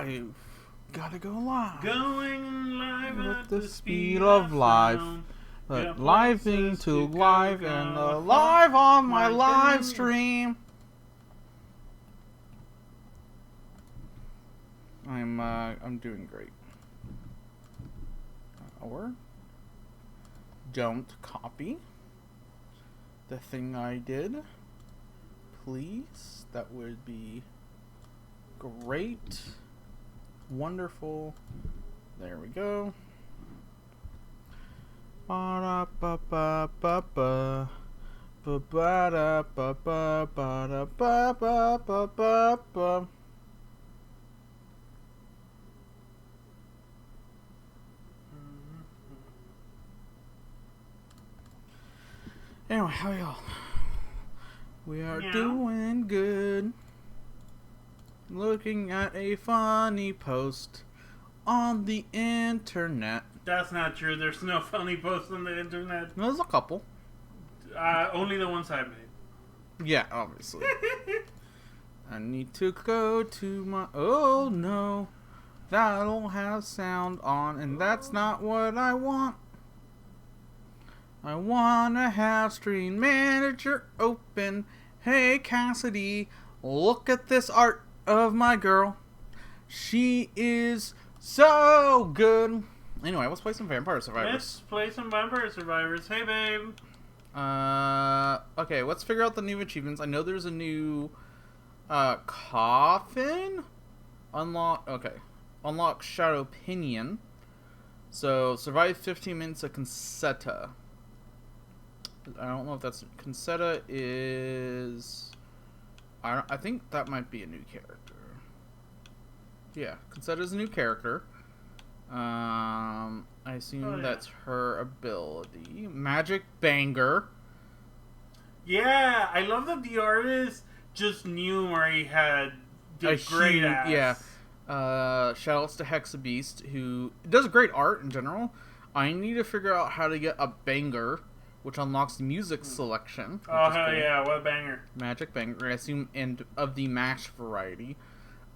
live. Gotta go live. Going live At at the the speed speed of of life. sound. But Yeah, living places to to live go, and go. live on my My live goodness. stream. I'm doing great. Or don't copy the thing I did, please. That would be great. Wonderful. There we go. Ba-da-ba-ba-ba-ba. Ba-ba-da-ba-ba-ba-da-ba-ba-ba-ba. Anyway, how y'all? We are Meow. doing good. Looking at a funny post on the internet. That's not true. There's no funny posts on the internet. There's a couple. Only the ones I made. Yeah, obviously. I need to go to my... Oh, no. That'll have sound on, and that's not what I want. I want to have Stream Manager open. Hey, Cassidy, look at this art of my girl. She is so good. Anyway, let's play some Vampire Survivors. Let's play some Vampire Survivors. Hey, babe. Okay, let's figure out the new achievements. I know there's a new, coffin? Unlock Shadow Pinion. So, survive 15 minutes of Consetta. I don't know if that's... Consetta is... I think that might be a new character. Yeah, Consetta is a new character. I assume that's her ability. Magic Banger. Yeah, I love that the artist just knew where he had the great ass. Yeah. Shoutouts to Hexabeast, who does great art in general. I need to figure out how to get a banger, which unlocks music selection. Oh, hell cool. Yeah, what a banger. Magic Banger, I assume, and of the mash variety.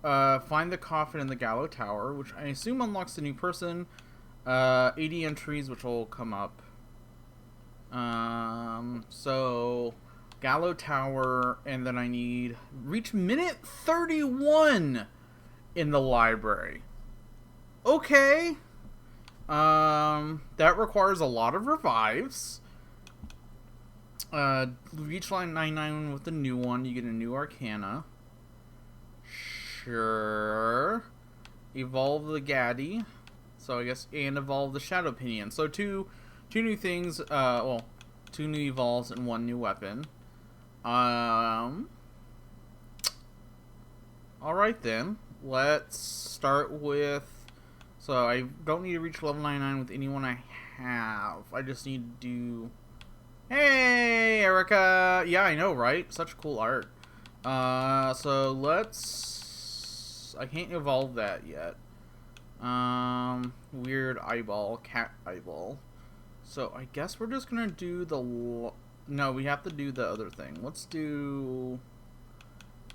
Find the coffin in the Gallow Tower, which I assume unlocks the new person. 80 entries, which will come up. So, Gallow Tower, and then I need reach minute 31 in the library. Okay. That requires a lot of revives. Reach line 99 with the new one, you get a new Arcana. Sure. Evolve the Gaddy. So I guess, and evolve the Shadow Pinion. So two new things, two new evolves and one new weapon. Alright then. Let's start with... So I don't need to reach level 99 with anyone I have. I just need to do... Hey, Erica! Yeah, I know, right? Such cool art. So let's... I can't evolve that yet. Weird eyeball, cat eyeball. So I guess we're just gonna do the... No, we have to do the other thing. Let's do...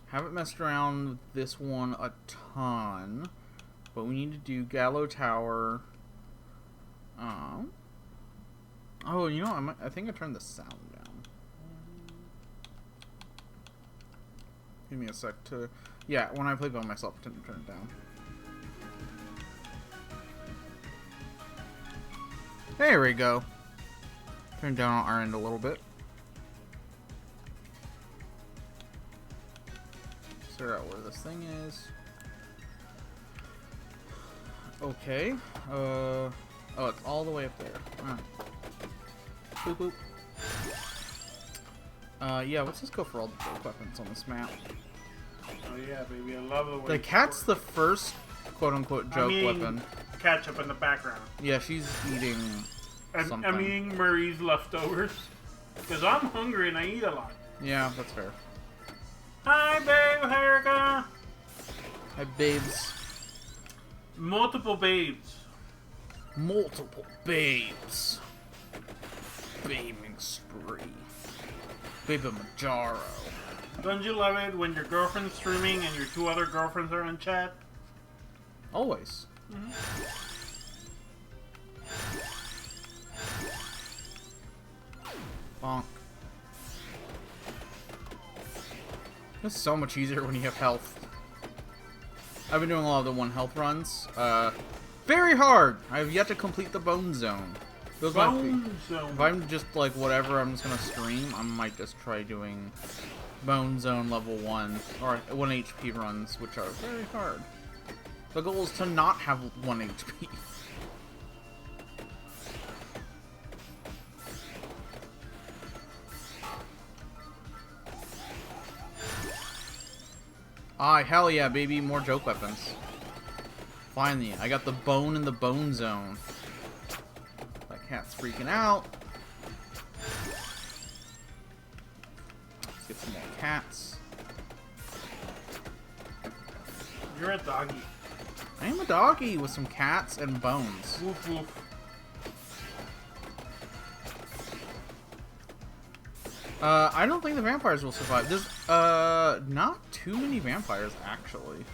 Haven't messed around with this one a ton. But we need to do Gallow Tower. Oh, you know, I think I turned the sound down. Give me a sec to... Yeah, when I play by myself, I tend to turn it down. There we go. Turn down on our end a little bit. Figure out where this thing is. Okay. Oh, it's all the way up there. Alright. Boop boop. Yeah, let's just go for all the joke weapons on this map. Oh yeah, baby, I love the way... The cat's the first quote-unquote joke weapon. Ketchup in the background. Yeah, she's eating something. I'm eating Marie's leftovers. Because I'm hungry and I eat a lot. Yeah, that's fair. Hi, babe, Erica. Hi, babes. Multiple babes. Multiple babes. Babing spree. Baby Majaro. Don't you love it when your girlfriend's streaming and your two other girlfriends are in chat? Always. Bonk. It's so much easier when you have health. I've been doing a lot of the 1 health runs. Very hard. I have yet to complete the Bone Zone. Bone Zone. If I'm just like whatever, I'm just gonna stream. I might just try doing Bone Zone level 1 or 1 HP runs, which are very hard. The goal is to not have 1 HP. Ah, hell yeah, baby. More joke weapons. Finally, I got the bone in the Bone Zone. That cat's freaking out. Let's get some more cats. You're a doggy. I am a doggy with some cats and bones. Woof woof. I don't think the vampires will survive. There's, not too many vampires, actually.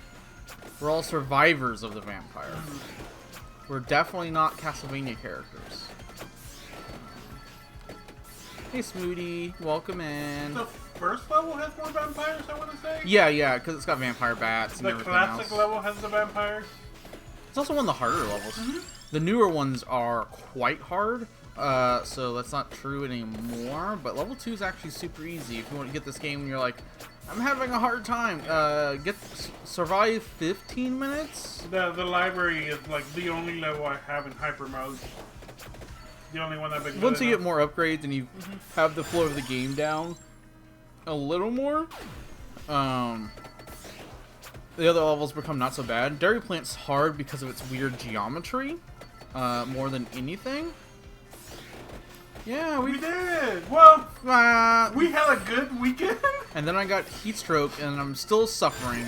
We're all survivors of the vampire. We're definitely not Castlevania characters. Hey, Smoody. Welcome in. The first level has more vampires, I want to say? Yeah, because it's got vampire bats and The everything classic else. level has the vampires. It's also one of the harder levels. The newer ones are quite hard. So that's not true anymore, but level 2 is actually super easy. If you want to get this game and you're like, I'm having a hard time, survive 15 minutes? The library is like the only level I have in hyper mode. The only one I've been Once good you get enough. more upgrades and you have the flow of the game down a little more, the other levels become not so bad. Dairy Plant's hard because of its weird geometry, more than anything. Yeah, We did! Well, we had a good weekend. and then I got heat stroke, and I'm still suffering.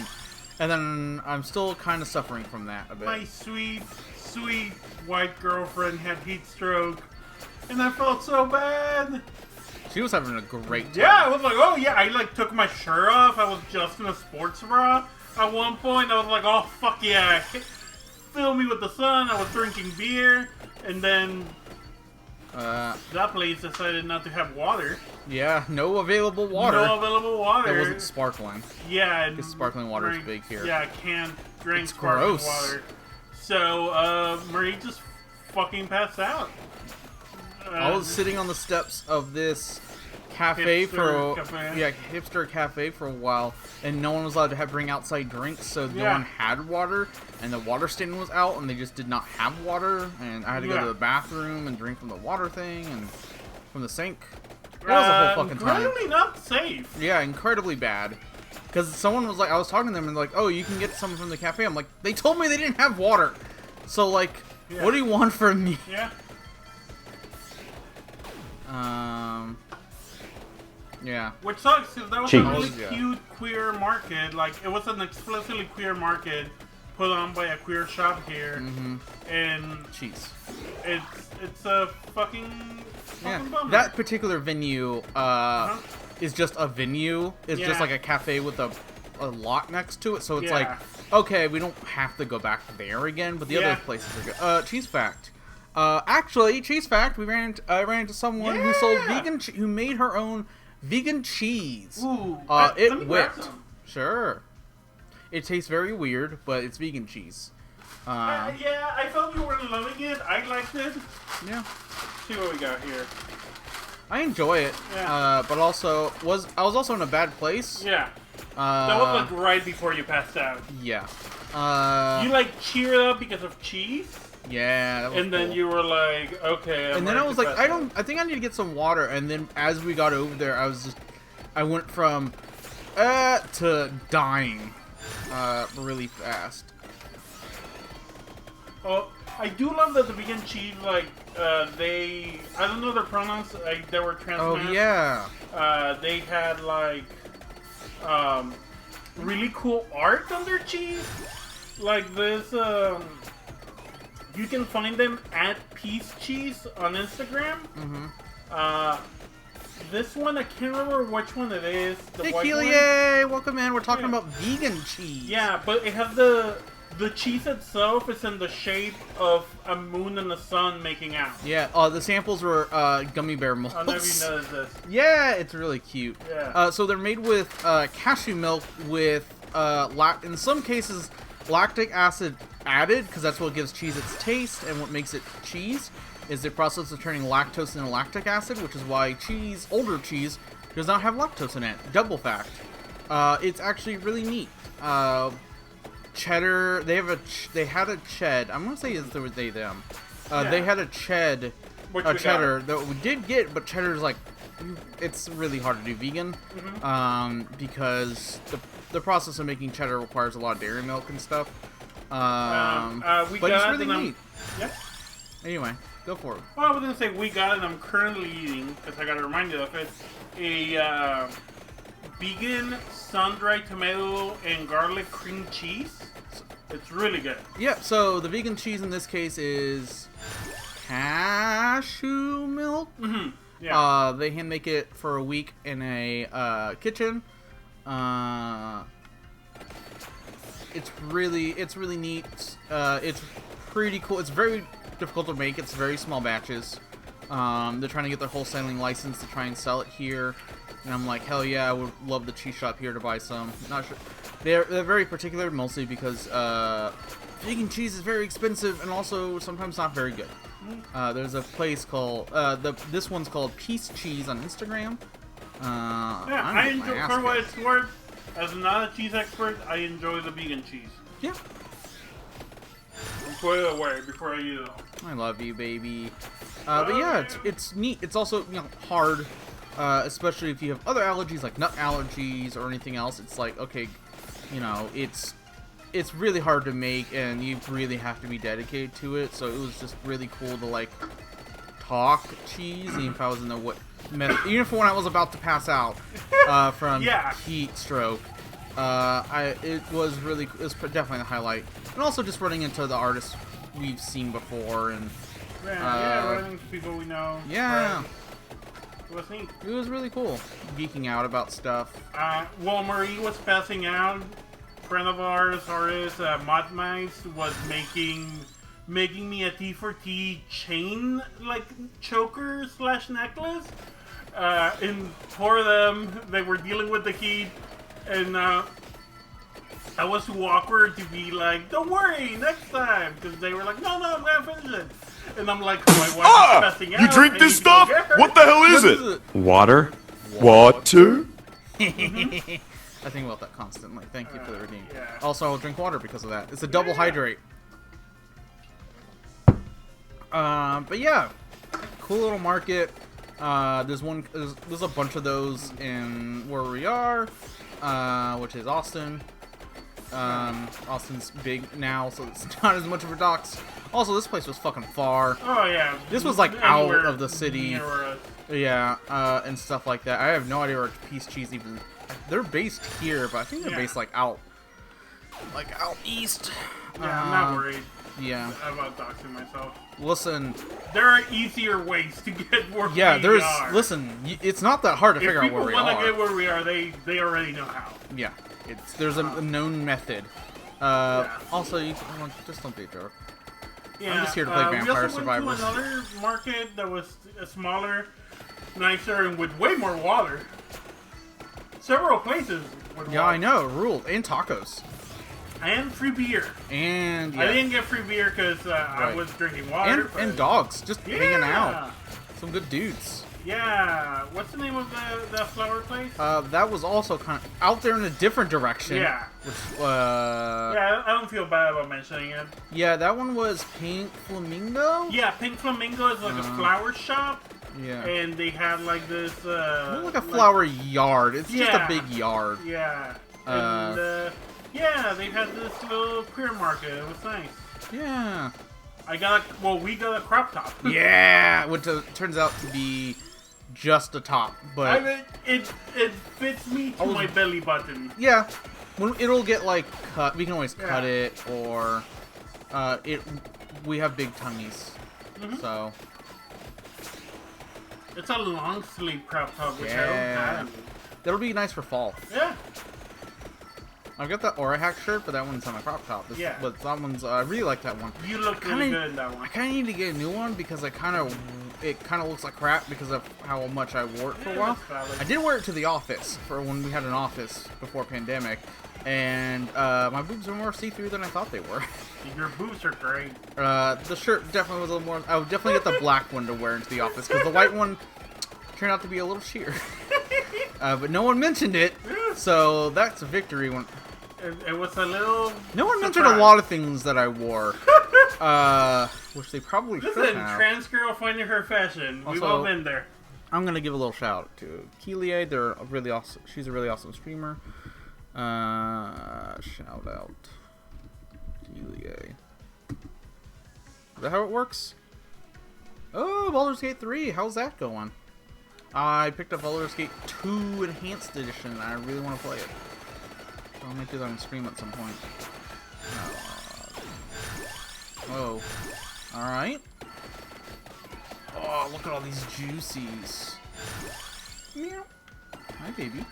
And then I'm still kind of suffering from that a bit. My sweet, sweet white girlfriend had heat stroke, and I felt so bad. She was having a great time. Yeah, I was like, oh yeah, I like took my shirt off. I was just in a sports bra. At one point, I was like, oh fuck yeah, fill me with the sun. I was drinking beer, and then that place decided not to have water. Yeah, no available water. No available water. It wasn't sparkling. Yeah, and Because sparkling water is big here. Yeah, can't drink It's sparkling gross. water. So Marie just fucking passed out. I was sitting on the steps of this cafe Hipster cafe. hipster cafe for a while, and no one was allowed to bring outside drinks, so no Yeah. one had water, and the water stand was out, and they just did not have water, and I had to go Yeah. to the bathroom and drink from the water thing and from the sink. It was a whole fucking time. Incredibly not safe. Yeah, incredibly bad. Because someone was like, I was talking to them and like, oh, you can get some from the cafe. I'm like, they told me they didn't have water. So like, Yeah. what do you want from me? Yeah. Yeah. Which sucks because that was Cheese. a really Yeah. cute queer market. Like it was an explicitly queer market put on by a queer shop here, and Cheese. it's a fucking Yeah. bummer. That particular venue is just a venue. It's just Yeah. like a cafe with a lot next to it. So it's Yeah. like, okay, we don't have to go back there again. But the Yeah. other places are good. Cheese fact. Actually, cheese fact. I ran into someone who sold Yeah. who made her own vegan cheese. Ooh, let me It grab whipped. some. Sure. It tastes very weird, but it's vegan cheese. Yeah, I felt you weren't loving it. I liked it. Yeah. See what we got here. I enjoy it. Yeah. But also I was also in a bad place. Yeah, that was like right before you passed out. Yeah. You like cheered up because of cheese, Yeah. That was and then cool. you were like, okay. And then I was like, I think I need to get some water. And then as we got over there, I went from to dying really fast. Oh, I do love that the vegan cheese, like, I don't know their pronouns, they were trans Oh men. yeah. They had, like, really cool art on their cheese. Like this, you can find them at Peace Cheese on Instagram. This one, I can't remember which one it is. The Hey white one. Keely, welcome in. We're talking Yeah. about vegan cheese. Yeah, but it has the The cheese itself is in the shape of a moon and the sun making out. Yeah, the samples were gummy bear molds. I don't know if you noticed this. Yeah, it's really cute. Yeah. So they're made with cashew milk with, in some cases, lactic acid added, because that's what gives cheese its taste, and what makes it cheese is the process of turning lactose into lactic acid, which is why older cheese, does not have lactose in it. Double fact. It's actually really neat. Cheddar, they had a ched. I'm gonna say it's they them. They had a cheddar that we did get, but cheddar's like, it's really hard to do vegan, because the process of making cheddar requires a lot of dairy milk and stuff. But it's really neat. Yeah. Anyway, go for it. Well, I was gonna say we got it. I'm currently eating because I got to remind you of it. A vegan sun-dried tomato and garlic cream cheese. It's really good. Yeah. So the vegan cheese in this case is cashew milk. Mm-hmm. Yeah. They hand make it for a week in a kitchen. It's really neat. It's pretty cool. It's very difficult to make. It's very small batches. They're trying to get their wholesaling license to try and sell it here. And I'm like, hell yeah, I would love the cheese shop here to buy some. Not sure. They're very particular, mostly because vegan cheese is very expensive and also sometimes not very good. There's a place called this one's called Peace Cheese on Instagram. I enjoy, for what it's worth, as not a cheese expert, I enjoy the vegan cheese. Yeah. Put it away before I eat it all. I love you, baby. But yeah, it's neat. It's also hard, especially if you have other allergies like nut allergies or anything else. It's like, okay, it's really hard to make, and you really have to be dedicated to it. So it was just really cool to like talk cheese, even if I was in the even if when I was about to pass out from heat stroke. It was definitely the highlight, and also just running into the artists we've seen before, and running into people we know. Yeah, it was neat. It was really cool, geeking out about stuff. While Marie was passing out, a friend of ours, Mod Mice, was making me a T4T chain choker / necklace. And for them, they were dealing with the heat. And I was too awkward to be like, don't worry, next time. Because they were like, no, I'm going to finish it. And I'm like, my wife is passing out. You drink this stuff? What the hell is it? Water? Water? I think about that constantly. Thank you for the redeem. Yeah. Also, I will drink water because of that. It's a double hydrate. But yeah, cool little market. There's a bunch of those in where we are, which is Austin. Austin's big now, so it's not as much of a docks. Also, this place was fucking far. Oh yeah. This was like out of the city. Yeah, and stuff like that. I have no idea where Peace Cheese even. They're based here, but I think they're based like out east. Yeah, I'm not worried. Yeah. About doxing myself. Listen. There are easier ways to get where we are. Listen, it's not want to figure out where we are. If people want to get where we are, they already know how. Yeah. There's a known method. Also, just don't be a jerk. Yeah, I'm just here to play Vampire Survivors. We also went to another market that was smaller, nicer, and with way more water. Several places with water. Yeah, I know. Ruled. And tacos. And free beer. And I didn't get free beer because I was drinking water. And dogs, just hanging out. Some good dudes. Yeah. What's the name of the flower place? That was also kind of out there in a different direction. Yeah. Which, yeah, I don't feel bad about mentioning it. Yeah, that one was Pink Flamingo? Yeah, Pink Flamingo is like a flower shop. Yeah. And they had like this... more like a flower yard. It's just a big yard. Yeah. And, yeah, they had this little queer market. It was nice. Yeah. we got a crop top. Yeah, which turns out to be just a top, but I mean, it fits me to my belly button. Yeah, it'll get like cut. We can always cut it, or we have big tummies, so it's a long sleeve crop top, which I don't have. That'll be nice for fall. Yeah. I've got the Aura Hack shirt, but that one's on my crop top. Yeah. But that one's, I really like that one. You look really good in that one. I kind of need to get a new one because it kind of looks like crap because of how much I wore it for a while. I did wear it to the office for when we had an office before pandemic, and my boobs are more see-through than I thought they were. Your boobs are great. The shirt definitely was a little more. I would definitely get the black one to wear into the office because the white one turned out to be a little sheer. But no one mentioned it, so that's a victory. It was a little. No one mentioned a lot of things that I wore, which they probably should Listen, have. trans girl finding her fashion. We've all been there. I'm gonna give a little shout out to Keelia. They're really awesome. She's a really awesome streamer. Shout out Keelia. Is that how it works? Oh, Baldur's Gate 3. How's that going? I picked up Baldur's Gate 2 Enhanced Edition, and I really want to play it. So I might do that on stream at some point. Oh. Alright. Oh, look at all these juicies. Meow. Hi, baby.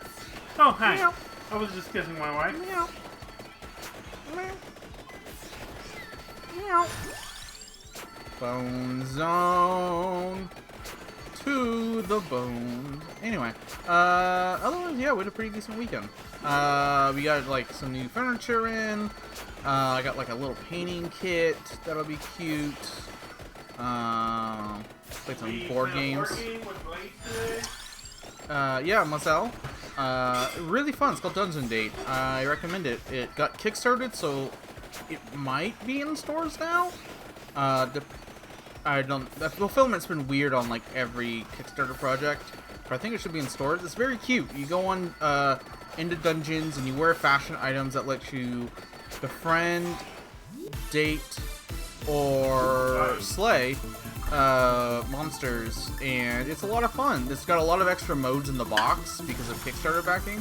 Oh, hi. Meow. I was just kissing my wife. Meow. Meow. Meow. Bone zone. To the bone. Anyway, otherwise, yeah, we had a pretty decent weekend. We got like some new furniture in. I got like a little painting kit that'll be cute. Played some board games. Yeah, Marcel. Really fun. It's called Dungeon Date. I recommend it. It got kickstarted, so it might be in stores now. The fulfillment's been weird on like every Kickstarter project, but I think it should be in stores. It's very cute. You go on into dungeons and you wear fashion items that let you befriend, date, or slay monsters, and it's a lot of fun. It's got a lot of extra modes in the box because of Kickstarter backing.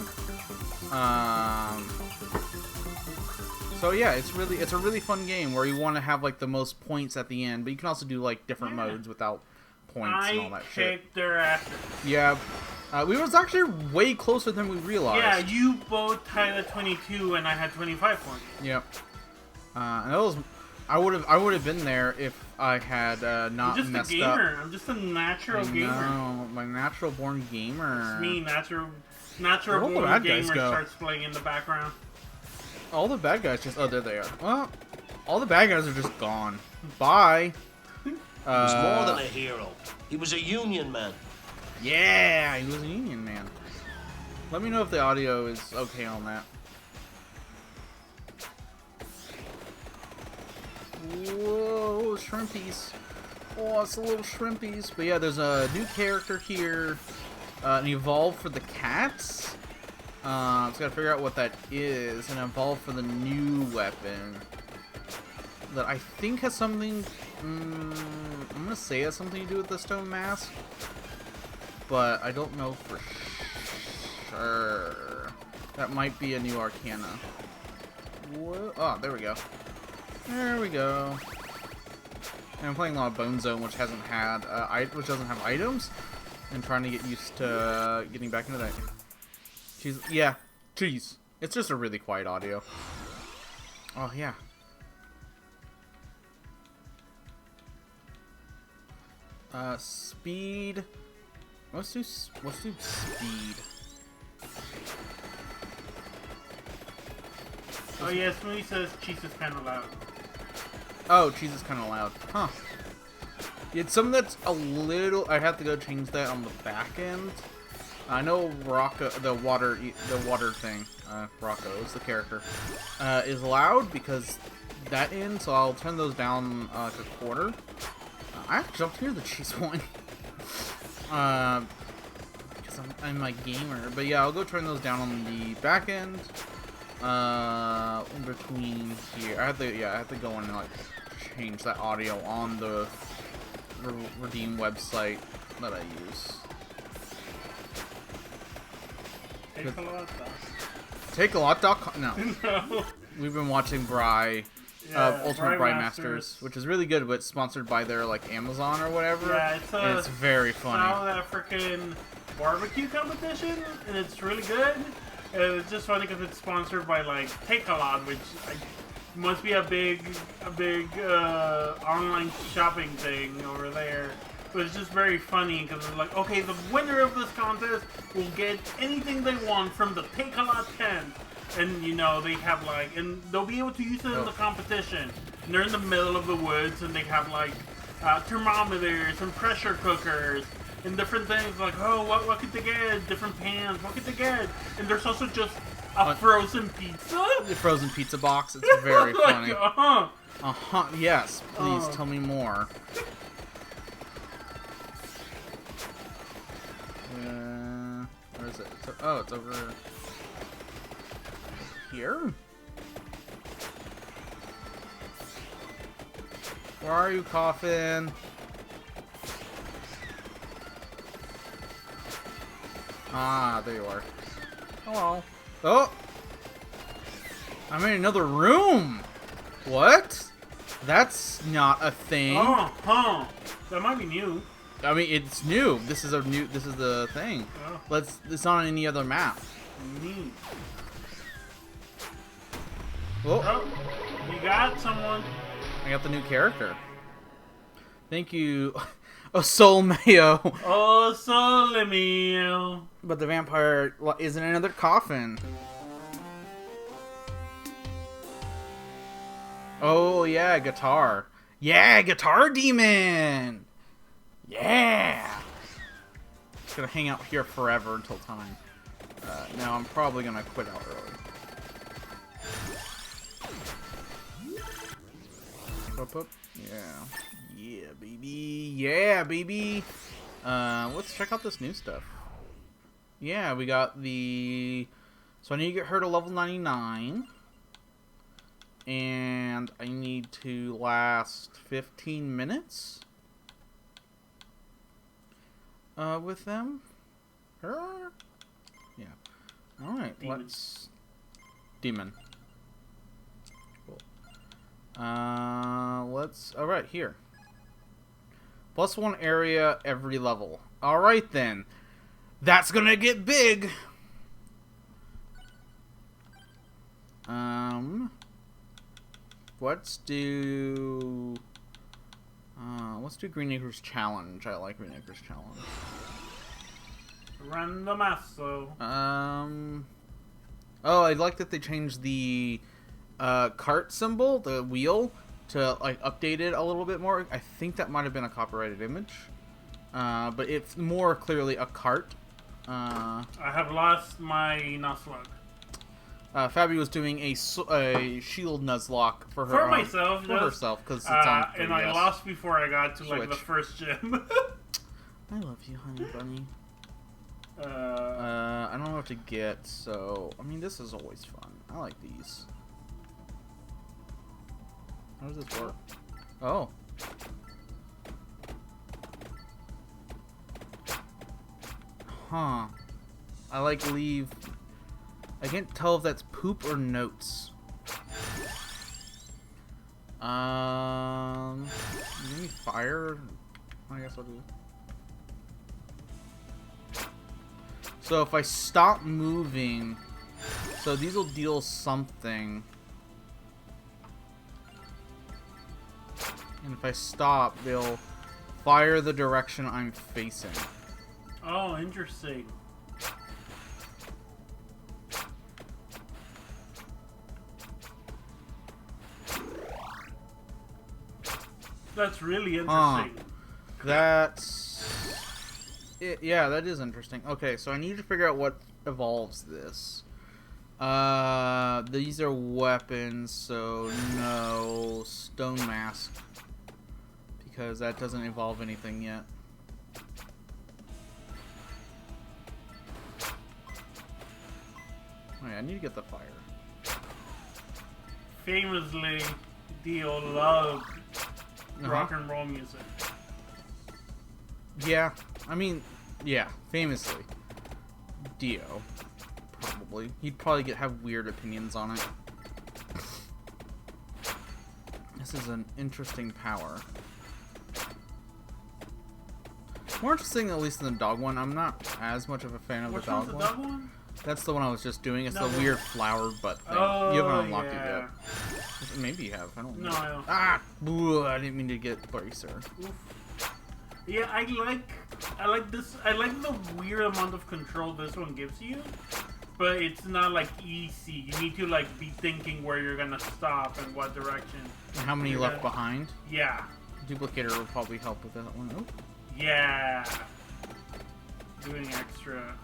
So yeah, it's a really fun game where you want to have like the most points at the end, but you can also do like different modes without points and all that shit. I kicked their asses. Yeah, we was actually way closer than we realized. Yeah, you both had a 22 and I had 25 points. Yep. And that was, I would have been there if I had not I'm messed just a up. gamer. I'm just a natural gamer. No, my natural born gamer. It's me, natural Where all the born bad guys gamer go? starts playing in the background. All the bad guys just... Oh, there they are. Well, all the bad guys are just gone. Bye. He was more than a hero. He was a union man. Yeah, he was a union man. Let me know if the audio is okay on that. Whoa, shrimpies. Oh, it's a little shrimpies. But yeah, there's a new character here. An evolve for the cats. Just gotta figure out what that is, and evolve for the new weapon that I think has something. I'm gonna say it has something to do with the stone mask, but I don't know for sure. That might be a new arcana. Whoa. Oh, there we go. There we go. And I'm playing a lot of Bone Zone, which hasn't had which doesn't have items, and trying to get used to getting back into that. Yeah, jeez. It's just a really quiet audio. Oh, yeah. Speed. Let's do speed. Oh yeah, Smoothie says cheese is kind of loud. Oh, cheese is kind of loud. Huh. It's something that's a little... I have to go change that on the back end. I know Rocco, the water thing, Rocco is the character, is loud because that end, so I'll turn those down like a quarter. I actually jumped near the cheese one. Because I'm a gamer. But yeah, I'll go turn those down on the back end. In between here. I have to go in and like change that audio on the Redeem website that I use. Takealot.com. No. No. We've been watching Bry, Ultimate Bry Masters, which is really good, but it's sponsored by their like Amazon or whatever. Yeah, and it's very funny. South African barbecue competition, and it's really good. It's just funny because it's sponsored by like Takealot, which must be a big online shopping thing over there. But it's just very funny because it's like, okay, the winner of this contest will get anything they want from the Takealot tent. And, you know, they have, like, and they'll be able to use it in the competition. And they're in the middle of the woods, and they have, like, thermometers and pressure cookers and different things. Like, oh, what could they get? Different pans, what could they get? And there's also just a frozen pizza. The frozen pizza box. It's very funny. Like, yes, please tell me more. Where is it? Oh, it's over here? Where are you, Coffin? Ah, there you are. Hello. Oh! I'm in another room! What? That's not a thing. That might be new. I mean, it's new. This is the thing. Oh. It's not on any other map. Neat. Oh, Oh, you got someone. I got the new character. Thank you. Oh, Soul Mayo. Oh, sole mio. But the vampire is in another coffin. Oh, yeah, guitar. Yeah, guitar demon. Yeah. Just gonna hang out here forever until time. Now I'm probably gonna quit out early. Up. Yeah, baby. Yeah, baby. Let's check out this new stuff. Yeah, we got the... So I need to get her to level 99. And I need to last 15 minutes with them. Her? Yeah. Alright, let's... Demon. Cool. Let's... Alright, here. +1 area every level. Alright then. That's gonna get big! Let's do... let's do Green Acres Challenge. I like Green Acres Challenge. Randomazo. Oh, I like that they changed the cart symbol, the wheel, to like update it a little bit more. I think that might have been a copyrighted image, but it's more clearly a cart. I have lost my Nuzlocke. Fabi was doing a shield Nuzlocke for her myself, for herself because it's on 3DS. And I lost before I got to like Switch. the first gym. I love you, honey bunny. I don't know what to get, so I mean this is always fun. I like these. How does this work? Oh. Huh. I like leave. I can't tell if that's poop or notes. Give me fire. I guess I'll do. So if I stop moving, so these will deal something. And if I stop, they'll fire the direction I'm facing. Oh, interesting. That's really interesting. That's... yeah, that is interesting. Okay, so I need to figure out what evolves this. These are weapons, so no stone mask. Because that doesn't evolve anything yet. Oh yeah, I need to get the fire. Famously, Dio loved rock and roll music. Yeah, I mean, yeah, famously. Dio. Probably. He'd probably have weird opinions on it. This is an interesting power. More interesting, at least, than the dog one. I'm not as much of a fan of Which the dog one's the one. dog one? That's the one I was just doing. It's No, the no. weird flower butt thing. Oh, You haven't unlocked yeah. it yet. Maybe you have. I don't know. No, I don't. Ah! Ooh, I didn't mean to get Bracer. Oof. Yeah, I like this. I like the weird amount of control this one gives you, but it's not like easy. You need to like be thinking where you're gonna stop and what direction. And how many You're left gonna- behind? Yeah, Duplicator will probably help with that one. Oh. yeah. Doing extra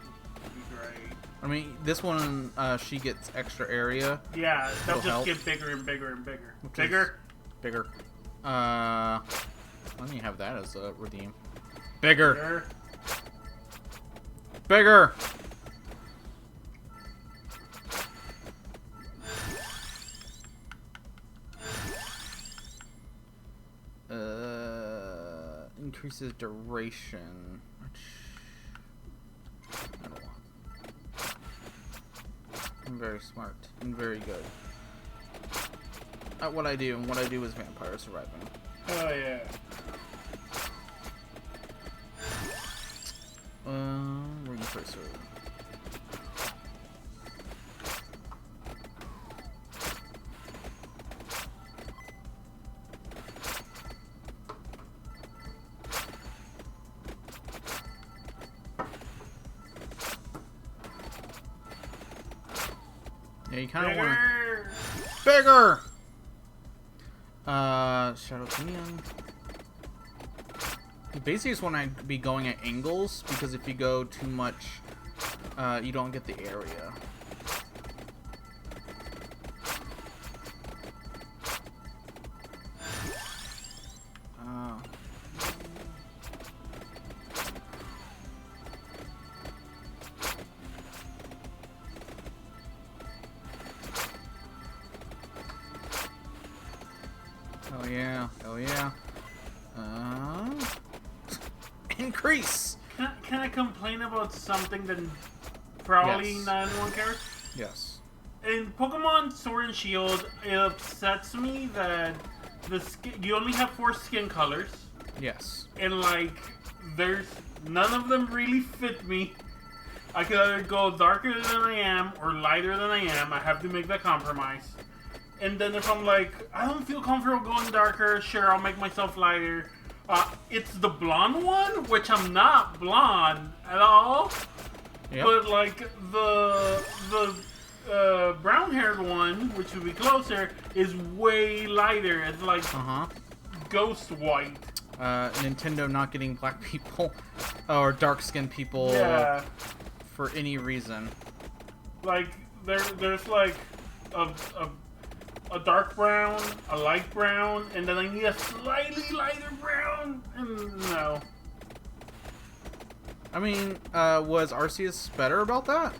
would be great. I mean, this one, she gets extra area. Yeah, they'll Will just help. get bigger and bigger and bigger. Which is- Bigger? Bigger. Let me have that as a redeem. Bigger. Bigger. Bigger. Increases duration. Which I don't want. I'm very smart and very good at what I do, and what I do is vampire surviving. Oh yeah. Ring tracer. Yeah, you kind of want to. Bigger. Bigger! Shadow Pinion. You basically just want to be going at angles, because if you go too much, you don't get the area. Oh yeah, oh yeah. Increase! Can I complain about something that probably Yes. not anyone cares? Yes. In Pokemon Sword and Shield, it upsets me that you only have 4 skin colors, Yes. and like there's none of them really fit me. I could either go darker than I am or lighter than I am. I have to make that compromise. And then if I'm like, I don't feel comfortable going darker, sure, I'll make myself lighter. It's the blonde one, which I'm not blonde at all. Yep. But like the brown-haired one, which would be closer, is way lighter. It's like Uh-huh. ghost white. Nintendo not getting black people or dark-skinned people Yeah, for any reason. like there's like a dark brown, a light brown, and then I need a slightly lighter brown. And no, I mean, was Arceus better about that?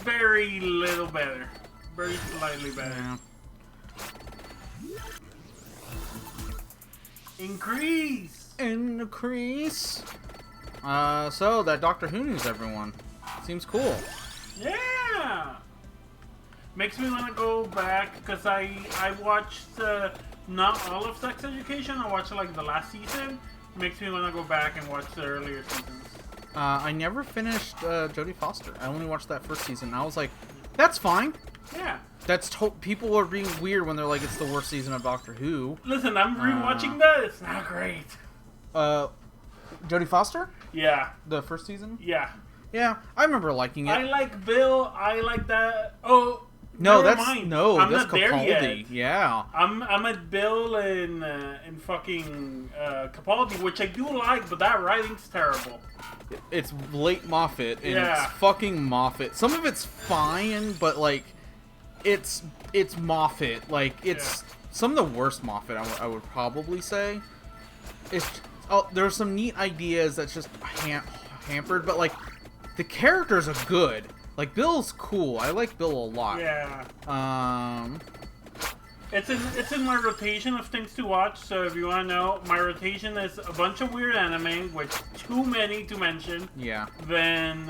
very little better, very slightly better. Yeah. Increase. Increase. So that Doctor Who news, everyone. Seems cool. Yeah. Makes me want to go back because I watched not all of Sex Education. I watched like the last season. Makes me want to go back and watch the earlier seasons. I never finished Jodie Foster. I only watched that first season. I was like, that's fine. Yeah. That's people are being weird when they're like, it's the worst season of Doctor Who. Listen, I'm rewatching that. It's not great. Jodie Foster? Yeah. The first season? Yeah. Yeah, I remember liking it. I like Bill. I like that. Oh. No, never that's mind. I'm that's that's there Capaldi. yet. Yeah. I'm at Bill and fucking Capaldi, which I do like, but that writing's terrible. It's late Moffat, and Yeah. it's fucking Moffat. Some of it's fine, but like, it's Moffat. Like, it's some of the worst Moffat. I would probably say. There's some neat ideas that's just hampered, but like, the characters are good. Like, Bill's cool. I like Bill a lot. Yeah. It's It's in my rotation of things to watch. So if you want to know, my rotation is a bunch of weird anime, which too many to mention. yeah. Then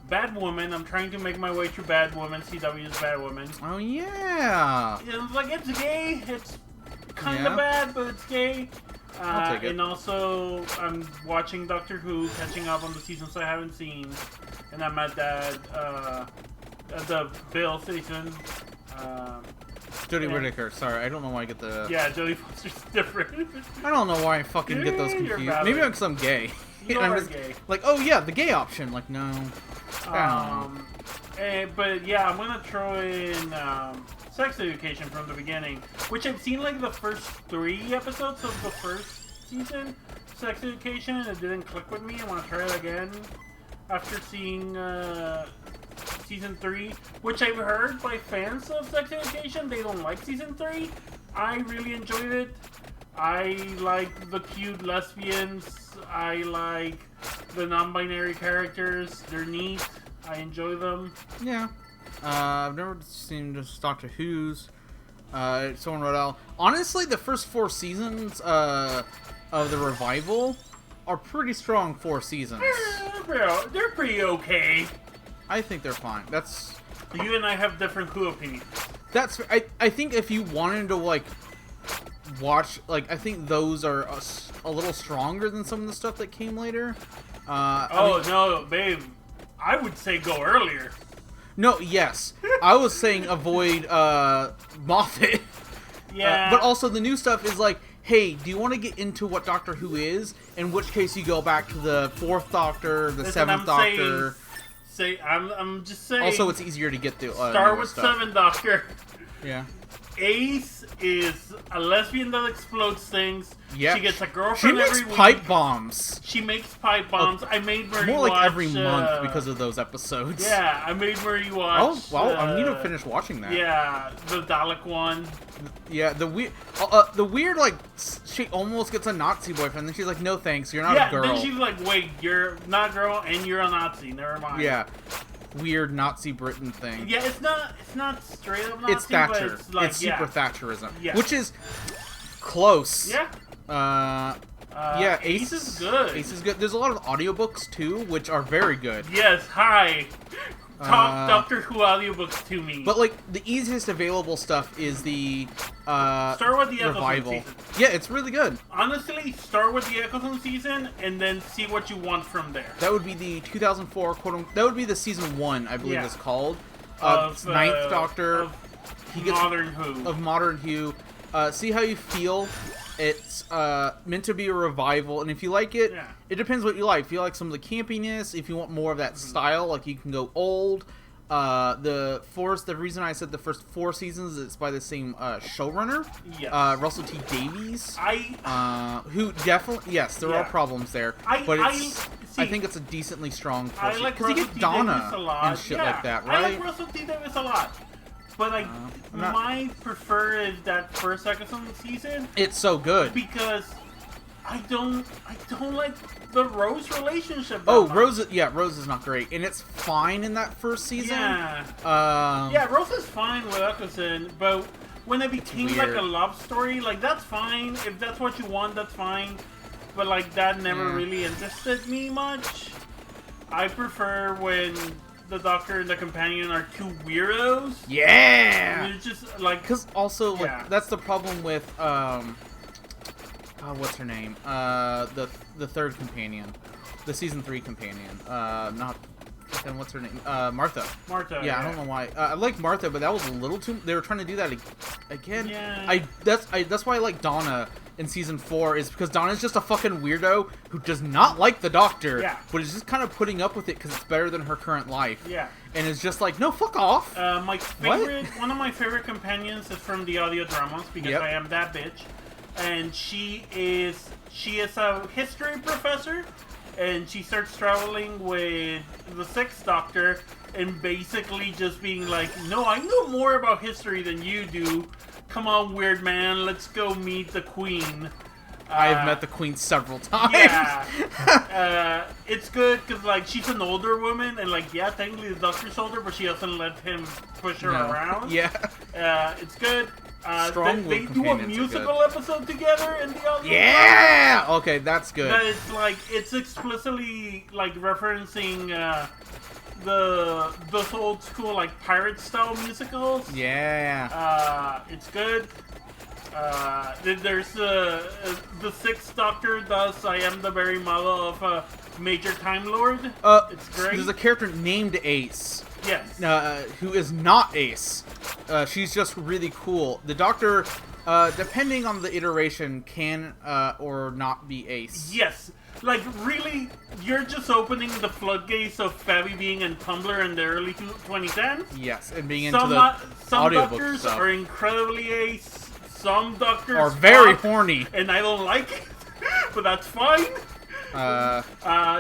Bad Woman. I'm trying to make my way through Bad Woman. CW's Bad Woman. Oh yeah. It's like it's gay. It's kind of Yeah. bad, but it's gay. I'll take it. And also, I'm watching Doctor Who, catching up on the seasons I haven't seen, and I'm at the Bill season. Jodie Whittaker. Sorry, I don't know why I get the. Yeah, Jodie Foster's different. I don't know why I fucking get those You're confused. valid. Maybe because I'm gay. You I'm are just gay. like, oh yeah, the gay option. Like, no. But yeah, I'm gonna throw in Sex Education from the beginning, which I've seen like the first 3 episodes of the first season. Sex Education, it didn't click with me. I want to try it again after seeing season 3, which I've heard by fans of Sex Education. They don't like season 3. I really enjoyed it. I like the cute lesbians. I like the non-binary characters. They're neat. I enjoy them. Yeah. I've never seen just Doctor Who's. Someone wrote out. Honestly, the first 4 seasons of the revival are pretty strong 4 seasons. They're pretty okay. I think they're fine. That's. You and I have different Who opinions. That's. I think if you wanted to like watch, like, I think those are a little stronger than some of the stuff that came later. No, babe. I would say go earlier. No, yes. I was saying avoid Moffat. Yeah. But also the new stuff is like, hey, do you want to get into what Doctor Who is? In which case you go back to the 4th Doctor, the Listen, 7th Doctor. I'm just saying. Also, it's easier to get to. Start with 7 Doctor. Yeah. Ace is a lesbian that explodes things. Yeah. She gets a She girlfriend makes every week. pipe bombs. She makes pipe bombs. I made Murray More watch. like every month because of those episodes. Yeah, I made Murray watch. Oh, well, I need to finish watching that. Yeah, the Dalek one. Yeah, the weird, like, she almost gets a Nazi boyfriend, then she's like, no thanks, you're not Yeah, a girl. then she's like, wait, you're not a girl and you're a Nazi. Never mind. Yeah. Weird Nazi Britain thing. Yeah, it's not straight up Nazi, It's Thatcher. but it's like, super Thatcherism. Yeah. Which is close. Yeah. Yeah, Ace is good. Ace is good. There's a lot of audiobooks, too, which are very good. Yes, hi. Talk Doctor Who audiobooks to me. But, like, the easiest available stuff is the Start with the revival. Eccleston season. Yeah, it's really good. Honestly, start with the Eccleston season and then see what you want from there. That would be the 2004 quote-unquote... That would be the season 1, I believe Yeah. it's called. Of, Ninth Doctor. Of He gets Modern Who. of Modern Who. See How You Feel. It's meant to be a revival, and if you like it, Yeah. it depends what you like. If you like some of the campiness, if you want more of that style, like you can go old. The reason I said the first 4 seasons is by the same showrunner, Yes. Russell T Davies. I Who definitely, yes, there Yeah. are problems there, I- but I- it's. see, I think it's a decently strong I force like because you Russell get T. Donna Davis a lot. and shit Yeah, like that, I right? like Russell T. Davis a lot. But like, I'm not- my prefer is that first Eccleston season It's so good. because I don't like the Rose relationship. that Oh, much. Rose is not great, and it's fine in that first season. Yeah. Yeah, Rose is fine with Eccleston, but when it became like weird. a love story, like that's fine. If that's what you want, that's fine. But like that never Yeah. really interested me much. I prefer when the Doctor and the Companion are 2 weirdos. Yeah. It's just like Because also, like, Yeah. that's the problem with what's her name? The 3rd companion, the season 3 companion. Not. Then what's her name? Martha. Martha. Yeah, I don't know why. I like Martha, but that was a little too. They were trying to do that again. Yeah. That's why I like Donna in season 4 is because Donna's just a fucking weirdo who does not like the Doctor. Yeah. But is just kind of putting up with it because it's better than her current life. Yeah. And is just like, no, fuck off. One of my favorite companions is from the audio dramas because Yep. I am that bitch, and she is a history professor, and she starts traveling with the 6th Doctor, and basically just being like, no, I know more about history than you do. Come on, weird man, let's go meet the Queen. I have met the Queen several times. Yeah. It's good because, like, she's an older woman, and, like, yeah, technically the Doctor's older, but she doesn't let him push her No. around. Yeah. It's good. Strong They Wolf do a companions are musical episode together in the audio. Yeah. Okay, that's good. That it's like it's explicitly like referencing those old school like pirate style musicals. Yeah. It's good. There's the Sixth Doctor does I Am the Very Mother of Major Time Lord. It's great. There's a character named Ace. Yes. Who is not Ace. She's just really cool. The Doctor, depending on the iteration, can or not be Ace. Yes. Like, really, you're just opening the floodgates of Fabi being in Tumblr in the early 2010s? Yes, and being into Some audiobook doctors stuff. are incredibly Ace. Some doctors are very fuck, horny. And I don't like it, but that's fine.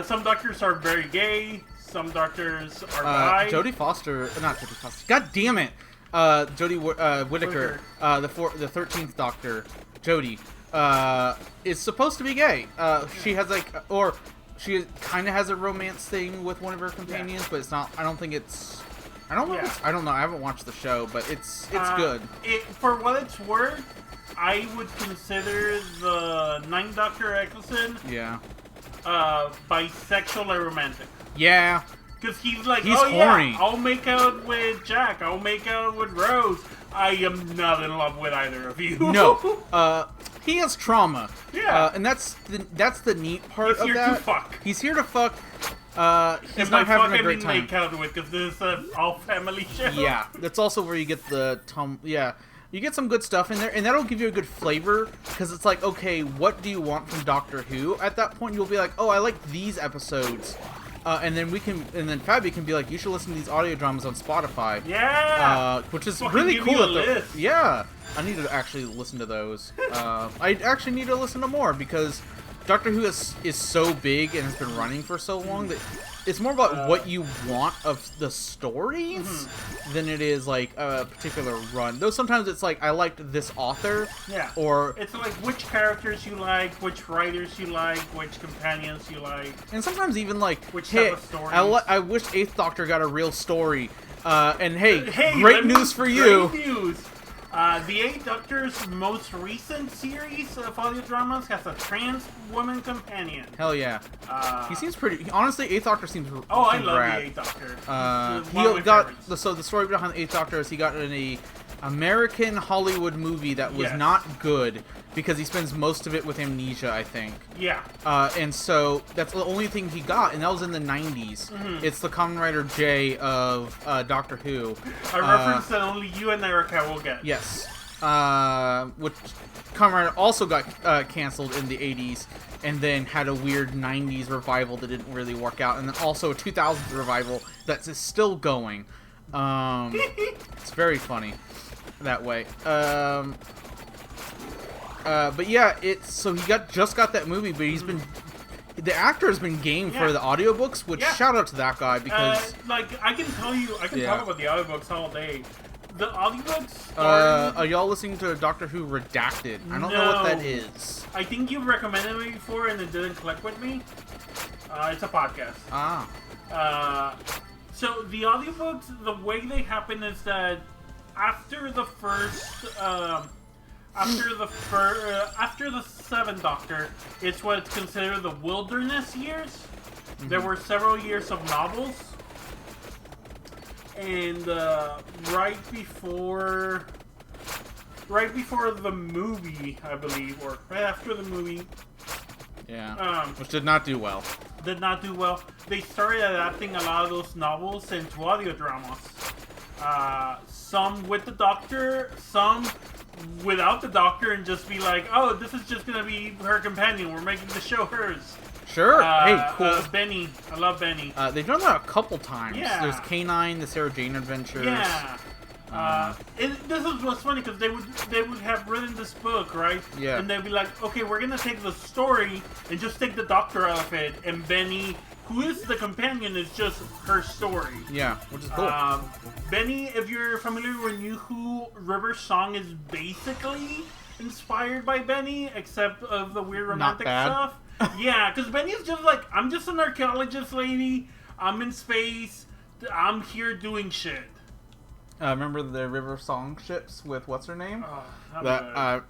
Some doctors are very gay. Some doctors are bi. Jodie Foster, not Jodie Foster. God damn it, Jodie Whittaker, the 13th Doctor, Jodie, is supposed to be gay. She has she kind of has a romance thing with one of her companions, but it's not. I don't think it's. I don't know. I don't know. I haven't watched the show, but it's good. For what it's worth, I would consider the Ninth Doctor Eccleston, bisexual and romantic. Yeah. Because he's like, he's horny. Yeah, I'll make out with Jack. I'll make out with Rose. I am not in love with either of you. No. He has trauma. Yeah. And that's the neat part of that. He's here to fuck. He's here to fuck. He's and not having a great time. Make out with, because this is an all-family show. Yeah. That's also where you get the you get some good stuff in there, and that'll give you a good flavor, because it's like, okay, what do you want from Doctor Who? At that point, you'll be like, oh, I like these episodes. And then Fabi can be like, you should listen to these audio dramas on Spotify. Yeah! Which is fucking really cool. Yeah! I need to actually listen to those. I actually need to listen to more, because Doctor Who is so big and has been running for so long that it's more about what you want of the stories than it is like a particular run. Though sometimes it's like, I liked this author. Yeah. Or it's like which characters you like, which writers you like, which companions you like. And sometimes even like, which hey, type of stories. I wish 8th Doctor got a real story. And hey, great news for you. Great news. The 8th Doctor's most recent series of audio dramas has a trans woman companion. Hell yeah. He seems pretty. Honestly, 8th Doctor seems. I love rad. the 8th Doctor. He got the story behind the 8th Doctor is he got in a American Hollywood movie that was not good because he spends most of it with amnesia, I think. Yeah. And so that's the only thing he got, and that was in the 90s. It's the Kamen Rider J of Doctor Who. A reference that only you and Erica will get. Yes. Which Kamen Rider also got canceled in the 80s, and then had a weird 90s revival that didn't really work out, and then also a 2000s revival that is still going. It's very funny that way. But yeah, so he just got that movie, but he's been. The actor has been game for the audiobooks, which shout out to that guy because. Like I can tell you, I can talk about the audiobooks all day. The audiobooks. Are y'all listening to Doctor Who Redacted? I don't know what that is. I think you recommended me before and it didn't click with me. It's a podcast. So the audiobooks, the way they happen is that after the Seventh Doctor, it's what's considered the wilderness years. There were several years of novels, and right before the movie, I believe, or right after the movie, which did not do well. They started adapting a lot of those novels into audio dramas. Some with the Doctor, some without the Doctor, and just be like, oh, this is just gonna be her companion. We're making the show hers. Sure. Hey, cool. Benny. I love Benny. They've done that a couple times. Yeah. There's K9, the Sarah Jane Adventures. Yeah. This is what's funny, because they would have written this book, right? Yeah. And they'd be like, okay, we're gonna take the story and just take the Doctor out of it, and Benny, who is the companion, is just her story. Yeah, which is cool. Benny, if you're familiar with New Who, River's song is basically inspired by Benny, except of the weird romantic stuff. Yeah, because Benny is just like, I'm just an archaeologist lady, I'm in space, I'm here doing shit. Remember the River Song ships with what's her name? That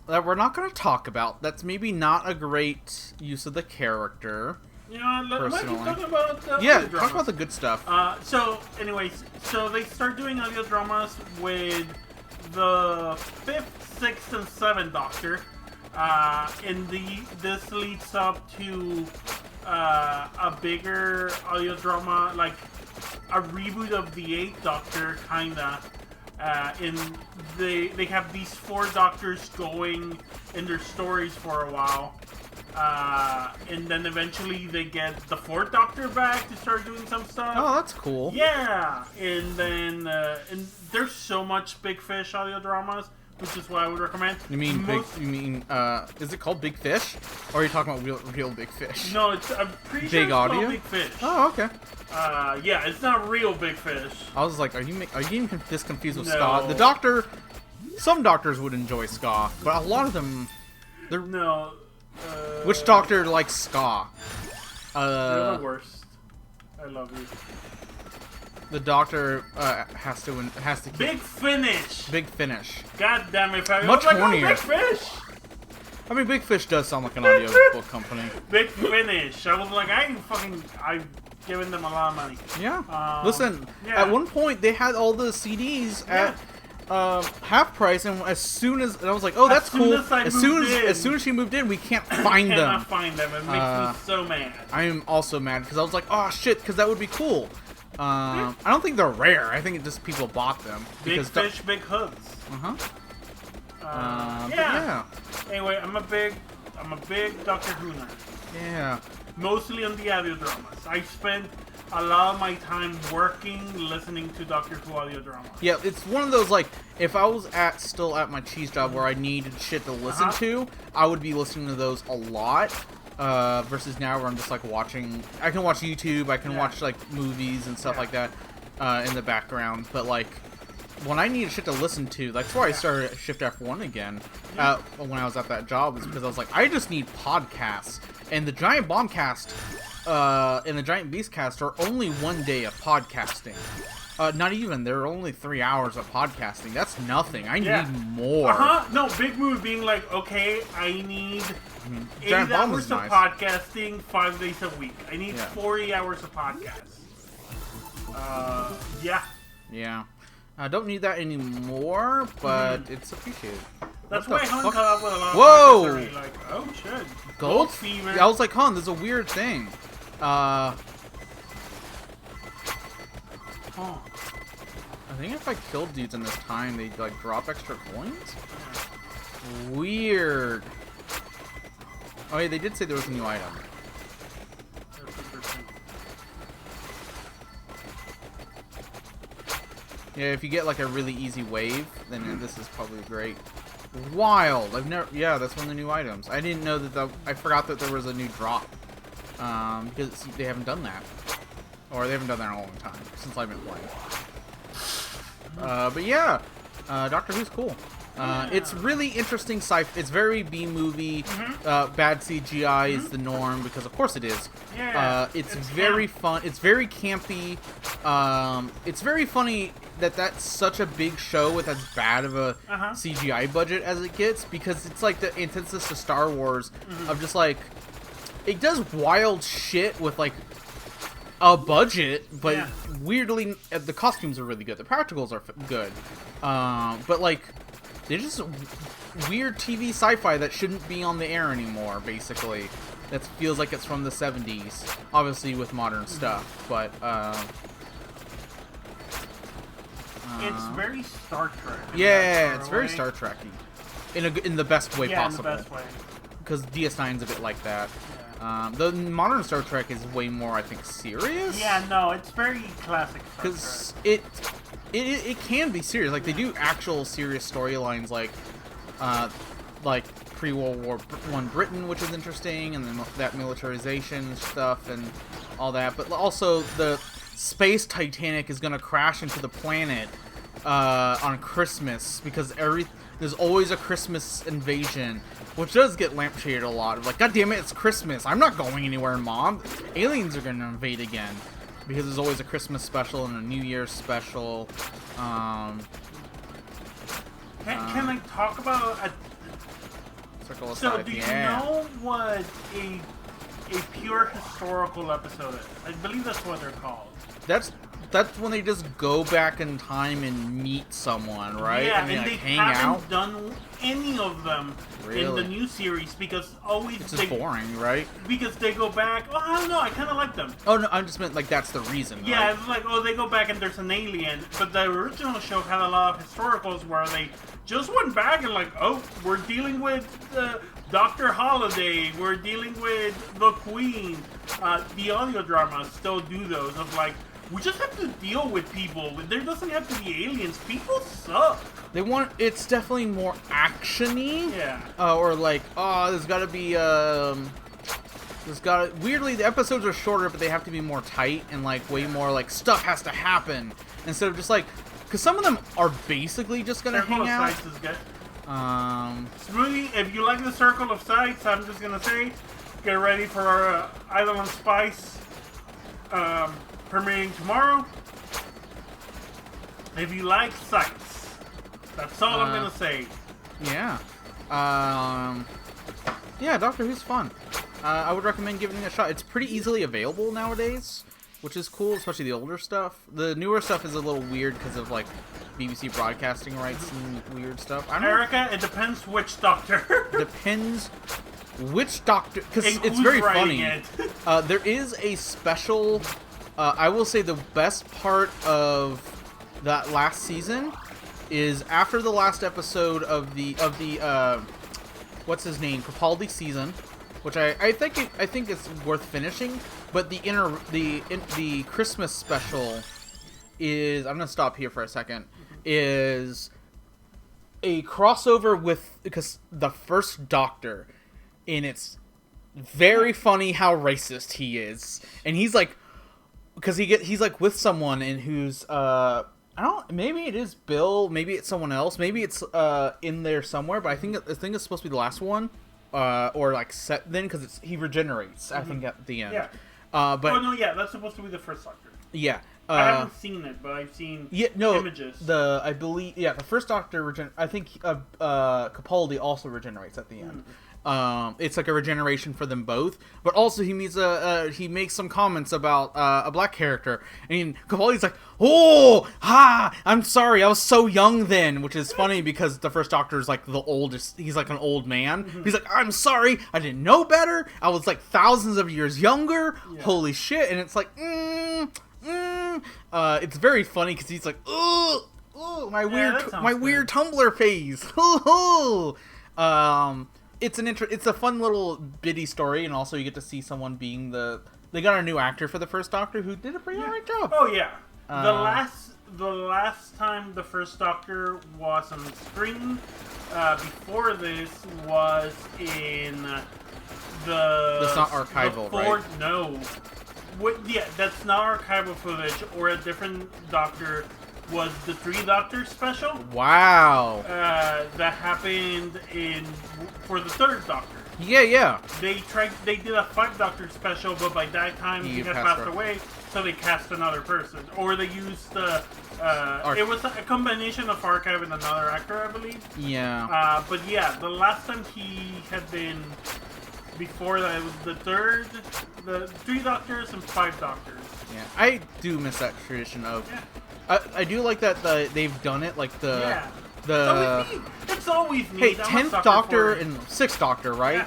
we're not going to talk about. That's maybe not a great use of the character. You know, let's talk about talk about the good stuff. So, anyways, they start doing audio dramas with the 5th, 6th, and 7th Doctor. This leads up to a bigger audio drama, like a reboot of the 8th Doctor, kinda. They have these 4 Doctors going in their stories for a while. And then eventually they get the 4th Doctor back to start doing some stuff. Oh, that's cool. Yeah, and then and there's so much Big Fish audio dramas, which is what I would recommend. You mean is it called Big Fish? Or are you talking about real Big Fish? No, I'm pretty sure Big it's audio? called Big Fish. Oh, okay. Yeah, it's not real Big Fish. I was like, are you getting this confused with No. ska? The Doctor, some doctors would enjoy ska, but a lot of them, No. which doctor likes ska? You're the worst. I love you. The Doctor has to keep Big Finish. Big Finish. God damn it! I Much was like, hornier. Big Fish. I mean, Big Fish does sound like an audio book company. Big Finish. I was like, I've given them a lot of money. Yeah. Listen, yeah. at one point they had all the CDs at half price, and as soon as I was like, oh, that's cool. As soon as she moved in, we can't find them. Cannot find them. It makes me so mad. I am also mad because I was like, oh shit, because that would be cool. I don't think they're rare. I think it just people bought them. Big Fish, Big Hoods. Yeah. Anyway, I'm a big Doctor Who nerd. Yeah. Mostly on the audio dramas. I spent a lot of my time working, listening to Doctor Who audio dramas. Yeah, it's one of those, like, if I was still at my cheese job where I needed shit to listen to, I would be listening to those a lot. Versus now where I'm just like watching, I can watch YouTube, I can watch like movies and stuff like that in the background, but like when I needed shit to listen to, that's why I started Shift F1 again when I was at that job, is because I was like, I just need podcasts, and the Giant Bombcast and the Giant Beastcast are only 1 day of podcasting. Not even, they're only 3 hours of podcasting. That's nothing. I need more. No, Big Move being like, okay, I need 8 Giant Bomb hours is of nice. podcasting 5 days a week. I need 40 hours of podcasts. Yeah. I don't need that anymore, but it's appreciated. That's What why the Hun fuck? cut up with a lot of Whoa! podcasts that are really like, oh shit. Gold Fever. Yeah, I was like, huh, there's a weird thing. I think if I killed dudes in this time, they'd like drop extra coins? Weird. Oh yeah, they did say there was a new item. That's interesting. Yeah, if you get like a really easy wave, then this is probably great. Wild! I've never. Yeah, that's one of the new items. I didn't know that. I forgot that there was a new drop. Because they haven't done that, or they haven't done that in a long time since I've been playing. But yeah, Doctor Who's cool. It's really interesting sci-fi. It's very B-movie. Bad CGI is the norm because, of course, it is. Yeah, it's very fun. It's very campy. It's very funny that that's such a big show with as bad of a CGI budget as it gets, because it's like the antithesis to Star Wars of just like, it does wild shit with like a budget, but weirdly the costumes are really good. The practicals are good, but like they're just weird TV sci-fi that shouldn't be on the air anymore. Basically, that feels like it's from the 70s, obviously with modern stuff, but it's very Star Trek. yeah, it's very Star Trek-y in the best way possible. In the best way. Because DS9's a bit like that. The modern Star Trek is way more, I think, serious. Yeah, no, it's very classic Star Because Trek. it can be serious. Like they do actual serious storylines, like pre-World War I Britain, which is interesting, and then that militarization stuff and all that. But also the space Titanic is gonna crash into the planet on Christmas because there's always a Christmas invasion, which does get lampshaded a lot. Like, God damn it, it's Christmas. I'm not going anywhere, Mom. Aliens are going to invade again. Because there's always a Christmas special and a New Year's special. Can I talk about Circle of So, Life, do you yeah. know what a pure historical episode is? I believe that's what they're called. That's that's when they just go back in time and meet someone, right? Yeah, and and like, they hang haven't out. done any of them in Really? the new series because always It's just boring, right? because they go back. Oh, I don't know. I kind of like them. Oh no, I just meant like that's the reason. Yeah, right? it's like, oh, they go back and there's an alien. But the original show had a lot of historicals where they just went back and like, oh, we're dealing with Dr. Holiday, we're dealing with the Queen. The audio dramas still do those of like, we just have to deal with people. There doesn't have to be aliens. People suck. They want it's definitely more actiony. Yeah. Or like, oh, there's got to be weirdly the episodes are shorter, but they have to be more tight and like way more like stuff has to happen instead of just like because some of them are basically just gonna Circle hang of out. Sights is good. Um, Smoothie, if you like the Circle of Sights, I'm just gonna say, get ready for our Island of Spice premiering tomorrow. If you like sights, that's all I'm gonna say. yeah. Yeah, Doctor Who's fun. I would recommend giving it a shot. It's pretty easily available nowadays, which is cool, especially the older stuff. The newer stuff is a little weird because of like BBC broadcasting rights and weird stuff. I don't know. Erica, it depends which Doctor. Depends which Doctor, because And it's who's very writing funny. it. There is a special. I will say the best part of that last season is after the last episode of the what's his name, Capaldi season, which I think it's worth finishing. But the Christmas special is, I'm gonna stop here for a second, is a crossover with, because the first Doctor, and it's very funny how racist he is, and he's like, because he's like with someone and who's maybe it is Bill, maybe it's someone else, maybe it's in there somewhere, but I think it's supposed to be the last one, or like set then, because he regenerates. I think at the end. Yeah. But Oh no, yeah, that's supposed to be the first Doctor. yeah. I haven't seen it, but I've seen images. I believe the first Doctor I think Capaldi also regenerates at the end. It's like a regeneration for them both, but also he meets he makes some comments about a black character, and Capaldi's like, "Oh, I'm sorry, I was so young then," which is funny because the first Doctor is like the oldest. He's like an old man. He's like, "I'm sorry, I didn't know better. I was like thousands of years younger. Yeah. Holy shit!" And it's like, it's very funny because he's like, "Ooh, my weird Tumblr phase." It's a fun little bitty story, and also you get to see someone being they got a new actor for the first Doctor who did a pretty alright job. Oh yeah, the last time the first Doctor was on screen before this was in the. That's not archival, right? No. Yeah, that's not archival footage, or a different Doctor. Was the 3 Doctors special? Wow. That happened for the 3rd Doctor. Yeah. They did a 5 Doctor special, but by that time he had passed away, so they cast another person, or they used it was a combination of archive and another actor, I believe. Yeah. But yeah, the last time he had been before that, it was the 3 Doctors and 5 Doctors. Yeah, I do miss that tradition of. Yeah. I do like that they've done it, like It's always neat. Hey, I'm a 10th sucker Doctor for it. and 6th Doctor, right?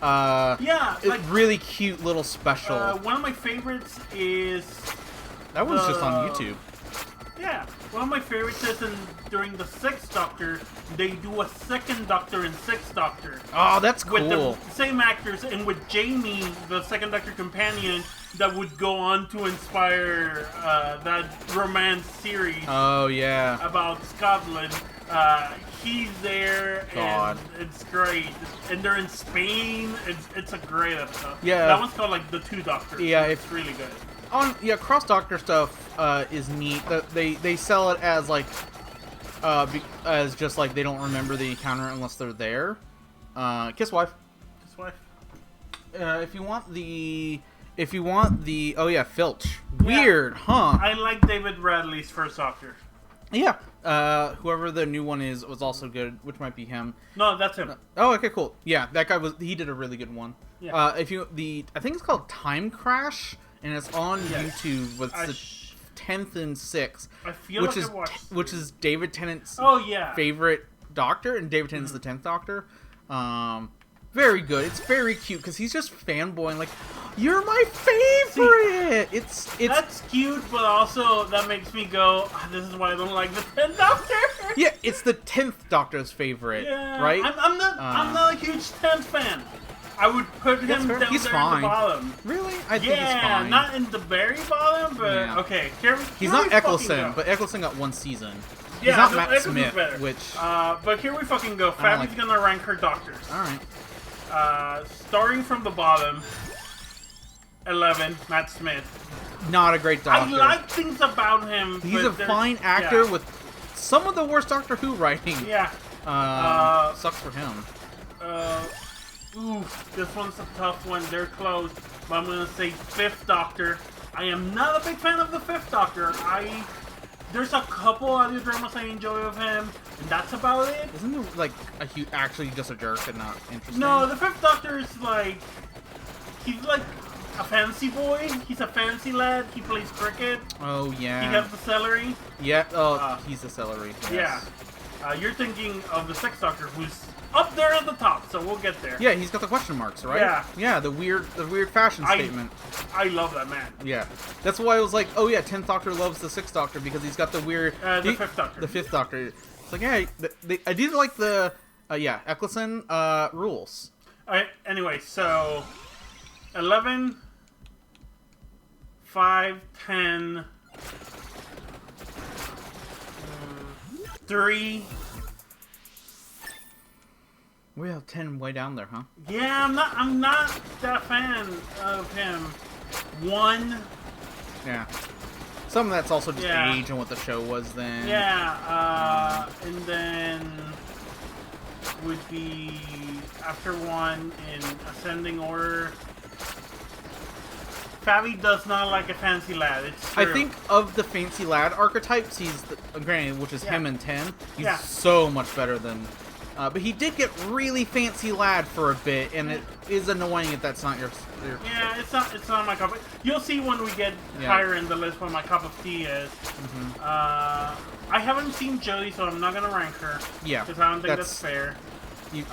Yeah, it's like, really cute little special. one of my favorites is that one's just on YouTube. Yeah, one of my favorites is during the 6th Doctor, they do a 2nd Doctor and 6th Doctor. Oh, that's cool. With the same actors, and with Jamie, the 2nd Doctor companion, that would go on to inspire that romance series. Oh, yeah. About Scotland. He's there, God. and it's great. And they're in Spain. It's a great episode. Yeah. That one's called like the 2 Doctors. Yeah, it's really good. Cross Doctor stuff is neat. They sell it as like as just like they don't remember the encounter unless they're there. Kiss wife. Kiss wife. If you want the Filch. Weird, huh? I like David Bradley's first Doctor. Yeah. Whoever the new one is was also good, which might be him. No, that's him. Oh, okay, cool. Yeah, that guy he did a really good one. Yeah. I think it's called Time Crash, and it's on YouTube with 10th and 6th, I feel which like is I watched. which is David Tennant's Oh yeah. favorite Doctor, and David Tennant's the 10th Doctor. Very good. It's very cute because he's just fanboying like, "You're my favorite." It's That's cute, but also that makes me go, "This is why I don't like the 10th Doctor." yeah, it's the 10th Doctor's favorite, Yeah, right? I'm not a huge 10th fan. I would put That's him fair. down He's there fine. at the bottom. Really? I think he's Yeah, fine. not in the very bottom, but Yeah. okay. He's not Eccleston, but Eccleston got one season. He's yeah, not no, Matt Eccleston's Smith, better. which But here we fucking go. I don't Fabi's like- gonna rank her doctors. all right. Starting from the bottom, 11, Matt Smith. Not a great Doctor. I like things about him. He's but a there's- fine actor yeah. with some of the worst Doctor Who writing. Yeah. Sucks for him. This one's a tough one. They're close. But I'm going to say 5th Doctor. I am not a big fan of the 5th Doctor. There's a couple audio dramas I enjoy of him, and that's about it. Isn't he like actually just a jerk and not interesting? No, the 5th Doctor is like... He's like a fancy boy. He's a fancy lad. He plays cricket. Oh yeah. He has the celery. Yeah. Oh, he's a celery. Yes. Yeah. You're thinking of the 6th Doctor, who's up there at the top, so we'll get there. Yeah, he's got the question marks, right? Yeah. Yeah, the weird fashion statement. I love that man. Yeah. That's why I was like, oh yeah, 10th Doctor loves the 6th Doctor because he's got the weird... The 5th Doctor. The 5th Doctor. It's like, yeah, I did like the... Eccleston rules. Alright, anyway, so... 11... 5, 10... 3... We have 10 way down there, huh? Yeah, I'm not that fan of him. 1... Yeah. Some of that's also just Yeah. age and what the show was then. Yeah, and then would be after 1 in ascending order. Fabi does not like a fancy lad. It's true. I think of the fancy lad archetypes, he's granted, which is him Yeah. and 10. He's Yeah. so much better than. But he did get really fancy lad for a bit, and it is annoying if that's not your. Yeah, it's not my cup. You'll see when we get Yeah. higher in the list what my cup of tea is. I haven't seen Jodie, so I'm not gonna rank her. Yeah, because I don't think that's that's- fair. You,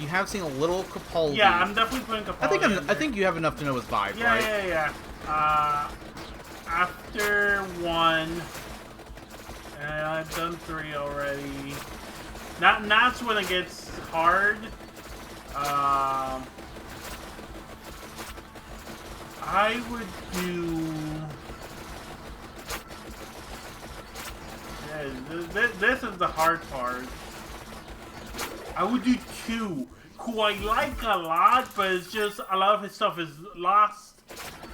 you have seen a little Capaldi. Yeah, I'm definitely putting Capaldi. I think you have enough to know his vibe, Yeah, right? yeah. After 1, and I've done 3 already. That's when it gets hard. I would do. Yeah, this is the hard part. I would do 2, who I like a lot, but it's just a lot of his stuff is lost,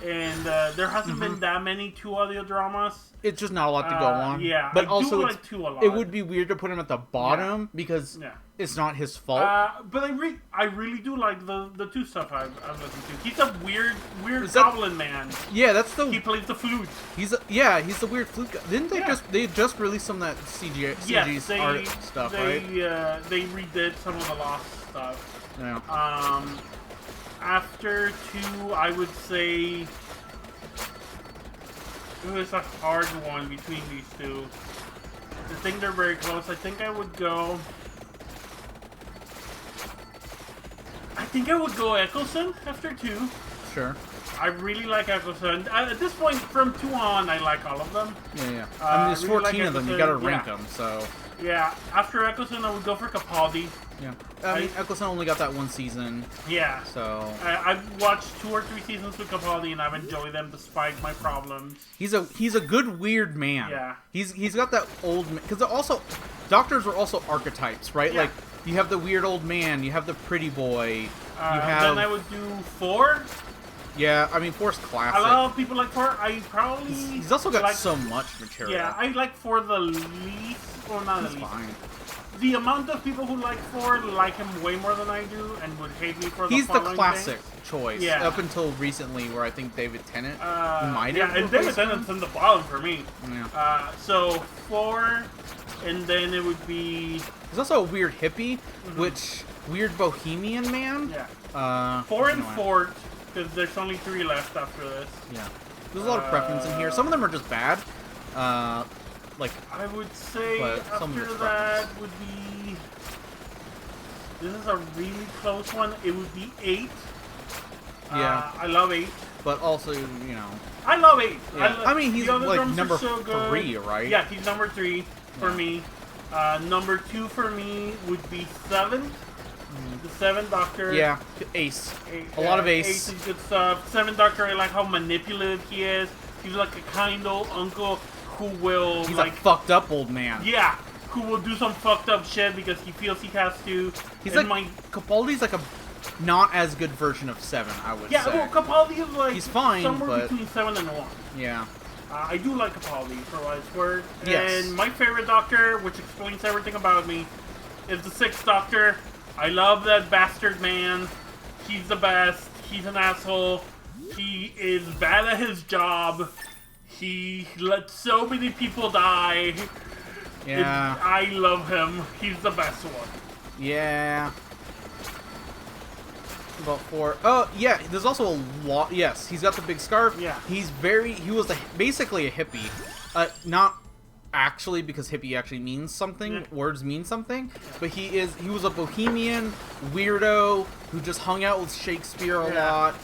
and there hasn't been that many 2 audio dramas. It's just not a lot to go on. Yeah, but I also do it's- like 2 a lot. it would be weird to put him at the bottom because Yeah. it's not his fault. But I really do like the 2 stuff I've listened to. He's a weird Is that- goblin man. yeah, that's the He plays the flute. he's the weird flute guy. Didn't they Yeah. just release some of that CG Yes, art stuff, right? They redid some of the lost stuff. Yeah. After 2, I would say it was a hard one between these 2. I think they're very close. I think I would go Eccleston after 2. Sure. I really like Eccleston. At this point, from 2 on, I like all of them. Yeah. I mean, there's really 14 like of them. You Eccleston, gotta rank yeah. them. So. Yeah, after Eccleston, I would go for Capaldi. Yeah. I mean, Eccleston only got that one season, Yeah. so I've watched 2 or 3 seasons with Capaldi, and I've enjoyed them despite my problems. he's a good weird man. Yeah. He's got that old because also doctors are also archetypes, right? Yeah. Like you have the weird old man, you have the pretty boy, you have Then I would do 4. yeah. I mean, Force A classic. lot of people like 4. I probably He's also got like, so much material. Yeah, I like 4 the least, or not the He's least. fine. The amount of people who like 4 like him way more than I do, and would hate me for He's the following classic things. choice. Yeah. Up until recently, where I think David Tennant might Yeah, have. and David replaced him. Tennant's in the bottom for me. Yeah. So 4, and then it would be There's also a weird hippie, which weird bohemian man. yeah 4 and anyway. 4, because there's only 3 left after this. Yeah. There's a lot of preference in here. Some of them are just bad. Like, I would say But some of after it's that preference. would be. This is a really close one. It would be 8. Yeah. I love 8. but also, you know, I love 8. yeah. I mean, he's the other like drums are number so good. 3, right? Yeah, he's number 3 for Yeah. me. Number 2 for me would be 7. The 7 Doctor. Yeah, Ace. A lot of Ace. Ace is good stuff. 7 Doctor, I like how manipulative he is. He's like a kind old uncle who will He's like a fucked up old man. yeah, who will do some fucked up shit because he feels he has to. He's And like Capaldi's like a not as good version of 7, I would yeah, say. well, Capaldi is like He's fine, somewhere but- between 7 and 1. Yeah. I do like Capaldi for what it's worth. Yes. And my favorite Doctor, which explains everything about me, is the 6th Doctor. I love that bastard man. He's the best. He's an asshole. He is bad at his job. He let so many people die. Yeah. I love him. He's the best one. Yeah. About 4. Oh, yeah, there's also a lot. Yes, he's got the big scarf. Yeah. He was basically a hippie. Not actually, because hippie actually means something. Yeah. Words mean something. But he was a bohemian weirdo who just hung out with Shakespeare a Yeah. lot.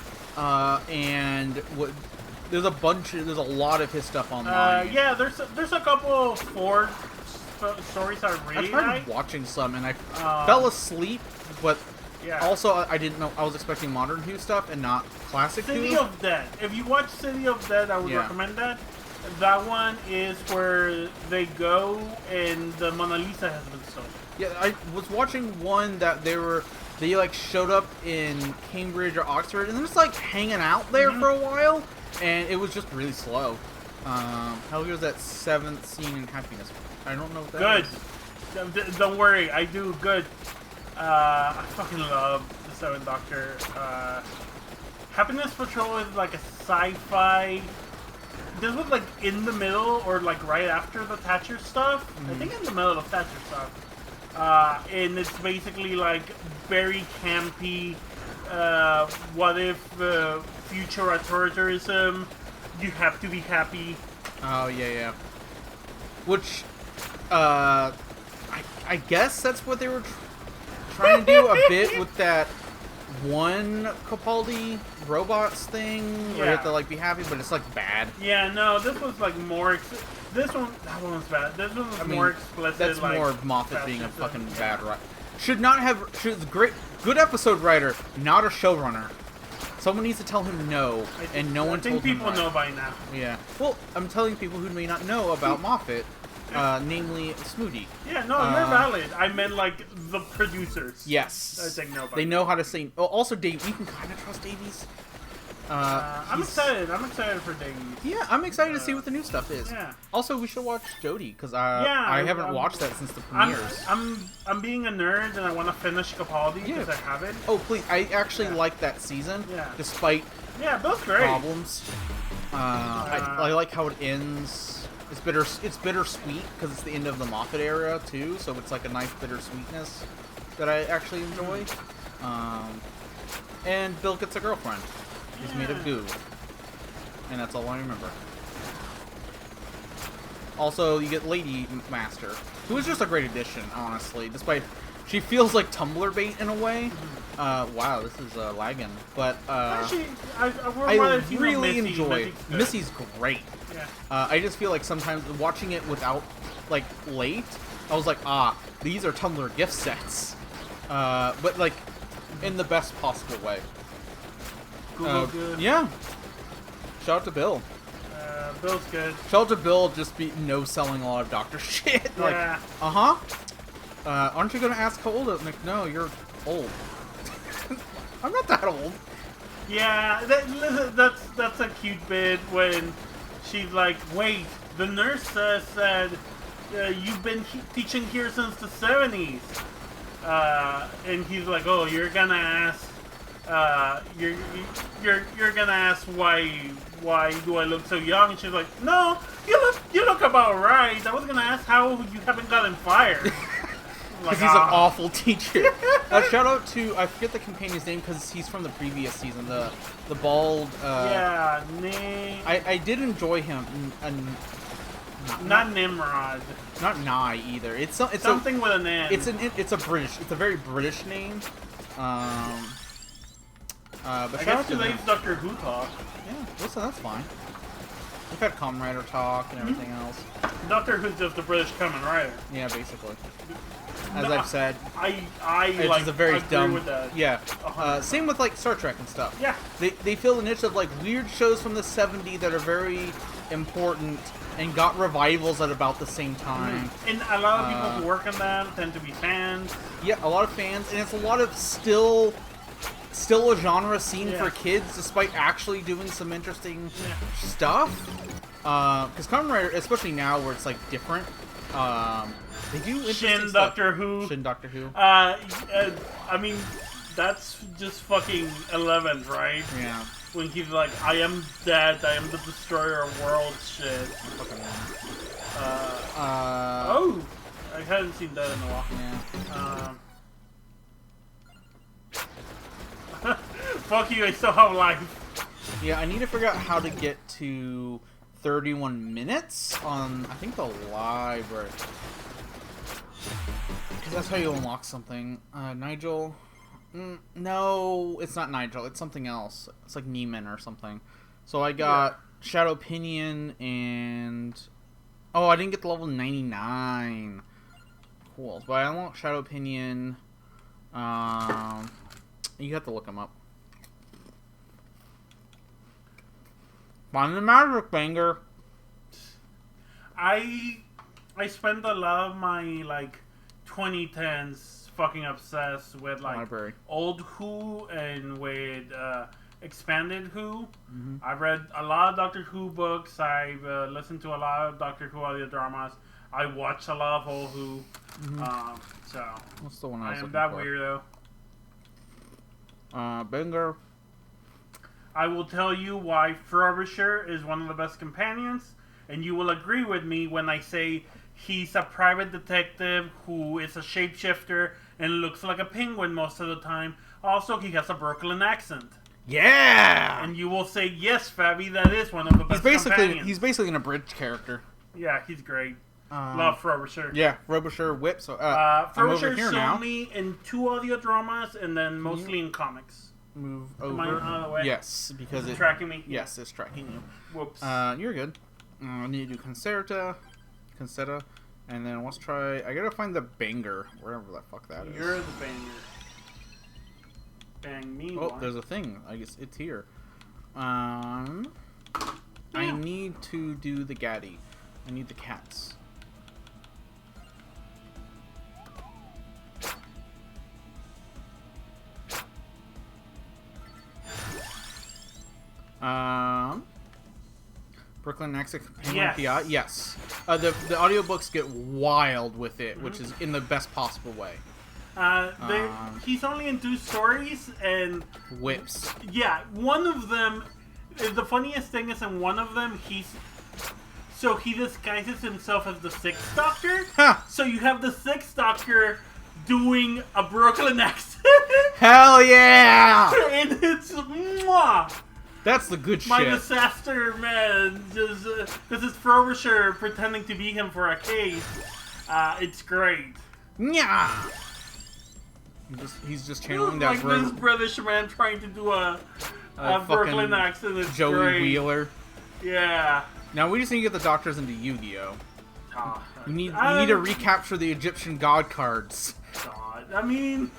There's a lot of his stuff online. Yeah, there's a couple of Ford stories I I really tried like. watching some and I fell asleep, but Yeah. also I didn't know. I was expecting modern Who stuff and not classic City Who. of Dead. If you watch City of Dead, I would Yeah. recommend that. That one is where they go and the Mona Lisa has been stolen. Yeah, I was watching one that they like showed up in Cambridge or Oxford and they're just like hanging out there Mm-hmm. for a while, and it was just really slow. How was that 7th scene in Happiness? I don't know what that Good. is. Don't worry, I do good. I fucking love the 7th Doctor. Happiness Patrol is like a sci-fi. This was like in the middle or like right after the Thatcher stuff. I think in the middle of Thatcher stuff. And it's basically like very campy. What if future authoritarianism? You have to be happy. Oh yeah. Which, I guess that's what they were trying to do a bit with that one Capaldi robots thing, where you have to Yeah. like be happy, but it's like bad. Yeah, no, this was like more. That one was bad. This one was more explicit. That's like, more Moffat being a fascism. fucking bad writer. Good episode writer, not a showrunner. Someone needs to tell him no, and no one I think told him. people know by now. Yeah. Well, I'm telling people who may not know about Moffat, namely Smoody. Yeah, no, they're valid. I meant like the producers. Yes. I think no. They know how to say. Oh, also, Dave, you can kind of trust Davies. I'm he's- excited. I'm excited for Davies. Yeah, I'm excited to see what the new stuff is. Yeah. Also, we should watch Jodie because Yeah, I haven't I'm- watched that since the I'm premieres. I'm being a nerd and I want to finish Capaldi because Yeah. I haven't. Oh, please! I actually Yeah. like that season, Yeah. despite Yeah, that's great. problems. I like how it ends. It's bittersweet because it's the end of the Moffat era too, so it's like a nice bittersweetness that I actually enjoy. And Bill gets a girlfriend. He's made of goo, and that's all I remember. Also, you get Lady Master, who is just a great addition, honestly. Despite she feels like Tumblr bait in a way. Wow, this is lagging, but Actually, I I really enjoy. Missy's good. Missy's great. Yeah. I just feel like sometimes watching it without, like, late, I was like, these are Tumblr gift sets. But, like, in the best possible way. Google good. Yeah. Shout out to Bill. Bill's good. Shout out to Bill just selling a lot of Doctor shit. Like, Yeah. aren't you gonna ask how old? I'm like, no, you're old. I'm not that old. Yeah, that's a cute bit when she's like, wait, the nurse said you've been teaching here since the 70s. And he's like, oh, you're gonna ask, you're gonna ask why do I look so young? And she's like, no, you look about right. I was gonna ask how you haven't gotten fired. Because he's an awful teacher. Shout out to, I forget the companion's name because he's from the previous season, the bald. Yeah, Name. I did enjoy him. Not Nimrod. Not Nye either. It's Something with an N. It's a very British name. But I shout guess out to today's him. Doctor Who talk. Yeah, listen, that's fine. We've had Kamen Rider talk and everything else. Doctor Who's just the British Kamen Rider. Yeah, basically. As No, I've said, it's it's a very agree dumb. with that. Yeah. 100%. Same with like Star Trek and stuff. Yeah. They fill the niche of like weird shows from the '70s that are very important and got revivals at about the same time. And a lot of people who work on them tend to be fans. Yeah, a lot of fans, and it's a lot of still a genre scene Yeah. for kids, despite actually doing some interesting stuff. Because Kamen Rider, especially now where it's like different, they do interesting Shin stuff. Doctor Who. Shin Doctor Who. I mean, that's just fucking 11, right? Yeah. When he's like, I am dead, I am the destroyer of worlds shit. Oh! I hadn't seen that in a while. Yeah. Fuck you, I still have life. Yeah, I need to figure out how to get to 31 minutes on, I think, the library. Because that's how you unlock something. Nigel? No, it's not Nigel. It's something else. It's like Neiman or something. So I got Shadow Pinion and... Oh, I didn't get the level 99. Cool. But I unlocked Shadow Pinion. You have to look them up. Find the magic banger. I spent a lot of my, like, 2010s fucking obsessed with, like, Library. old Who and with expanded Who. I've read a lot of Doctor Who books. I've listened to a lot of Doctor Who audio dramas. I watch a lot of old Who. So What's the one I I was am looking that for? weirdo. Banger. I will tell you why Frobisher is one of the best companions, and you will agree with me when I say he's a private detective who is a shapeshifter and looks like a penguin most of the time. Also, he has a Brooklyn accent. Yeah! And you will say, yes, Fabi, that is one of the best companions. He's basically an abridged character. Yeah, he's great. Love Frobisher. Yeah, Frobisher Whip. So, Frobisher's here now. only in 2 audio dramas and then mostly in comics. Move Am I over. out of the way? Yes, because Is it it tracking me? Yes, it's tracking you. Whoops. You're good. I need to do Concerta, and then let's try. I gotta find the banger, wherever the fuck that is. You're the banger. Bang me. Oh, one. there's a thing. I guess it's here. I need to do the Gaddy. I need the cats. Brooklyn Accent Companion Yes. PI? Yes. The audiobooks get wild with it, which is in the best possible way. He's only in 2 stories, and Whips. yeah, one of them. The funniest thing is, in one of them, he disguises himself as the 6th Doctor. Ha! So you have the 6th Doctor doing a Brooklyn accent. Hell yeah! And it's mwah! That's the good My shit. disaster man, just this is Frobisher pretending to be him for a case. It's great. Yeah. He's just channeling that Like this British man trying to do a Brooklyn fucking accent. It's Joey great. Wheeler. Yeah. Now we just need to get the doctors into Yu-Gi-Oh. Oh, We need to recapture the Egyptian god cards. God. I mean,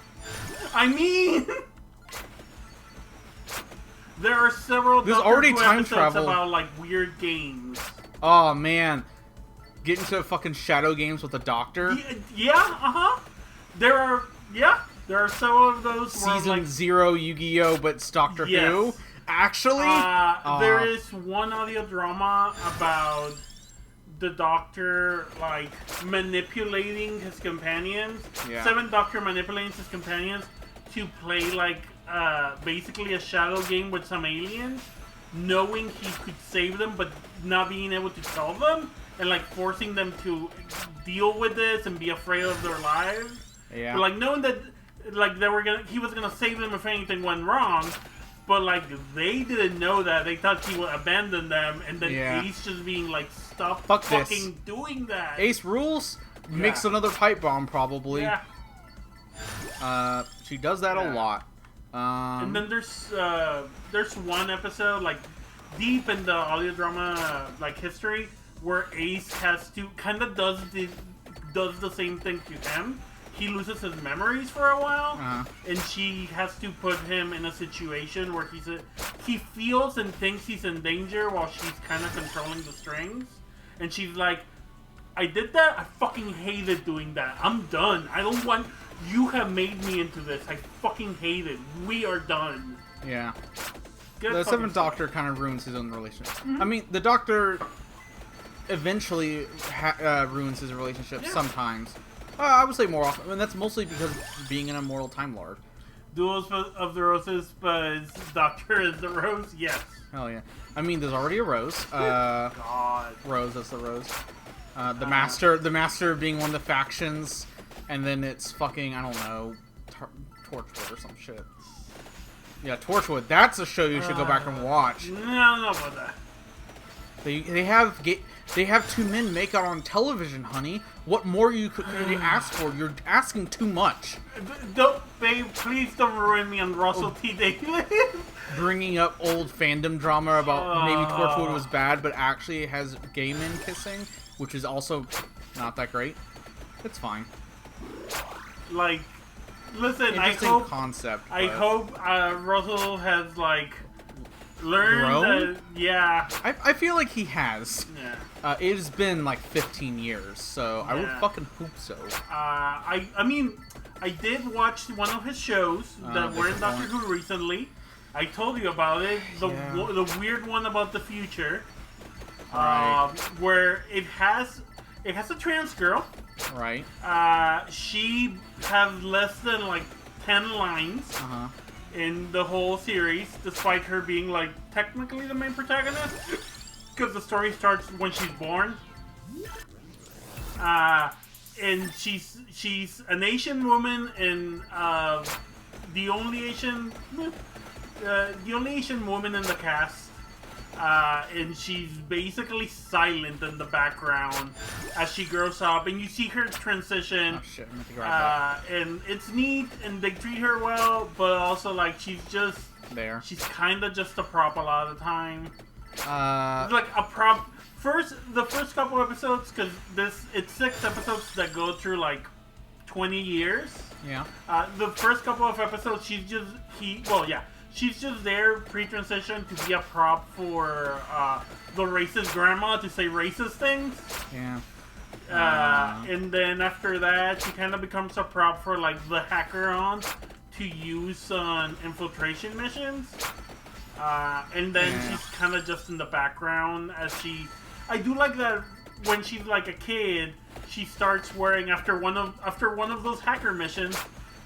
there are several. There's Doctor already Who time episodes travel. about like weird games. Oh man, get into fucking shadow games with the doctor. Yeah. There are several of those. where, Season like, 0 Yu-Gi-Oh, but it's Doctor Yes. Who. Actually, there is one audio drama about the Doctor like manipulating his companions. Yeah. 7th Doctor manipulating his companions to play like basically a shadow game with some aliens, knowing he could save them but not being able to tell them, and like forcing them to deal with this and be afraid of their lives. yeah. But, like knowing that like he was gonna save them if anything went wrong. But, like, they didn't know that. They thought he would abandon them, and then Ace just being like, stop fucking doing that. Ace rules, makes another pipe bomb, probably. Yeah. She does that a lot. And then there's one episode, like, deep in the audio drama, like, history, where Ace has to, kind of does the same thing to him. He loses his memories for a while, and she has to put him in a situation where he feels and thinks he's in danger while she's kind of controlling the strings. And she's like, I did that? I fucking hated doing that. I'm done. I don't want... You have made me into this. I fucking hate it. We are done. Yeah. Good the fucking Seventh Doctor kind of ruins his own relationship. I mean, the Doctor eventually ruins his relationship sometimes. I would say more often, and that's mostly because of being an immortal Time Lord. Duels of the Roses, but Doctor is the Rose? Yes. Hell yeah. I mean, there's already a Rose. God. Rose, that's the Rose. The Master being one of the factions, and then it's fucking, I don't know, Torchwood or some shit. Yeah, Torchwood. That's a show you should go back and watch. No, I don't know about that. They have two men make out on television, honey. What more could you ask for? You're asking too much. Babe, please don't ruin me on Russell T Davies. Bringing up old fandom drama about maybe Torchwood was bad, but actually it has gay men kissing, which is also not that great. It's fine. Like, listen, interesting concept. I hope Russell has, like, learned that, yeah. I feel like he has. Yeah. It has been like 15 years, so I would fucking hope so. I mean, I did watch one of his shows that were in Doctor Who recently. I told you about it. The weird one about the future, where it has a trans girl. Right. She has less than like 10 lines. In the whole series, despite her being like technically the main protagonist, because the story starts when she's born. And she's an Asian woman, and the only Asian woman in the cast. And she's basically silent in the background as she grows up, and you see her transition. Oh shit! I meant to grab that. And it's neat, and they treat her well, but also like she's just there. She's kind of just a prop a lot of the time. It's like a prop. The first couple episodes, because it's 6 episodes that go through like 20 years. Yeah. The first couple of episodes, she's just there pre-transition to be a prop for the racist grandma to say racist things. Yeah. And then after that, she kind of becomes a prop for like the hacker-on to use on infiltration missions. And then she's kind of just in the background as she... I do like that when she's like a kid, she starts wearing, after one of those hacker missions,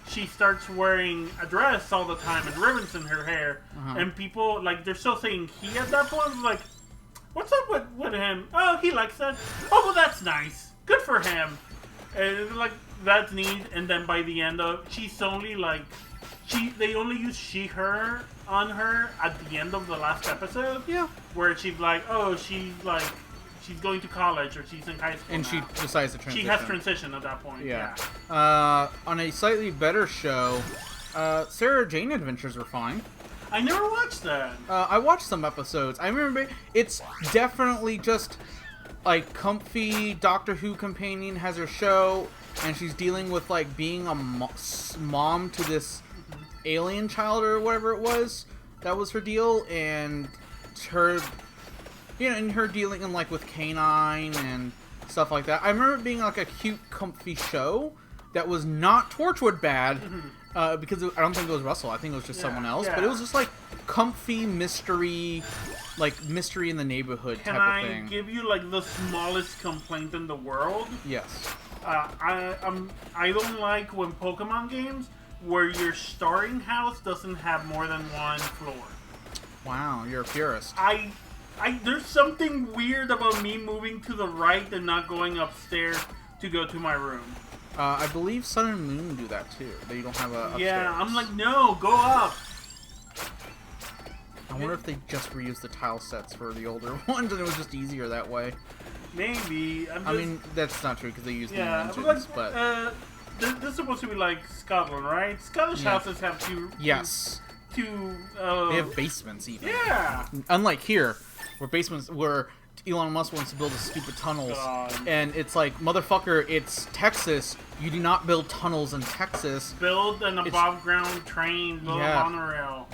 she starts wearing a dress all the time and ribbons in her hair. And people, like, they're still saying he at that point. Like, what's up with him? Oh, he likes that. Oh, well, that's nice. Good for him. And, like, that's neat. And then by the end of, she's only, like, they only use she-her on her at the end of the last episode. Yeah. Where she's like, oh, she's going to college, or she's in high school And now. she decides to transition. She has transitioned at that point. Yeah. On a slightly better show, Sarah Jane Adventures were fine. I never watched that. I watched some episodes. I remember it's definitely just like comfy Doctor Who companion has her show, and she's dealing with like being a mom to this alien child or whatever it was. That was her deal, and her, and her dealing in like with K9 and stuff like that. I remember it being like a cute, comfy show that was not Torchwood bad, because I don't think it was Russell. I think it was just someone else. But it was just like comfy mystery, like mystery in the neighborhood type of thing. Can I give you like the smallest complaint in the world? Yes. I don't like when Pokemon games where your starting house doesn't have more than one floor. Wow, you're a purist. There's something weird about me moving to the right and not going upstairs to go to my room. I believe Sun and Moon do that too. They don't have a upstairs. Yeah, I'm like, no, go up. I wonder if they just reused the tile sets for the older ones and it was just easier that way. Maybe. I mean, that's not true because they use new yeah, engines, but but this is supposed to be like Scotland, right? Scottish Yeah. houses have yes, two. they have basements even. Yeah. Unlike here, where Elon Musk wants to build the stupid tunnels, God. and it's like, motherfucker, it's Texas. You do not build tunnels in Texas. Build an above ground train. Build Yeah. a monorail.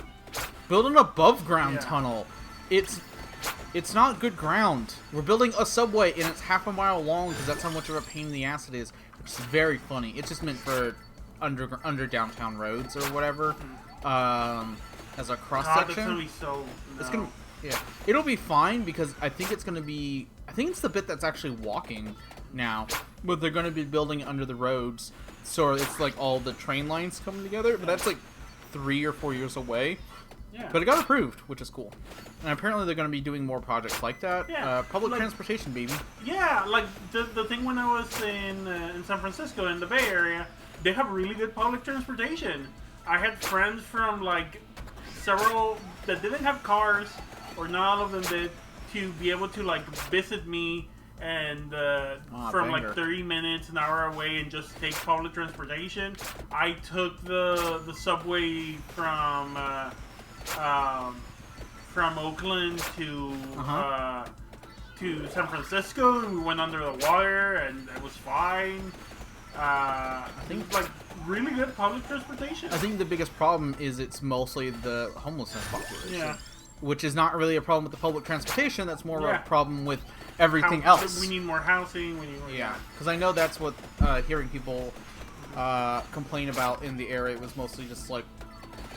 Build an above ground Yeah. tunnel. It's not good ground. We're building a subway and it's half a mile long because that's how much of a pain in the ass it is, which is very funny. It's just meant for under downtown roads or whatever, as a cross God, that's section. gonna be so. It's no. gonna, yeah, it'll be fine because I think it's gonna be. I think it's the bit that's actually walking now, but they're gonna be building under the roads, so it's like all the train lines coming together. But that's like 3 or 4 years away. Yeah. But it got approved, which is cool. And apparently they're going to be doing more projects like that. Yeah, Public like- transportation, baby. Yeah, like the thing when I was in San Francisco in the Bay Area, they have really good public transportation. I had friends from like several that didn't have cars, or not all of them did, to be able to like visit me and from banger. like 30 minutes, an hour away, and just take public transportation. I took the subway from Oakland to to San Francisco, and we went under the water, and it was fine. I think it's like really good public transportation. I think the biggest problem is it's mostly the homelessness population. Yeah. Which is not really a problem with the public transportation. That's more of Yeah. a problem with everything How- else. We need more housing. We need more. Yeah, because I know that's what hearing people complain about in the area was mostly just like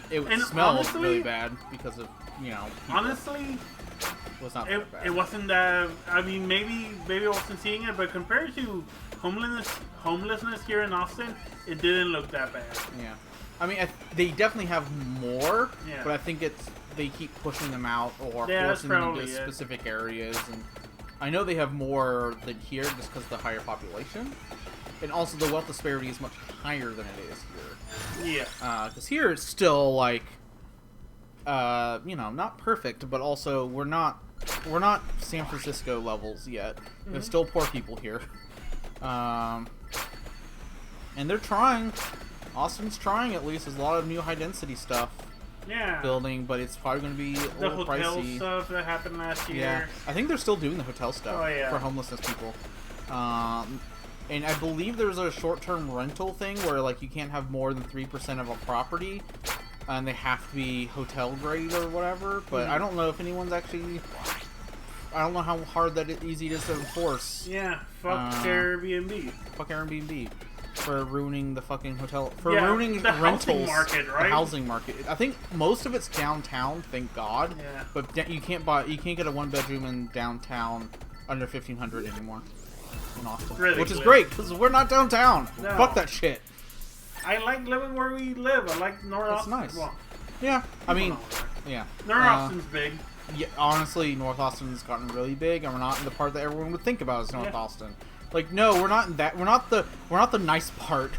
it And smelled honestly- really bad because of people. Honestly, It was not it, that bad. it wasn't that. I mean, maybe I wasn't seeing it, but compared to homelessness here in Austin, it didn't look that bad. Yeah, I mean, they definitely have more, Yeah. but I think they keep pushing them out or Yeah, that's forcing them probably into it. specific areas, and I know they have more than here just because of the higher population, and also the wealth disparity is much higher than it is here. Yeah. Because here it's still like, not perfect, but also we're not San Francisco levels yet. There's still poor people here, and they're trying. Austin's trying at least. There's a lot of new high density stuff Yeah. building, but it's probably going to be a The little hotel pricey. stuff that happened last year. Yeah, I think they're still doing the hotel stuff Oh, yeah. for homelessness people. And I believe there's a short-term rental thing where like you can't have more than 3% of a property, and they have to be hotel grade or whatever. But I don't know if anyone's actually. I don't know how hard easy it is to enforce. Yeah. Fuck Airbnb. Fuck Airbnb for ruining the fucking hotel, for Yeah, ruining the rentals housing market, right? The housing market. I think most of it's downtown, thank God. Yeah. But you can't get a 1-bedroom in downtown under $1,500 anymore in Austin, Really which is good. great because we're not downtown. No. Fuck that shit. I like living where we live. I like North That's Austin. nice. Well, Yeah, I mean, know. yeah. North Austin's big. Yeah, honestly, North Austin's gotten really big, and we're not in the part that everyone would think about as North Yeah. Austin. Like, no, we're not in that. We're not the nice part.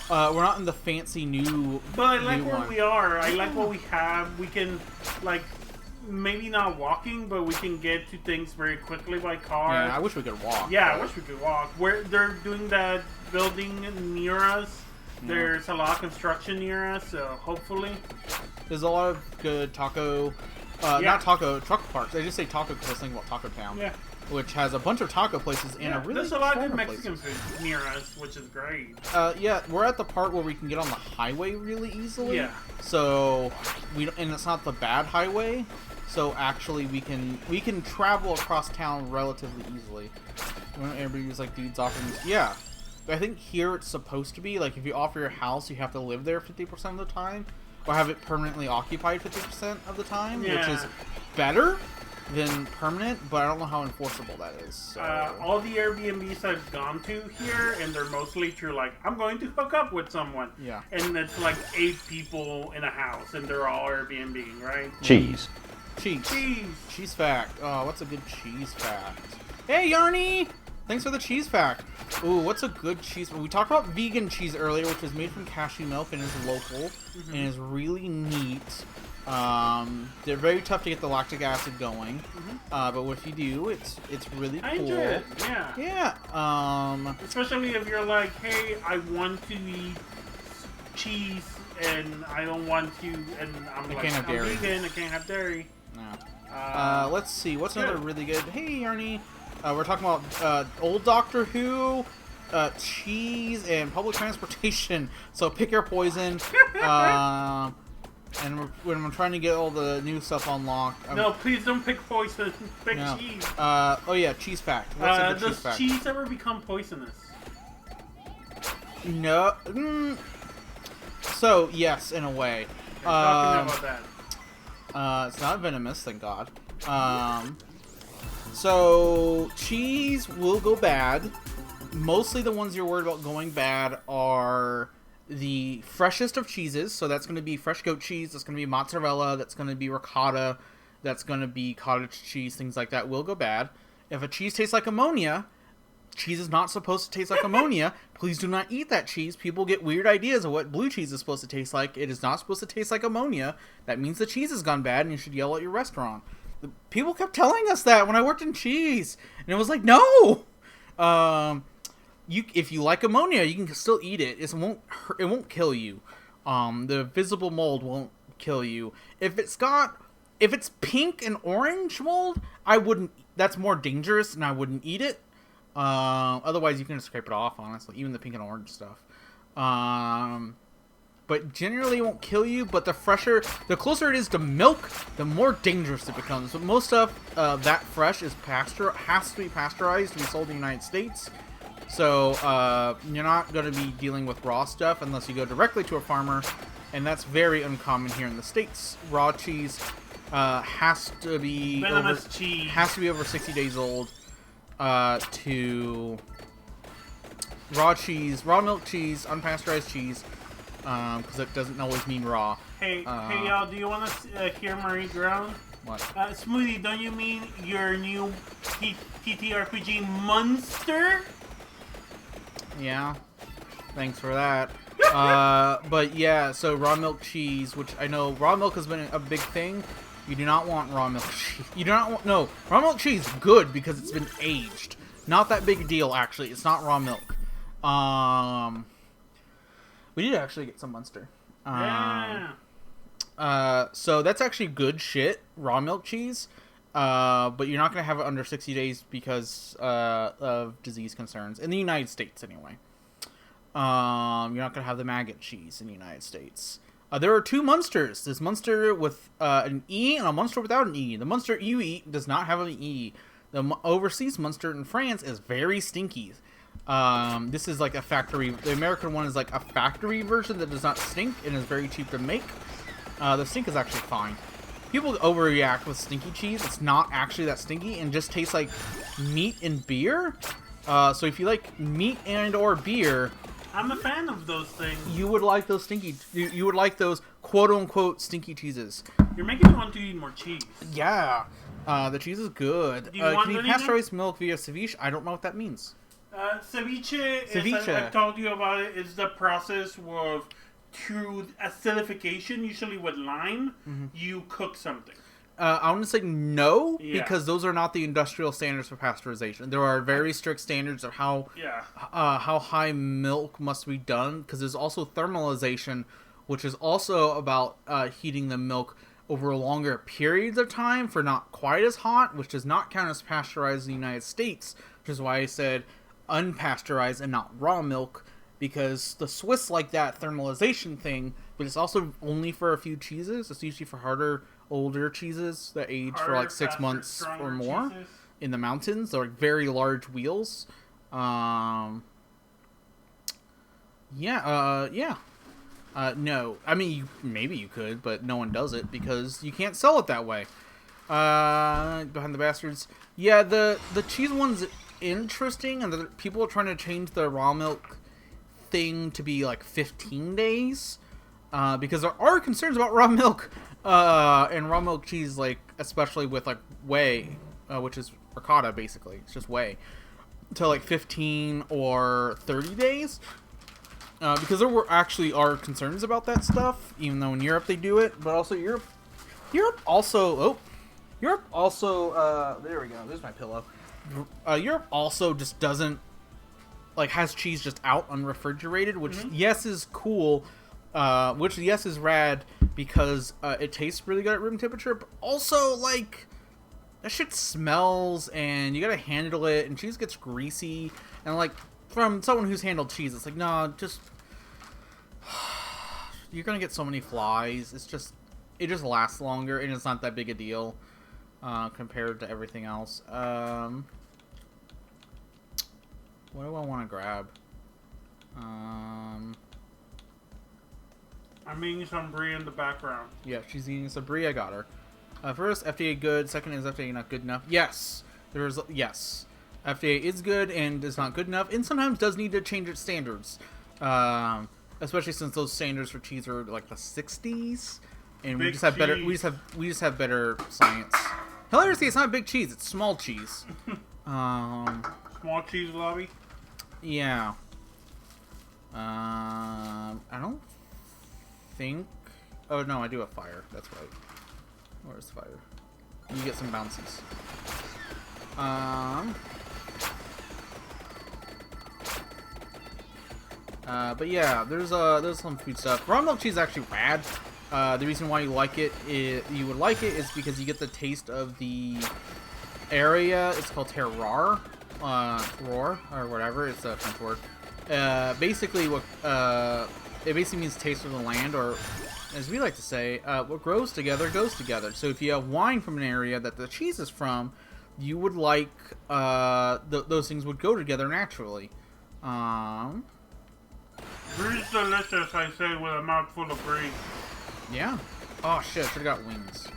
We're not in the fancy new. But I like new where one. we are. I like what we have. We can, like, maybe not walking, but we can get to things very quickly by car. Yeah, I wish we could walk. Yeah, I but- wish we could walk. Where they're doing that building near us. There's a lot of construction near us, so hopefully. There's a lot of good taco. Yeah. Not taco truck parks. I just say taco because I was thinking about Taco Town. Yeah. Which has a bunch of taco places and Yeah, a really there's a lot of good shawarma Mexican places. food near us, which is great. Yeah, we're at the part where we can get on the highway really easily. Yeah. So and it's not the bad highway. So actually, we can travel across town relatively easily. When everybody's like, dudes offering this. Yeah, I think here it's supposed to be like if you offer your house, you have to live there 50% of the time, or have it permanently occupied 50% of the time, which is Yeah. better than permanent. But I don't know how enforceable that is. So. All the Airbnbs I've gone to here, and they're mostly true, like, I'm going to hook up with someone. Yeah. And it's like 8 people in a house, and they're all Airbnb, right? Cheese. Cheese. Jeez. Cheese fact. Oh, what's a good cheese fact? Hey, Yarny! Thanks for the cheese fact. Ooh, what's a good cheese? We talked about vegan cheese earlier, which is made from cashew milk and is local and is really neat. They're very tough to get the lactic acid going, but if you do, it's really cool. I enjoy it. Yeah. Yeah. Especially if you're like, hey, I want to eat cheese and I don't want to, and I'm I like, can't have I'm dairy. vegan, I can't have dairy. No. Let's see. What's another really good? Hey, Arnie. We're talking about old Doctor Who, cheese, and public transportation. So pick your poison. And when I'm trying to get all the new stuff unlocked. No, please don't pick poison. Pick No. cheese. Oh yeah, cheese fact. What's a good cheese Does fact? cheese ever become poisonous? No. So yes, in a way. Talking about that. It's not venomous, thank God. So cheese will go bad. Mostly the ones you're worried about going bad are the freshest of cheeses. So that's going to be fresh goat cheese. That's going to be mozzarella. That's going to be ricotta. That's going to be cottage cheese. Things like that will go bad. If a cheese tastes like ammonia, cheese is not supposed to taste like ammonia. Please do not eat that cheese. People get weird ideas of what blue cheese is supposed to taste like. It is not supposed to taste like ammonia. That means the cheese has gone bad and you should yell at your restaurant. People kept telling us that when I worked in cheese. And it was like, no! If you like ammonia, you can still eat it. It won't kill you. The visible mold won't kill you. If it's pink and orange mold, I wouldn't. That's more dangerous, and I wouldn't eat it. Otherwise, you can just scrape it off. Honestly, even the pink and orange stuff. But generally, it won't kill you. But the closer it is to milk, the more dangerous it becomes. But most stuff that fresh has to be pasteurized to be sold in the United States. So you're not going to be dealing with raw stuff unless you go directly to a farmer, and that's very uncommon here in the States. Raw cheese has to be over 60 days old to raw milk cheese, unpasteurized cheese, because it doesn't always mean raw. Hey y'all, do you want to hear Marie Brown? What? Smoothie, don't you mean your new TTRPG Monster? Yeah, thanks for that. But yeah, so raw milk cheese, which I know raw milk has been a big thing. You do not want raw milk cheese. You do not want, no, raw milk cheese is good because it's been aged. Not that big a deal, actually. It's not raw milk. We did actually get some Munster. Yeah. So that's actually good shit, raw milk cheese. But you're not going to have it under 60 days because of disease concerns. In the United States, anyway. You're not going to have the maggot cheese in the United States. There are two Munsters. There's Munster with an E and a Munster without an E. The Munster you eat does not have an E. The overseas Munster in France is very stinky. This is like a factory. The American one is like a factory version that does not stink and is very cheap to make. The stink is actually fine. People overreact with stinky cheese. It's not actually that stinky and just tastes like meat and beer. So if you like meat and or beer, I'm a fan of those things. you would like those stinky. You would like those quote unquote stinky cheeses. You're making me want to eat more cheese. Yeah, the cheese is good. Do you want can you anything? pasteurize milk via ceviche? I don't know what that means. Ceviche. I've told you about it. Is the process of through acidification, usually with lime, you cook something. I want to say no, Yeah. because those are not the industrial standards for pasteurization. There are very strict standards of how high milk must be done, because there's also thermalization, which is also about heating the milk over longer periods of time for not quite as hot, which does not count as pasteurized in the United States, which is why I said unpasteurized and not raw milk, because the Swiss like that thermalization thing, but it's also only for a few cheeses. It's usually for harder, older cheeses that age for like 6 months or more cheeses. in the mountains. They're like very large wheels. No. I mean, maybe you could, but no one does it because you can't sell it that way. Behind the Bastards. Yeah, the cheese one's interesting, and the people are trying to change the raw milk thing to be like 15 days. Because there are concerns about raw milk. And raw milk cheese, like, especially with like whey, which is ricotta basically. It's just whey. to like 15 or 30 days. Because there are concerns about that stuff, even though in Europe they do it, but also Europe also, there we go, there's my pillow. Europe also just doesn't, like, has cheese just out unrefrigerated, which, yes, is cool, which, yes, is rad, because it tastes really good at room temperature, but also, like, that shit smells, and you gotta handle it, and cheese gets greasy, and, like, from someone who's handled cheese, it's like, no, just... You're gonna get so many flies. It just lasts longer, and it's not that big a deal compared to everything else. What do I want to grab? I'm eating some brie in the background. Yeah, she's eating some brie. I got her. First, FDA good. Second, is FDA not good enough? Yes. Yes. FDA is good and is not good enough, and sometimes does need to change its standards. Especially since those standards for cheese are like the 60s, and we just have better. We just have better science. Hilariously, it's not big cheese; it's small cheese. Small cheese lobby. Yeah. I don't think. Oh no, I do have fire. That's right. Where's fire? You get some bouncies. But yeah, there's some food stuff. Raw milk cheese is actually rad. The reason why you would like it is because you get the taste of the area. It's called terroir, or whatever. It's a French word. Basically, it basically means taste of the land, or as we like to say, what grows together goes together. So if you have wine from an area that the cheese is from, you would like those things would go together naturally. Brie's delicious, I say, with a mouthful of brie. Yeah. Oh shit, I should've got wings.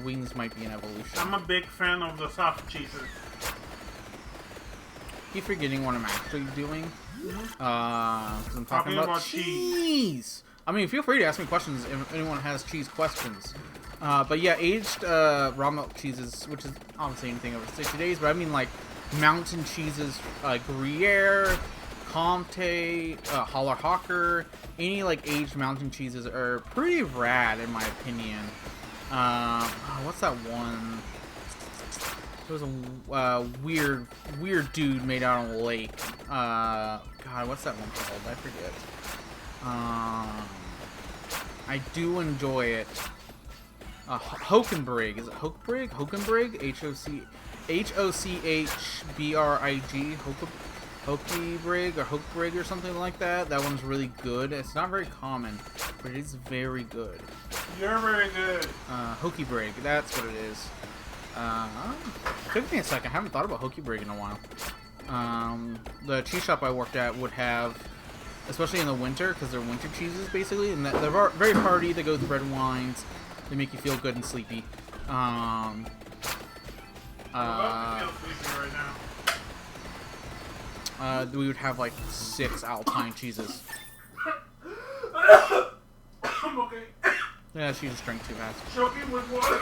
Wings might be an evolution. I'm a big fan of the soft cheeses. Keep forgetting what I'm actually doing. Because I'm talking about cheese. I mean, feel free to ask me questions if anyone has cheese questions. But yeah, aged raw milk cheeses, which is obviously anything over 60 days, but I mean like mountain cheeses, Gruyere, Comté, Holler Hawker, any like aged mountain cheeses are pretty rad in my opinion. What's that one? There was a weird dude made out on a lake. God, what's that one called? I forget. I do enjoy it. Hokenbrig. Is it Hochbrig? Hokenbrig? Hochbrig? Hokebrig or Hochbrig or something like that. That one's really good. It's not very common, but it is very good. You're very good. Hokebrig. That's what it is. Took me a second. I haven't thought about Hokebrig in a while. The cheese shop I worked at would have, especially in the winter, because they're winter cheeses basically, and they're very hearty. They go with red wines. They make you feel good and sleepy. I'm about to feel sleepy right now. We would have like 6 Alpine cheeses. I'm okay. Yeah, she just drank too fast. Choking with water.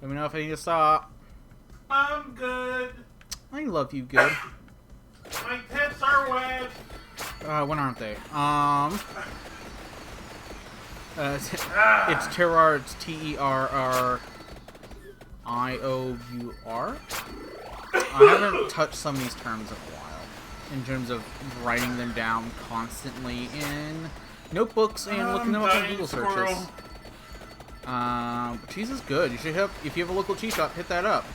Let me know if I need to stop. I'm good. I love you, good. My tits are wet. When aren't they? It's terroir. It's Terrour. I haven't touched some of these terms in a while, in terms of writing them down constantly in notebooks and looking them up in Google searches. Cheese is good. You should if you have a local cheese shop, hit that up.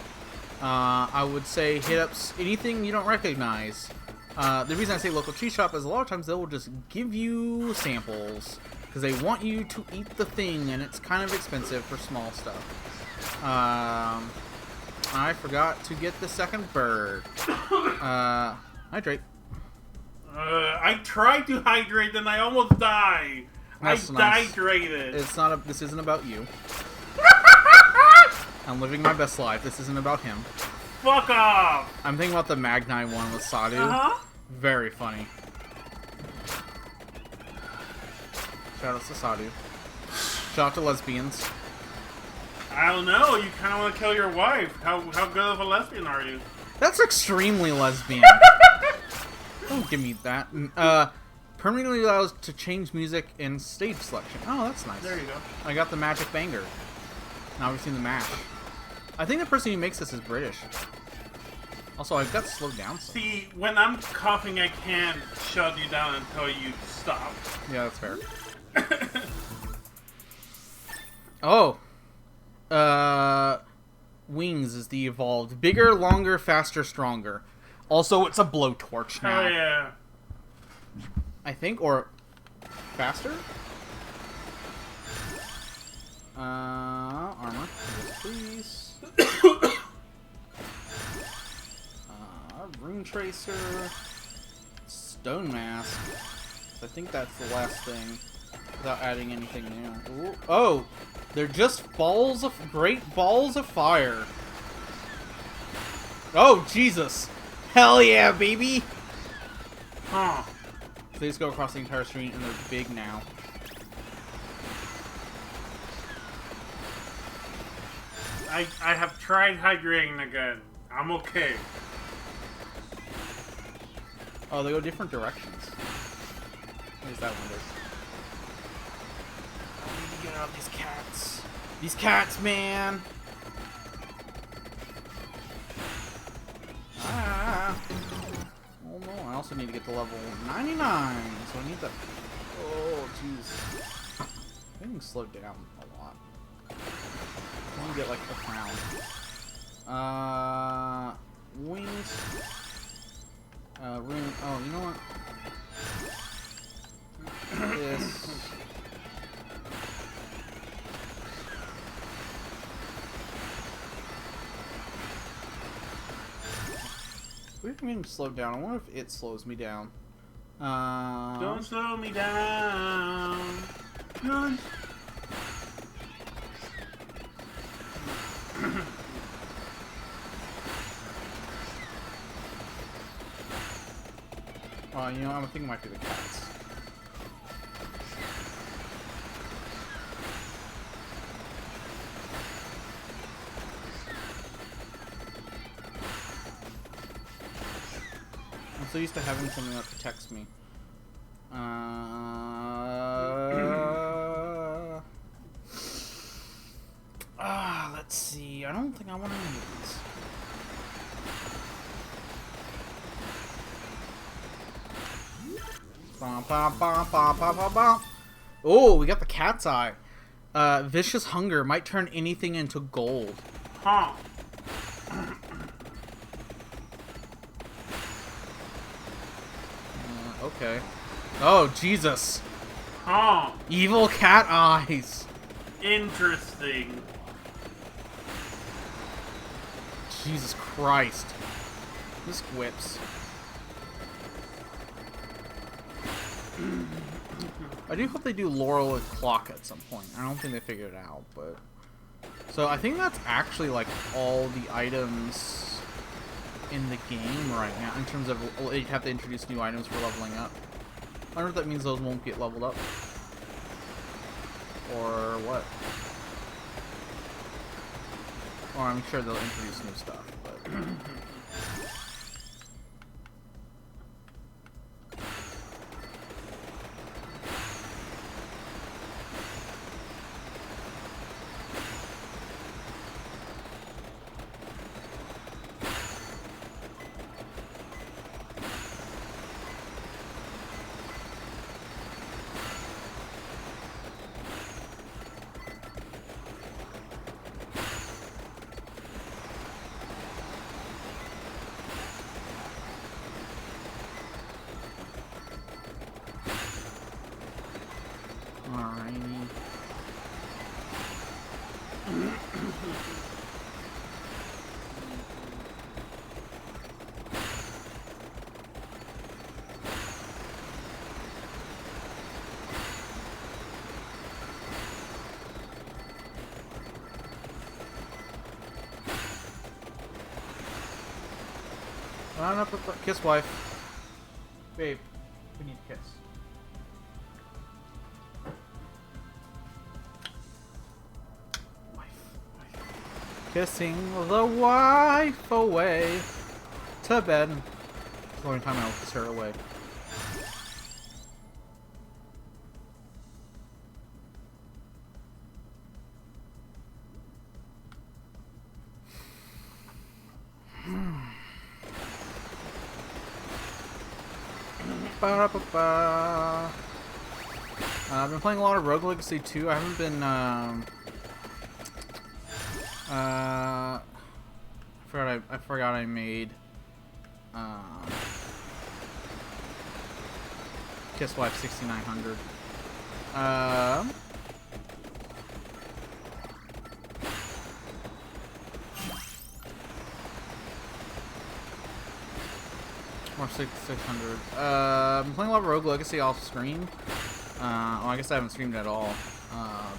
I would say hit up anything you don't recognize. The reason I say local cheese shop is a lot of times they will just give you samples because they want you to eat the thing, and it's kind of expensive for small stuff. I forgot to get the second bird. Hydrate. I tried to hydrate and I almost died. That's I nice. dehydrated. This isn't about you. I'm living my best life. This isn't about him. Fuck off. I'm thinking about the Magnite one with Sadu. Very funny. Shout out to Sadu. Shout out to lesbians. I don't know. You kind of want to kill your wife. How good of a lesbian are you? That's extremely lesbian. Don't give me that. Permanently allows to change music and stage selection. Oh, that's nice. There you go. I got the magic banger. Now we've seen the match. I think the person who makes this is British. Also, I've got slowed down. See, when I'm coughing, I can't shut you down until you stop. Yeah, that's fair. Oh. Wings is the evolved. Bigger, longer, faster, stronger. Also, it's a blowtorch now. Oh, yeah. I think, or faster? Armor. Yes, please. Rune Tracer. Stone Mask. I think that's the last thing. Without adding anything new. Ooh. Oh! They're just great balls of fire. Oh, Jesus! Hell yeah, baby! Huh. So they just go across the entire screen and they're big now. I have tried hydrating again. I'm okay. Oh, they go different directions. At least that one does. I need to get out of these cats. These cats, man! Ah! Oh no, I also need to get to level 99, so I need to... Oh, jeez. I'm getting slowed down a lot. I want to get, like, a crown. Wings. Rune. Oh, you know what? This. We're getting slowed down. I wonder if it slows me down. Don't slow me down. Don't. You know, I think it might be the cats. I'm so used to having something that protects me. Let's see. I don't think I want any of these. Oh, we got the cat's eye. Vicious hunger might turn anything into gold. Huh. Okay. Oh, Jesus. Huh. Evil cat eyes. Interesting. Jesus Christ. This whips. I do hope they do Laurel with Clock at some point. I don't think they figured it out, but... So I think that's actually, like, all the items in the game right now, in terms of, you'd have to introduce new items for leveling up. I wonder if that means those won't get leveled up. Or what? Or I'm sure they'll introduce new stuff, but... Alrighty. Run up with the kiss, wife. Babe, we need to kiss. Wife, wife. Kissing the wife away to bed. The only time I'll kiss her away. Ba-da-ba-ba. I've been playing a lot of Rogue Legacy 2. I haven't been, I forgot I made, Kiss Wife 6900. Or 600. I've been playing a lot of Rogue Legacy off stream. Well, I guess I haven't streamed at all.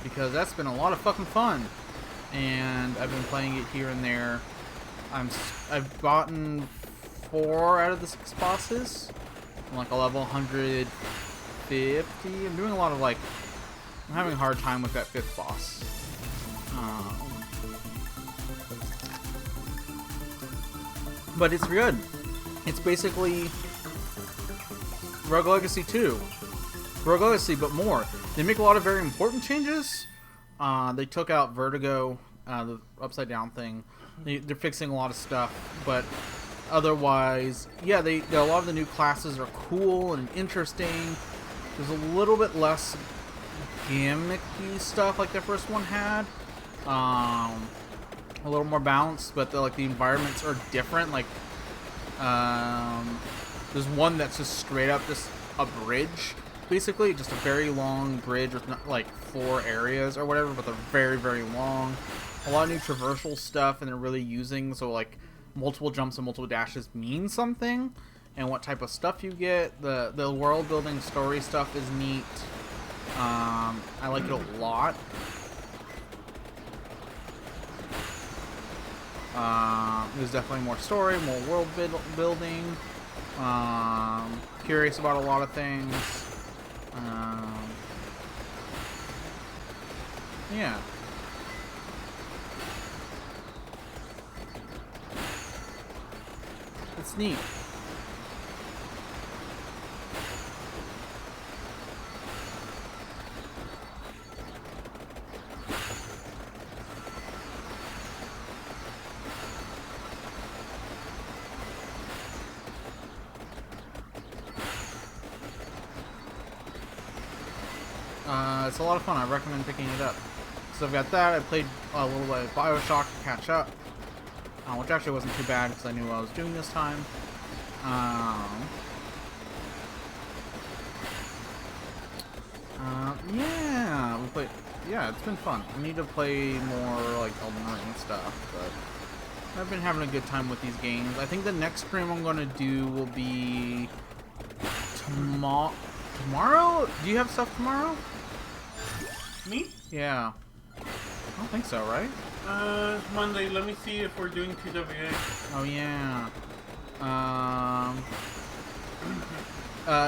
Because that's been a lot of fucking fun. And I've been playing it here and there. I've gotten 4 out of the 6 bosses. I'm like a level 150. I'm doing a lot of like... I'm having a hard time with that 5th boss. But it's good. It's basically Rogue Legacy 2. Rogue Legacy, but more. They make a lot of very important changes. They took out Vertigo, the upside down thing. They're fixing a lot of stuff, but otherwise, yeah, a lot of the new classes are cool and interesting. There's a little bit less gimmicky stuff like the first one had. A little more balanced, but the environments are different. Like, there's one that's just straight up just a bridge. Basically, just a very long bridge with like 4 areas or whatever, but they're very, very long. A lot of new traversal stuff, and they're really using, so like multiple jumps and multiple dashes mean something, and what type of stuff you get. The world building story stuff is neat. I like it a lot. There's definitely more story, more world building. Curious about a lot of things. Yeah. It's neat. It's a lot of fun. I recommend picking it up. So I've got that. I played a little bit of Bioshock to catch up, which actually wasn't too bad because I knew what I was doing this time. Yeah, we played. Yeah, it's been fun. I need to play more like Elden Ring stuff, but I've been having a good time with these games. I think the next stream I'm going to do will be tomorrow? Do you have stuff tomorrow? Me? Yeah. I don't think so, right? Monday. Let me see if we're doing TWA. Oh, yeah.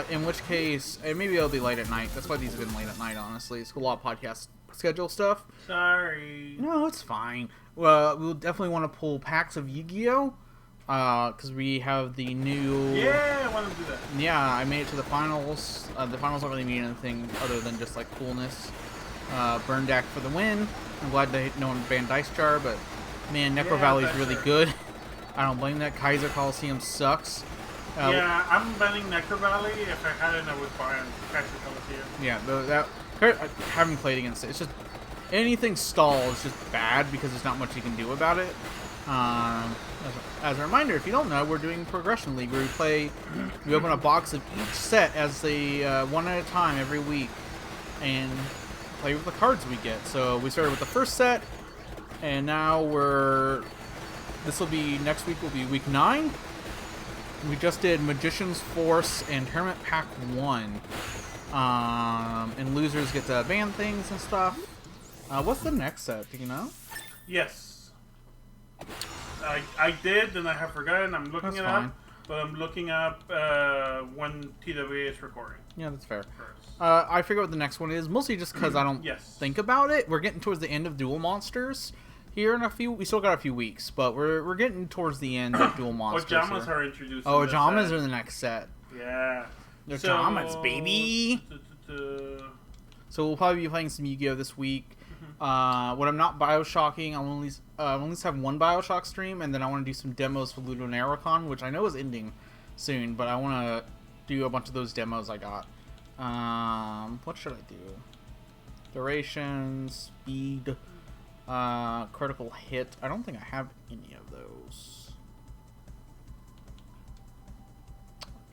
In which case, maybe it'll be late at night. That's why these have been late at night, honestly. It's a lot of podcast schedule stuff. Sorry. No, it's fine. Well, we'll definitely want to pull packs of Yu-Gi-Oh! Because we have the new... Yeah, I want to do that. Yeah, I made it to the finals. The finals don't really mean anything other than just, like, coolness. Burn Deck for the win. I'm glad no one banned Dice Jar, but, man, Necro Valley's really good. I don't blame that. Kaiser Coliseum sucks. Yeah, I'm banning Necro Valley. If I hadn't, I would buy Kaiser Coliseum. Yeah, I haven't played against it. It's just, anything stall is just bad because there's not much you can do about it. As a reminder, if you don't know, we're doing Progression League, where we open a box of each set as one at a time every week, and play with the cards we get. So we started with the first set, and now next week will be week 9. We just did Magician's Force and Hermit Pack 1. And losers get to ban things and stuff. What's the next set? Do you know? Yes. I did, and I have forgotten. I'm looking That's it fine. up. But I'm looking up when TWA is recording. Yeah, that's fair. First. I figure what the next one is, mostly just because I don't Yes. think about it. We're getting towards the end of Duel Monsters here in a few. We still got a few weeks, but we're getting towards the end of Duel Monsters. Ojamas are introduced. Oh, Ojamas are the next set. Yeah. Ojamas, baby. So we'll probably be playing some Yu-Gi-Oh this week. When I'm not Bioshocking, I'll at least have one Bioshock stream, and then I want to do some demos for Ludonarracon, which I know is ending soon, but I want to do a bunch of those demos I got. What should I do? Duration, speed, critical hit. I don't think I have any of those.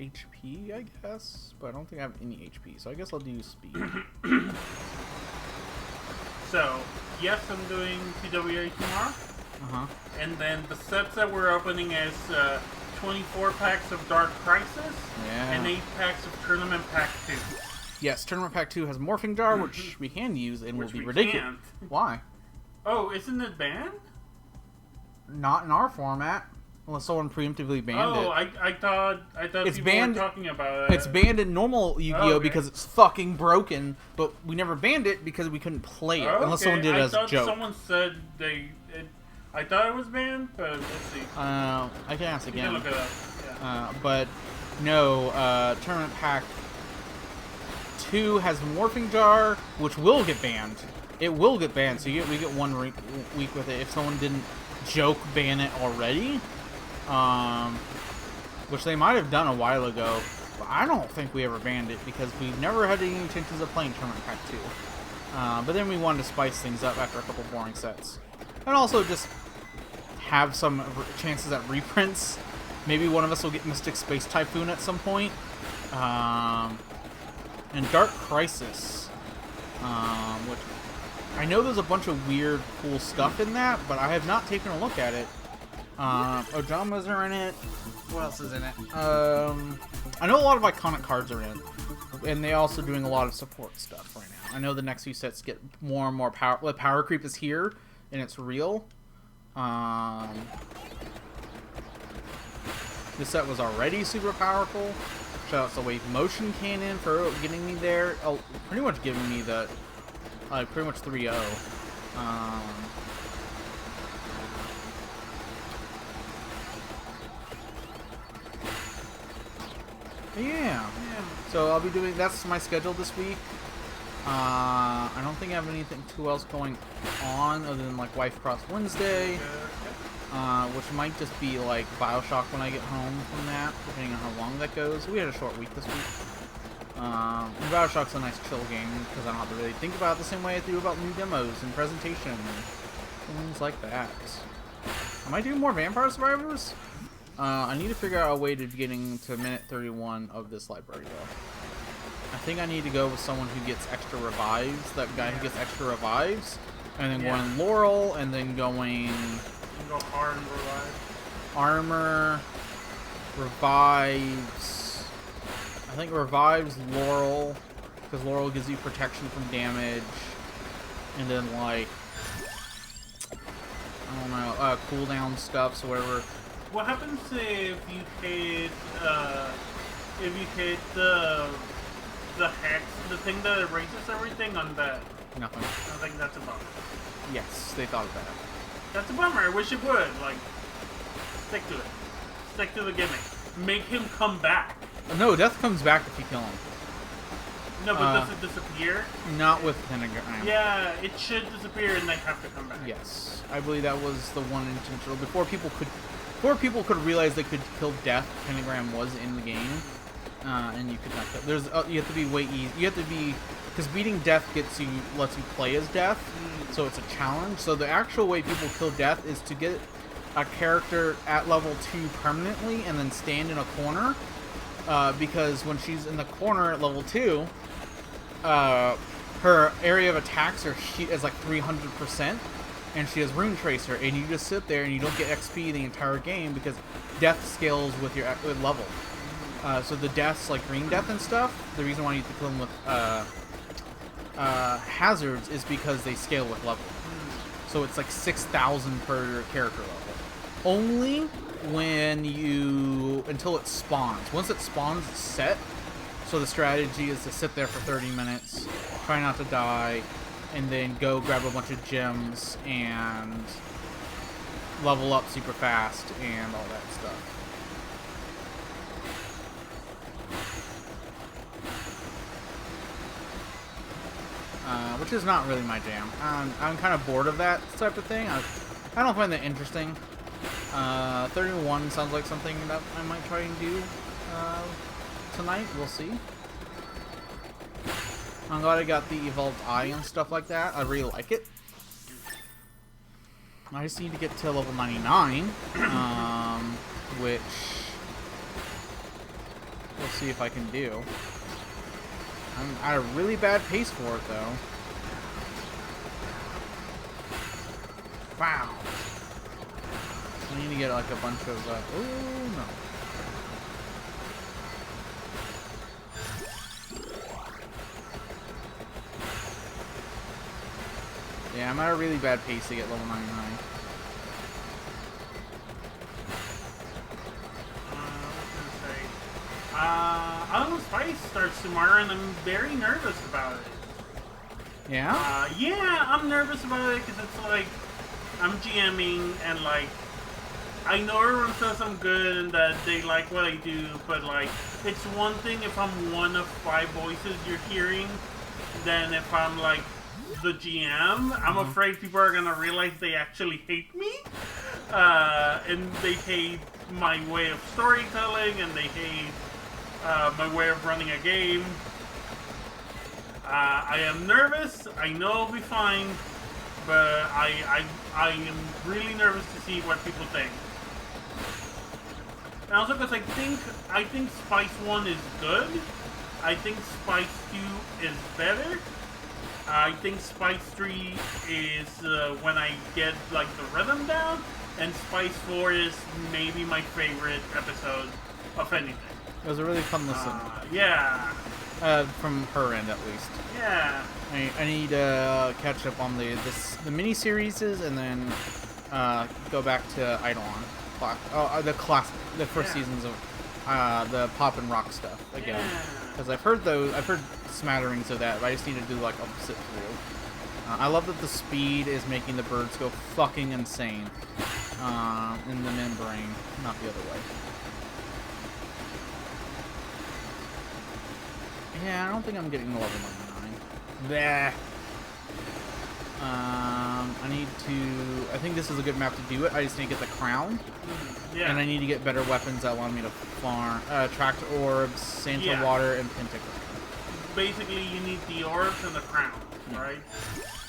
HP, I guess, but I don't think I have any HP, so I guess I'll do speed. So, yes, I'm doing TWA tomorrow. And then the sets that we're opening is 24 packs of Dark Crisis and 8 packs of Tournament Pack 2. Yes, Tournament Pack 2 has Morphing Jar, which we can use and will be ridiculous. Can't. Why? Oh, isn't it banned? Not in our format. Unless someone preemptively banned it. I thought It's people banned, were talking about it. It's banned in normal Yu-Gi-Oh! Because it's fucking broken, but we never banned it because we couldn't play it, unless someone did it as a joke. Someone said I thought it was banned, but let's see. I can ask again. You can look it up. Yeah. But no, Tournament Pack 2 has Morphing Jar, which will get banned. It will get banned, so we get 1 week with it if someone didn't joke ban it already. Which they might have done a while ago, but I don't think we ever banned it because we've never had any intentions of playing Tournament Pack 2. But then we wanted to spice things up after a couple boring sets. And also just have some chances at reprints. Maybe one of us will get Mystic Space Typhoon at some point. And Dark Crisis. Which I know there's a bunch of weird, cool stuff in that, but I have not taken a look at it. Ojamas are in it. What else is in it? I know a lot of iconic cards are in it. And they're also doing a lot of support stuff right now. I know the next few sets get more and more power. The power creep is here, and it's real. This set was already super powerful. Shout out to Wave Motion Cannon for getting me there. Oh, pretty much giving me the, pretty much 3-0. Yeah. So I'll be doing, that's my schedule this week. I don't think I have anything too else going on other than like Wife Cross Wednesday, which might just be like Bioshock when I get home from that, depending on how long that goes. We had a short week this week. And Bioshock's a nice chill game because I don't have to really think about it the same way I do about new demos and presentation and things like that. I might do more Vampire Survivors. I need to figure out a way to getting to minute 31 of this library though. I think I need to go with someone who gets extra revives, that guy who gets extra revives, and then going Laurel, and then going... Go hard and revive. Armor, revives... I think revives Laurel, because Laurel gives you protection from damage, and then like... I don't know, cooldown stuff, so whatever. What happens if you hit the hex, the thing that erases everything on that? Nothing. I think that's a bummer. Yes, they thought of that. That's a bummer. I wish it would. Like, stick to it. Stick to the gimmick. Make him come back. No, death comes back if you kill him. No, but does it disappear? Not with Pentagram. Yeah, it should disappear and they have to come back. Yes, I believe that was the one intentional. Before people could realize they could kill death, Pentagram was in the game, and you could not kill. There's you have to be way easy. You have to be, because beating death lets you play as death, so it's a challenge. So the actual way people kill death is to get a character at level 2 permanently and then stand in a corner, because when she's in the corner at level 2, her area of attacks is like 300%. And she has Rune Tracer, and you just sit there and you don't get XP the entire game because death scales with your level. So the deaths, like green death and stuff, the reason why you have to kill them with hazards is because they scale with level. So it's like 6,000 per character level. Only when until it spawns. Once it spawns, it's set. So the strategy is to sit there for 30 minutes, try not to die, and then go grab a bunch of gems and level up super fast and all that stuff. Which is not really my jam. I'm kind of bored of that type of thing. I don't find that interesting. 31 sounds like something that I might try and do tonight. We'll see. I'm glad I got the Evolved Eye and stuff like that. I really like it. I just need to get to level 99, which we'll see if I can do. I'm at a really bad pace for it, though. Wow. I need to get like a bunch of. Oh no. Yeah, I'm at a really bad pace to get level 99. Island of Spice starts tomorrow, and I'm very nervous about it. Yeah? Yeah, I'm nervous about it because it's like I'm GMing, and like I know everyone says I'm good and that they like what I do, but like it's one thing if I'm one of 5 voices you're hearing, than if I'm like the GM. I'm afraid people are gonna realize they actually hate me, and they hate my way of storytelling, and they hate my way of running a game. I am nervous. I know I'll be fine, but I am really nervous to see what people think. And also because I think Spice 1 is good. I think Spice 2 is better. I think Spice 3 is when I get like the rhythm down, and Spice 4 is maybe my favorite episode of anything. It was a really fun listen. Yeah. From her end, at least. Yeah. I need to catch up on the mini series and then go back to Eidolon. The first seasons of the pop and rock stuff again. Because I've heard smatterings of that, but I just need to do like a sit through. I love that the speed is making the birds go fucking insane in the membrane, not the other way. Yeah, I don't think I'm getting to level 99. Bleh. I think this is a good map to do it. I just need to get the crown. Yeah. And I need to get better weapons that allow me to farm, tract orbs, Santa Water, and Pentagram. Basically, you need the orbs and the crown, right?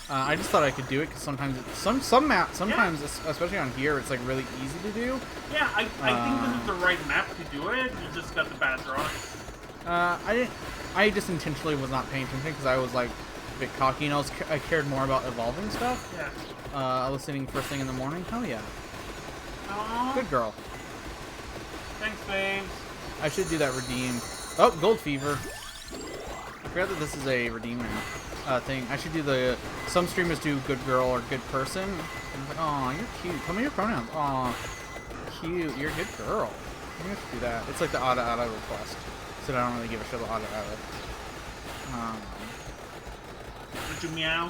I just thought I could do it because sometimes some maps, especially on here, it's like really easy to do. Yeah, I think this is the right map to do it. You just got the bad drawing. I just intentionally was not paying attention because I was like a bit cocky and I cared more about evolving stuff. Yeah. Listening first thing in the morning. Hell yeah. Aww. Good girl. Thanks, babes. I should do that redeem. Oh, Gold Fever. I forgot that this is a redeem thing. I should do some streamers do good girl or good person. And I'm like, aw, you're cute. Tell me your pronouns. Aw, cute. You're a good girl. I'm gonna do that. It's like the Ada request. So I don't really give a shit about Ada. Did you meow?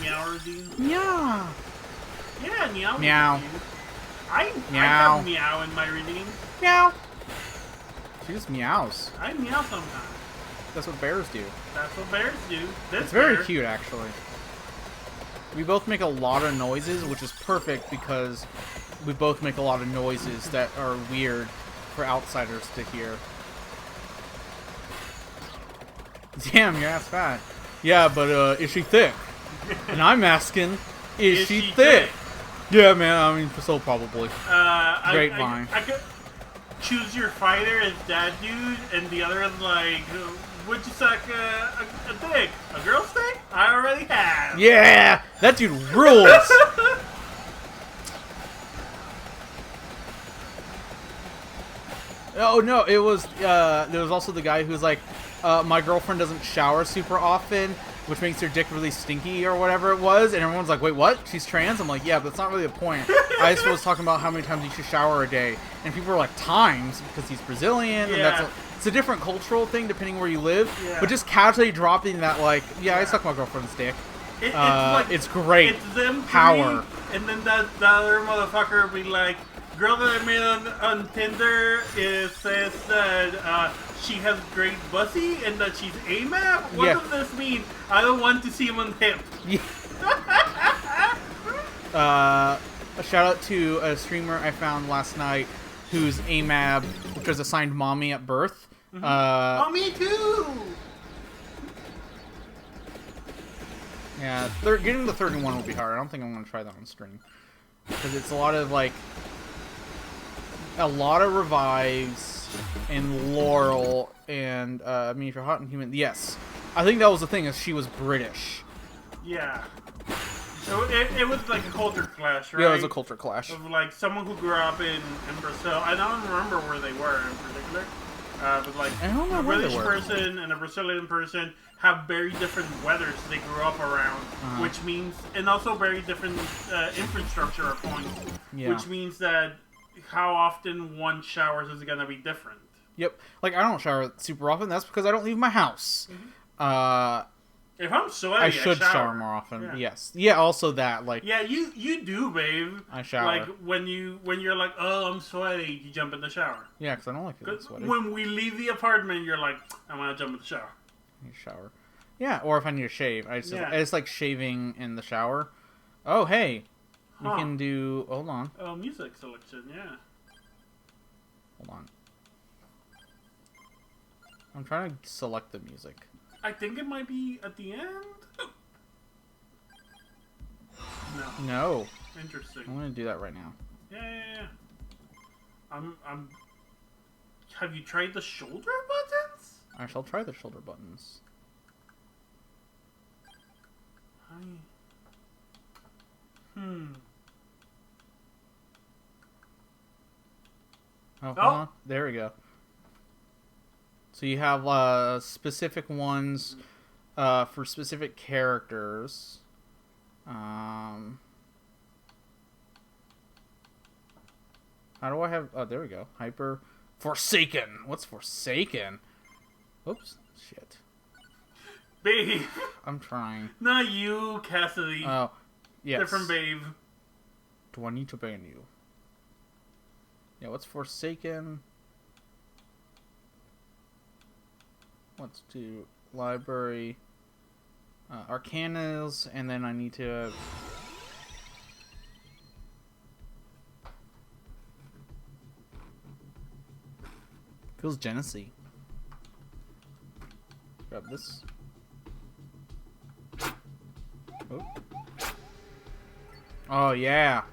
Meow redeem? Yeah. Yeah, meow. Meow. I have meow in my redeem. Meow. She just meows. I meow sometimes. That's what bears do. That's what bears do. It's very cute, actually. We both make a lot of noises, which is perfect because we both make a lot of noises that are weird for outsiders to hear. Damn, your ass fat. Yeah, but is she thick? And I'm asking, is she thick? Yeah, man. I mean, so probably. Grapevine. I could choose your fighter as that dude, and the other is like, would you suck a dick? A girl's dick? I already have. Yeah, that dude rules. Oh no, it was there was also the guy who's like, my girlfriend doesn't shower super often, which makes her dick really stinky or whatever it was, and everyone's like, wait, what? She's trans? I'm like, yeah, but that's not really the point. I just was talking about how many times you should shower a day, and people were like, times, because he's Brazilian, and it's a different cultural thing depending where you live, but just casually dropping that, like, I suck my girlfriend's dick. It's great. It's them Power. three, and then the other motherfucker will be like, girl that I met on Tinder says that she has great bussy and that she's AMAP? What Yeah. does this mean? I don't want to see him on hip. A shout out to a streamer I found last night who's AMAB, which was assigned mommy at birth. Oh, me too! Yeah, getting to 31 will be hard. I don't think I'm going to try that on stream. Because it's a lot of revives and Laurel and, I mean, if you're hot and human, yes. I think that was the thing, is she was British. Yeah. So it was like a culture clash, right? Yeah, it was a culture clash. Of like someone who grew up in Brazil. I don't remember where they were in particular. But like I don't know a where they British were. person and a Brazilian person have very different weathers they grew up around, which means, and also very different infrastructure points, which means that how often one showers is going to be different. Yep. Like, I don't shower super often. That's because I don't leave my house. If I'm sweaty, I should shower more often. Yeah. Yes. Yeah, also that, like... Yeah, you do, babe. I shower. Like, when you're like, oh, I'm sweaty, you jump in the shower. Yeah, because I don't like feeling sweaty. When we leave the apartment, you're like, I'm going to jump in the shower. I need to shower. Yeah, or if I need to shave. I just like shaving in the shower. Oh, hey. We can do... Hold on. Oh, music selection, yeah. Hold on. I'm trying to select the music. I think it might be at the end. No. No. Interesting. I'm going to do that right now. Yeah. I'm. Have you tried the shoulder buttons? I shall try the shoulder buttons. Oh, hold on. There we go. So you have specific ones for specific characters. How do I have... Oh, there we go. Hyper... Forsaken! What's Forsaken? Oops. Shit. Babe. I'm trying. Not you, Cassidy. Oh, yes. Different babe. Do I need to ban you? Yeah, what's Forsaken? Let's do library, Arcanas, and then I need to... Feels Genesee. Grab this. Oh, yeah.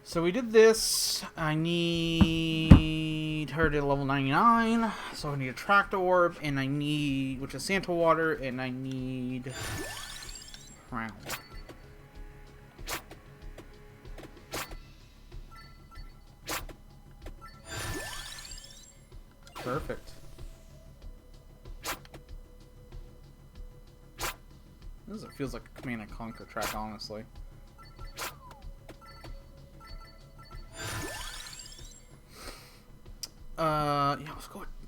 So we did this. I need her to level 99. So I need a Tract Orb, and I need, which is Santa Water, and I need Crown. Perfect. This feels like a Command & Conquer track, honestly. Yeah,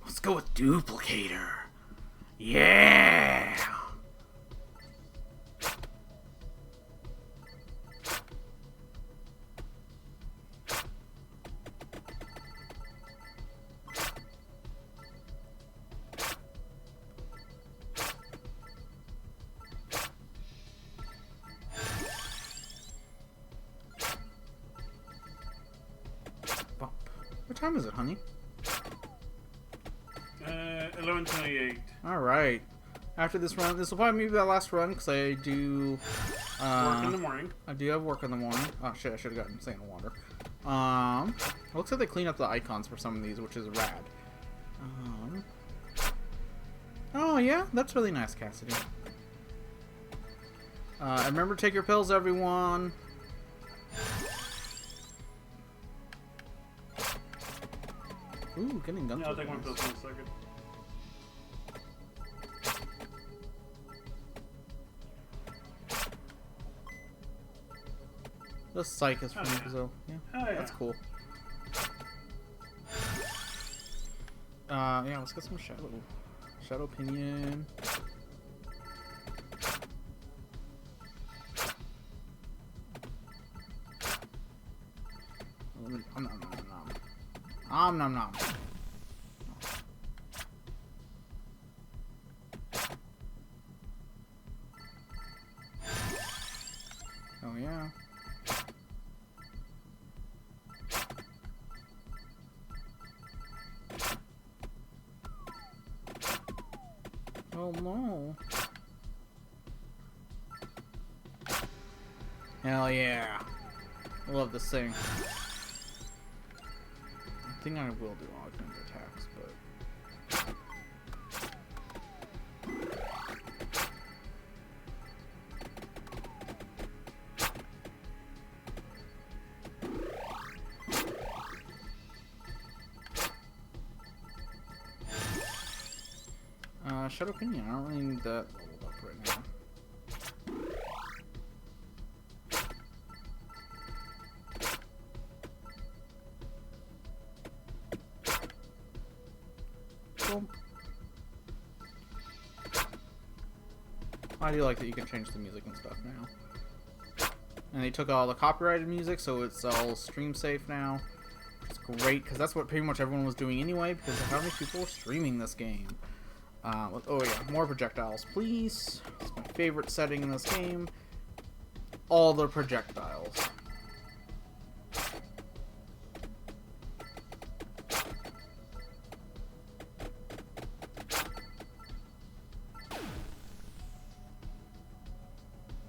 let's go with Duplicator. Yeah. What time is it, honey? 11:28. Alright. After this run, this will probably be the last run, because I do... work in the morning. I do have work in the morning. Oh shit, I should have gotten Santa Water. Looks like they clean up the icons for some of these, which is rad. Oh yeah, that's really nice, Cassidy. Remember to take your pills, everyone. Ooh, getting guns. Yeah, I'll take my pills in a second. The Psych is from Brazil. Yeah, yeah. That's cool. Yeah, let's get some Shadow Pinion. Nom nom nom. Oh yeah. Oh no. Hell yeah. I love this thing. I think I will do augmented attacks, but... Shadow Pinion, I don't really need that leveled up right now. Cool. I do like that you can change the music and stuff now. And they took all the copyrighted music, so it's all stream safe now. It's great, because that's what pretty much everyone was doing anyway, because of how many people were streaming this game. Oh yeah, more projectiles, please. It's my favorite setting in this game. All the projectiles.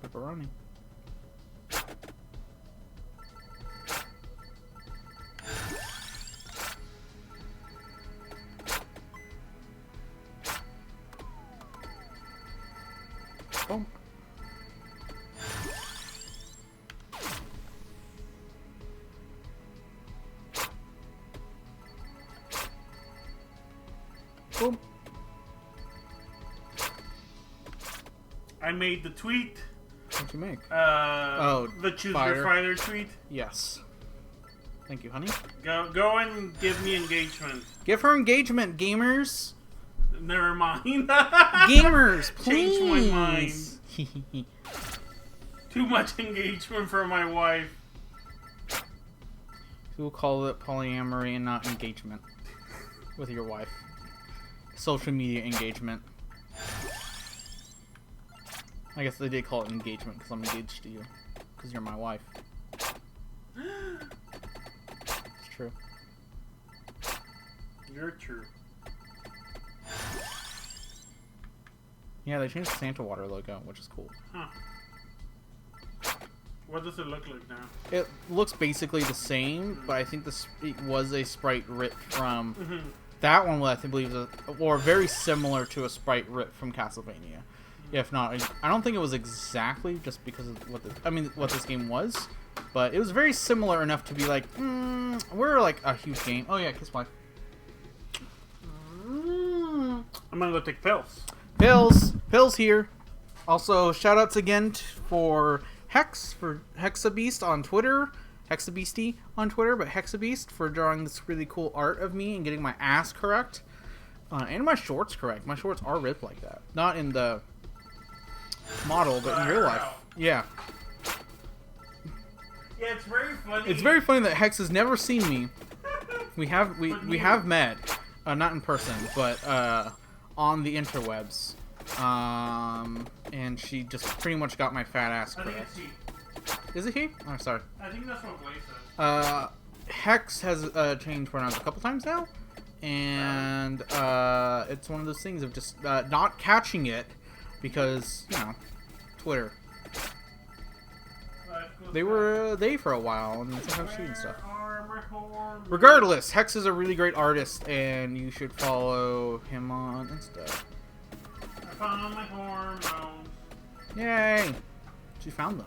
Pepperoni. Boom. Boom. I made the tweet. What'd you make? The choose fire. your fighter tweet. Yes. Thank you, honey. Go and give me engagement. Give her engagement, gamers. Never mind. Gamers, please. Change my mind. Too much engagement for my wife. We'll call it polyamory and not engagement with your wife. Social media engagement. I guess they did call it engagement because I'm engaged to you. Because you're my wife. It's true. You're true. Yeah, they changed the Santa Water logo, which is cool. Huh. What does it look like now? It looks basically the same, but I think this it was a sprite ripped from... That one, I believe, or very similar to a sprite ripped from Castlevania. If not, I don't think it was exactly just because of what this game was, but it was very similar enough to be like, we're like a huge game. Oh yeah, kiss wife. I'm gonna go take pills. Pills here. Also, shoutouts again for Hex, for Hexabeast on Twitter. Hexabeasty on Twitter, but Hexabeast for drawing this really cool art of me and getting my ass correct. And my shorts correct. My shorts are ripped like that. Not in the model, but in real life. Yeah. Yeah, it's very funny. It's very funny that Hex has never seen me. We have met, not in person, but on the interwebs. And she just pretty much got my fat ass I think correct. it's he. Is it he? Oh, sorry. I think that's what Blaze says. Hex has changed pronouns a couple times now, and it's one of those things of just not catching it because, you know, Twitter. They were they for a while, and sometimes she and stuff. Regardless, Hex is a really great artist, and you should follow him on Insta. I found my hormones. Yay! She found them.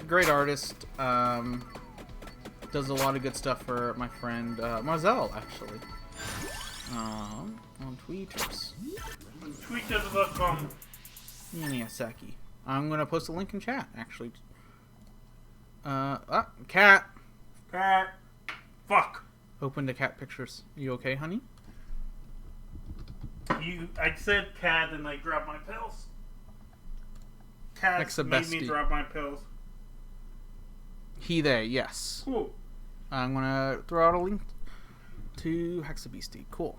Great artist. Does a lot of good stuff for my friend Marzel, actually. On Tweeters. Tweeters.com. Miyasaki. I'm gonna post a link in chat, actually. Cat. Cat. Fuck. Open to cat pictures. You okay, honey? I said cat and I dropped my pills. Cat made me drop my pills. He, they, yes. Cool. I'm gonna throw out a link to Hexabeastie. Cool.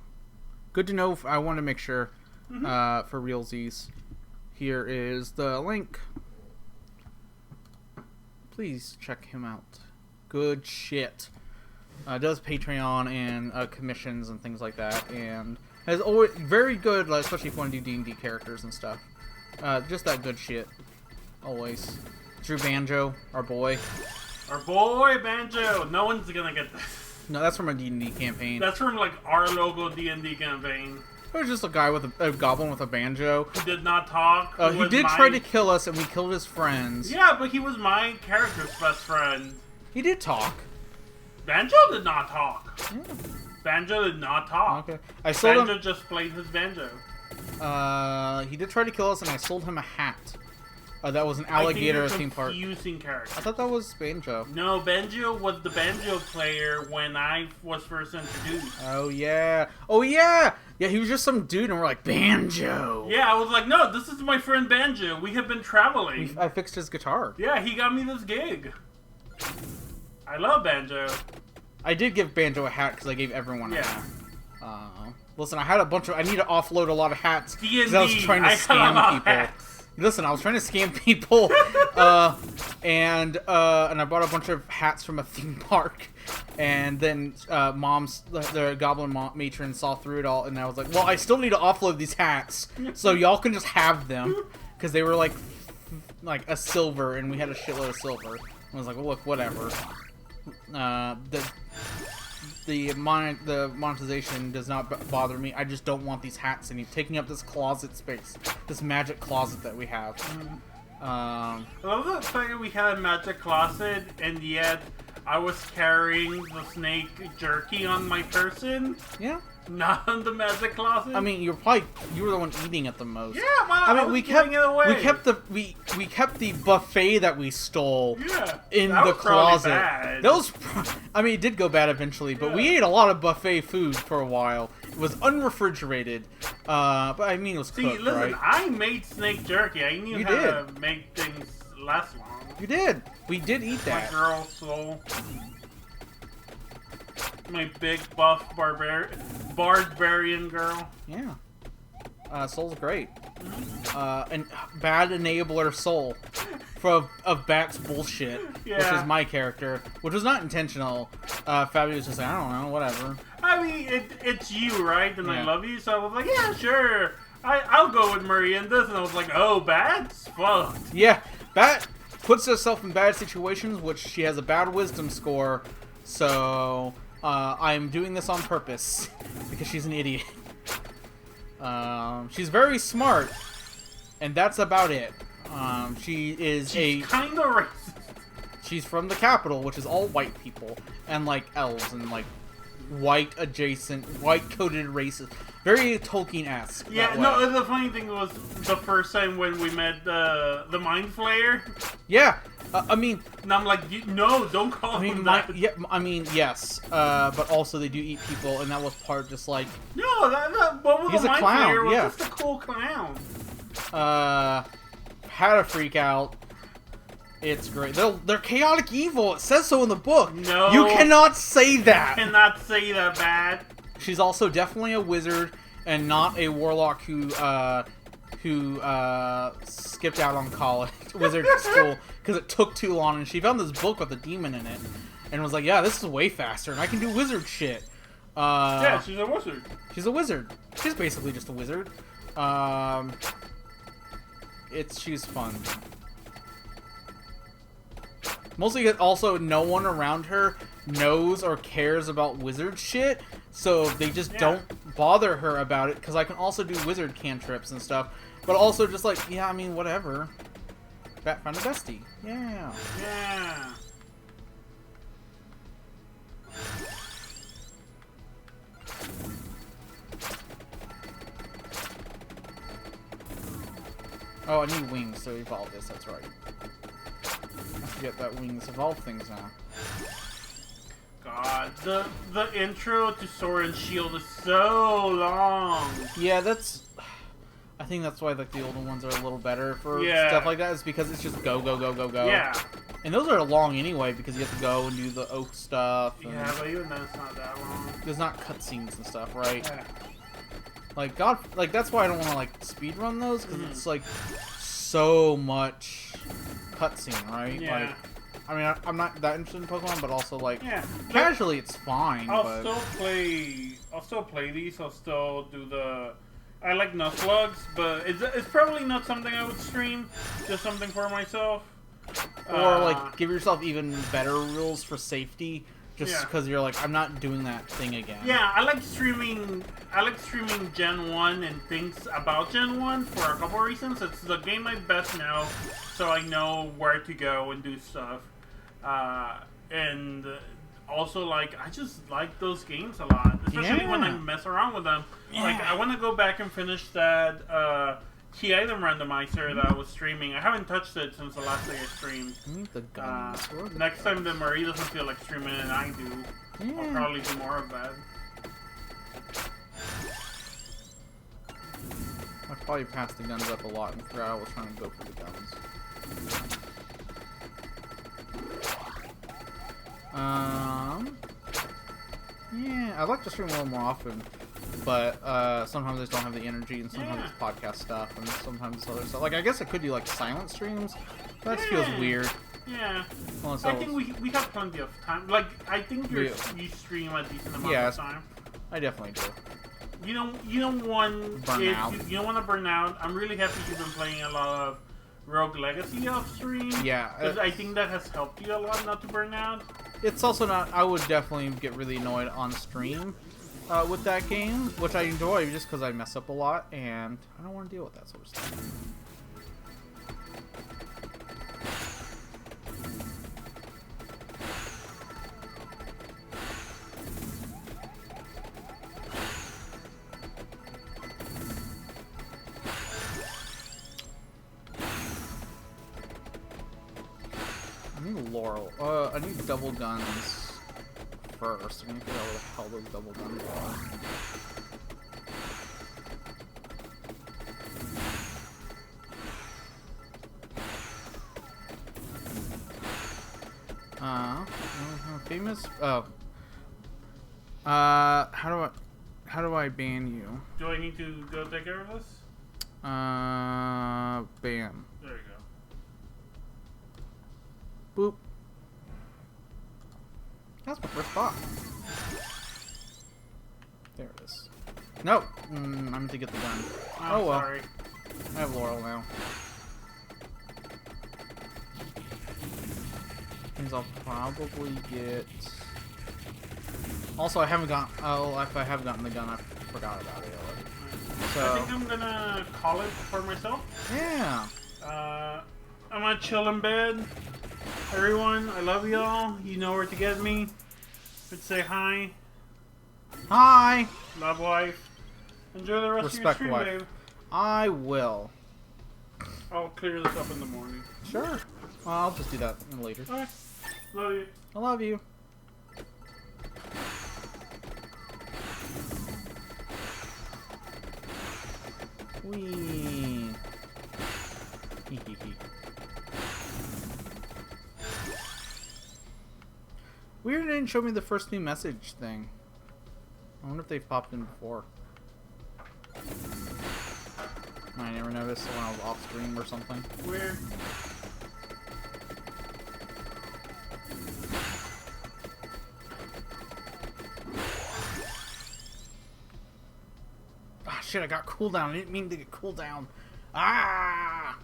Good to know. I want to make sure for realsies. Here is the link. Please check him out. Good shit. Does Patreon and commissions and things like that, and has always very good, like, especially if you want to do D&D characters and stuff. Just that good shit. Always. Drew Banjo, our boy. Our boy Banjo. No one's gonna get this. No, that's from a D&D campaign. That's from like our logo D&D campaign. It was just a guy with a goblin with a banjo. Who did not talk. He did try to kill us, and we killed his friends. Yeah, but he was my character's best friend. He did talk. Banjo did not talk. Yeah. Banjo did not talk. Okay. I sold Banjo him. just played his banjo. He did try to kill us, and I sold him a hat. That was an alligator theme park. Confusing character. I thought that was Banjo. No, Banjo was the banjo player when I was first introduced. Oh yeah. Oh yeah. Yeah, he was just some dude, and we're like, Banjo. Yeah, I was like, no, this is my friend Banjo. We have been traveling. I fixed his guitar. Yeah, he got me this gig. I love Banjo. I did give Banjo a hat because I gave everyone a Yeah. hat. Listen, I had a bunch of. I need to offload a lot of hats D&D. because I was trying to scam people. Listen, I was trying to scam people, and I bought a bunch of hats from a theme park, and then the goblin matron saw through it all, and I was like, well, I still need to offload these hats, so y'all can just have them, because they were like a silver, and we had a shitload of silver. I was like, well, look, whatever. The monetization does not bother me. I just don't want these hats taking up this closet space, this magic closet that we have. I love the fact that we had a magic closet, and yet I was carrying the snake jerky on my person, Yeah. not on the magic closet. I mean, you were the one eating it the most. yeah, well, I mean, was we kept giving it away. we kept the buffet that we stole Yeah, in that the was probably closet. bad. That was, I mean, it did go bad eventually, but we Yeah. ate a lot of buffet food for a while. It was unrefrigerated, but I mean, it was See, cooked, listen, right? I made snake jerky. I knew You how did. to make things last long. You did. We did eat My that. girl soul. My big buff barbarian girl. Yeah. Soul's great. And bad enabler Soul of Bat's bullshit, which Yeah. is my character, which was not intentional. Fabi was just like, I don't know, whatever. I mean, it's you, right? And I Yeah. love you, so I was like, yeah, sure. I'll go with Marie in this. And I was like, oh, Bat's fucked. Yeah, Bat puts herself in bad situations, which she has a bad wisdom score, so I'm doing this on purpose, because she's an idiot. She's very smart, and that's about it. She is She's kind of racist. She's from the capital, which is all white people, and like elves, and like white-coded races. Very Tolkien-esque. Yeah, that no, way. the funny thing was the first time when we met the Mind Flayer, Yeah, I mean, and I'm like, no, don't call him that. yes, but also they do eat people, and that was part just like, No, what was He's the a Mind clown, Flayer was yeah. just a cool clown. had a freak out. It's great. They're chaotic evil. It says so in the book. No. You cannot say that. Cannot say that bad. She's also definitely a wizard and not a warlock who skipped out on college, wizard school, because it took too long. And she found this book with a demon in it, and was like, "Yeah, this is way faster, and I can do wizard shit." Yeah, she's a wizard. She's a wizard. She's basically just a wizard. She's fun. Mostly, also, no one around her knows or cares about wizard shit, so they just don't bother her about it, because I can also do wizard cantrips and stuff, but also just like, yeah, I mean, whatever. Bat found a bestie. Yeah. Yeah. Oh, I need wings to evolve this, that's right. I forget that wings evolve things now. God, the intro to Sword and Shield is so long. Yeah, I think that's why like the older ones are a little better for Yeah. stuff like that, is because it's just go, go, go, go, go. Yeah. And those are long anyway because you have to go and do the oak stuff. And Yeah, but even then it's not that long. there's not cutscenes and stuff, right? Yeah. Like God, like that's why I don't want to like speed run those because it's like so much cutscene, right? Yeah. Like, I mean, I'm not that interested in Pokemon, but also like Yeah. casually, it's fine. I'll but still play these. I'll still do the. I like Nuzlugs, but it's probably not something I would stream. Just something for myself. or like give yourself even better rules for safety, just Yeah. because you're like, I'm not doing that thing again. Yeah, I like streaming Gen 1 and things about Gen 1 for a couple of reasons. It's the game I best know, so I know where to go and do stuff. And also, like, I just like those games a lot, especially when I Yeah. mess around with them. Like, I want to go back and finish that key item randomizer that I was streaming. I haven't touched it since the last day I streamed. I need the gun. and the sword. Next time that Marie doesn't feel like streaming and I do, I'll Yeah. probably do more of that. I probably passed the guns up a lot and forgot I was trying to go for the guns. Yeah, I'd like to stream a little more often, but sometimes I just don't have the energy, and sometimes Yeah. it's podcast stuff, and sometimes it's other stuff. Like, I guess I could do like silent streams, but that feels Yeah. weird. Yeah. Unless I I think was- we have plenty of time. Like, I think you stream a decent amount Yeah, of time. I definitely do. You don't want Burn out. You don't want to burn out. I'm really happy you've been playing a lot of Rogue Legacy off stream. Yeah, because I think that has helped you a lot not to burn out. It's also not. I would definitely get really annoyed on stream with that game, which I enjoy just because I mess up a lot, and I don't want to deal with that sort of stuff. I need Laurel. I need double guns first. I need to figure out where the hell those double guns are. Famous. Oh. How do I ban you? Do I need to go take care of this? Ban. There you go. Boop. That's my first thought. There it is. No! I meant to get the gun. I'm Oh well. sorry. I have Laurel now. Means I'll probably get... Also, I haven't gotten... Oh, if I have gotten the gun, I forgot about it already. I So, think I'm gonna call it for myself. yeah. I'm gonna chill in bed. Everyone, I love y'all. You know where to get me. Let's say hi. Hi! Love wife. Enjoy the rest Respect, of your stream, wife. babe. I will. I'll clear this up in the morning. Sure. Well, I'll just do that later. Okay. Love you. I love you. Wee. Hee hee hee. Weird, they didn't show me the first new message thing. I wonder if they've popped in before. I never noticed when I was off stream or something. Weird. Ah, shit, I got cooldown. I didn't mean to get cooldown. Ah!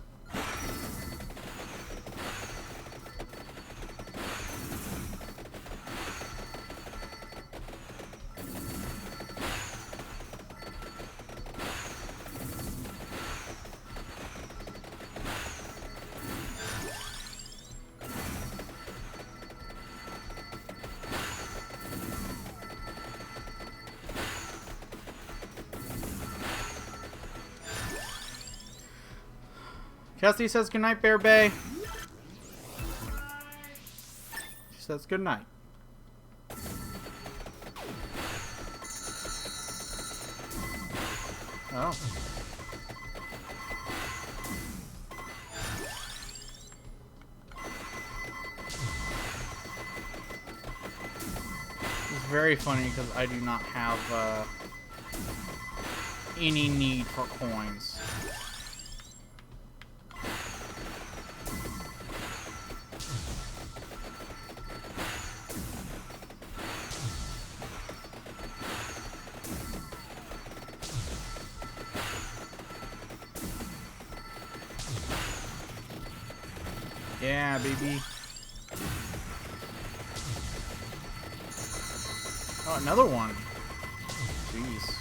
Cassie says goodnight, Bear Bay. She says goodnight. Oh. very funny because I do not have any need for coins. Yeah, baby. Oh, another one. Jeez.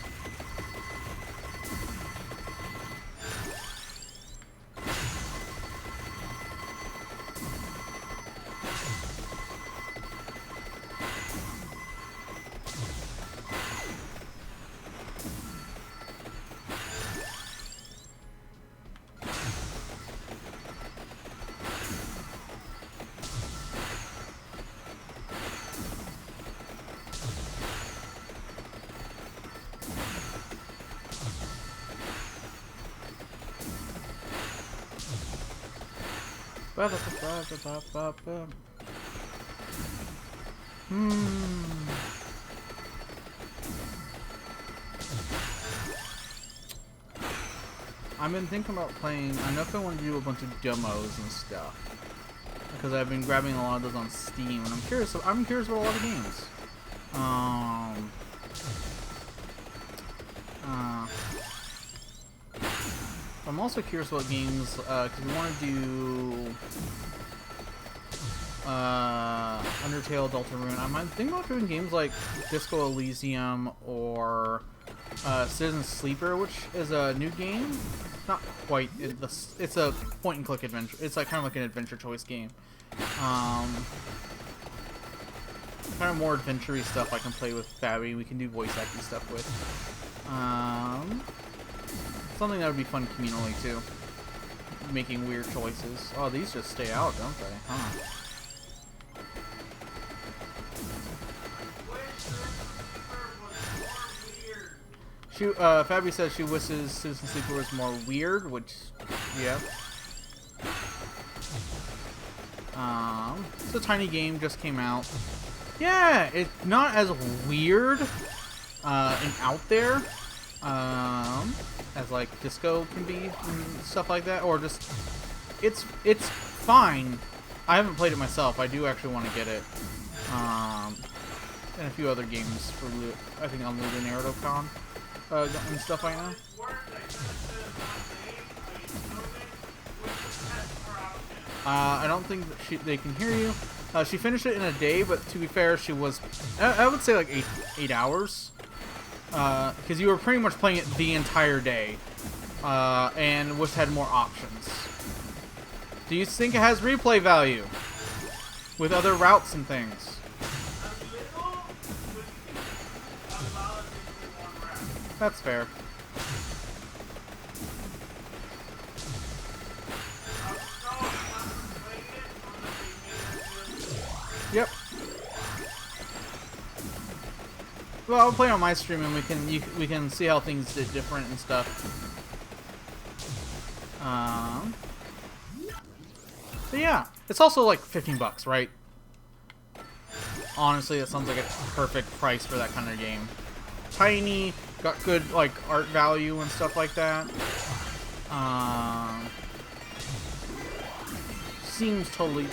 I've been thinking about playing. I know if I want to do a bunch of demos and stuff because I've been grabbing a lot of those on Steam, and I'm curious. I'm curious about a lot of games. I'm also curious about games because we want to do Undertale, Deltarune. I might think about doing games like Disco Elysium or Citizen Sleeper, which is a new game. Not quite. It's a point-and-click adventure. It's like kind of like an adventure choice game. Kind of more adventure-y stuff I can play with Fabby. We can do voice acting stuff with. Something that would be fun communally too. Making weird choices. Oh, these just stay out, don't they? Huh. Fabby says she wishes Citizen Sleeper was more weird, which, yeah. It's a tiny game, just came out. Yeah, it's not as weird and out there as like Disco can be and stuff like that, or just it's fine. I haven't played it myself. I do actually want to get it, and a few other games for I think on Ludo Con. And stuff like that. I don't think that they can hear you. She finished it in a day, but to be fair, she was, I would say like 8 hours. Because you were pretty much playing it the entire day. And wish had more options. Do you think it has replay value? With other routes and things? That's fair. Yep. Well, I'll play on my stream and we can see how things did different and stuff. But yeah, it's also like $15, right? Honestly, that sounds like a perfect price for that kind of game. Tiny, got good like art value and stuff like that. Seems totally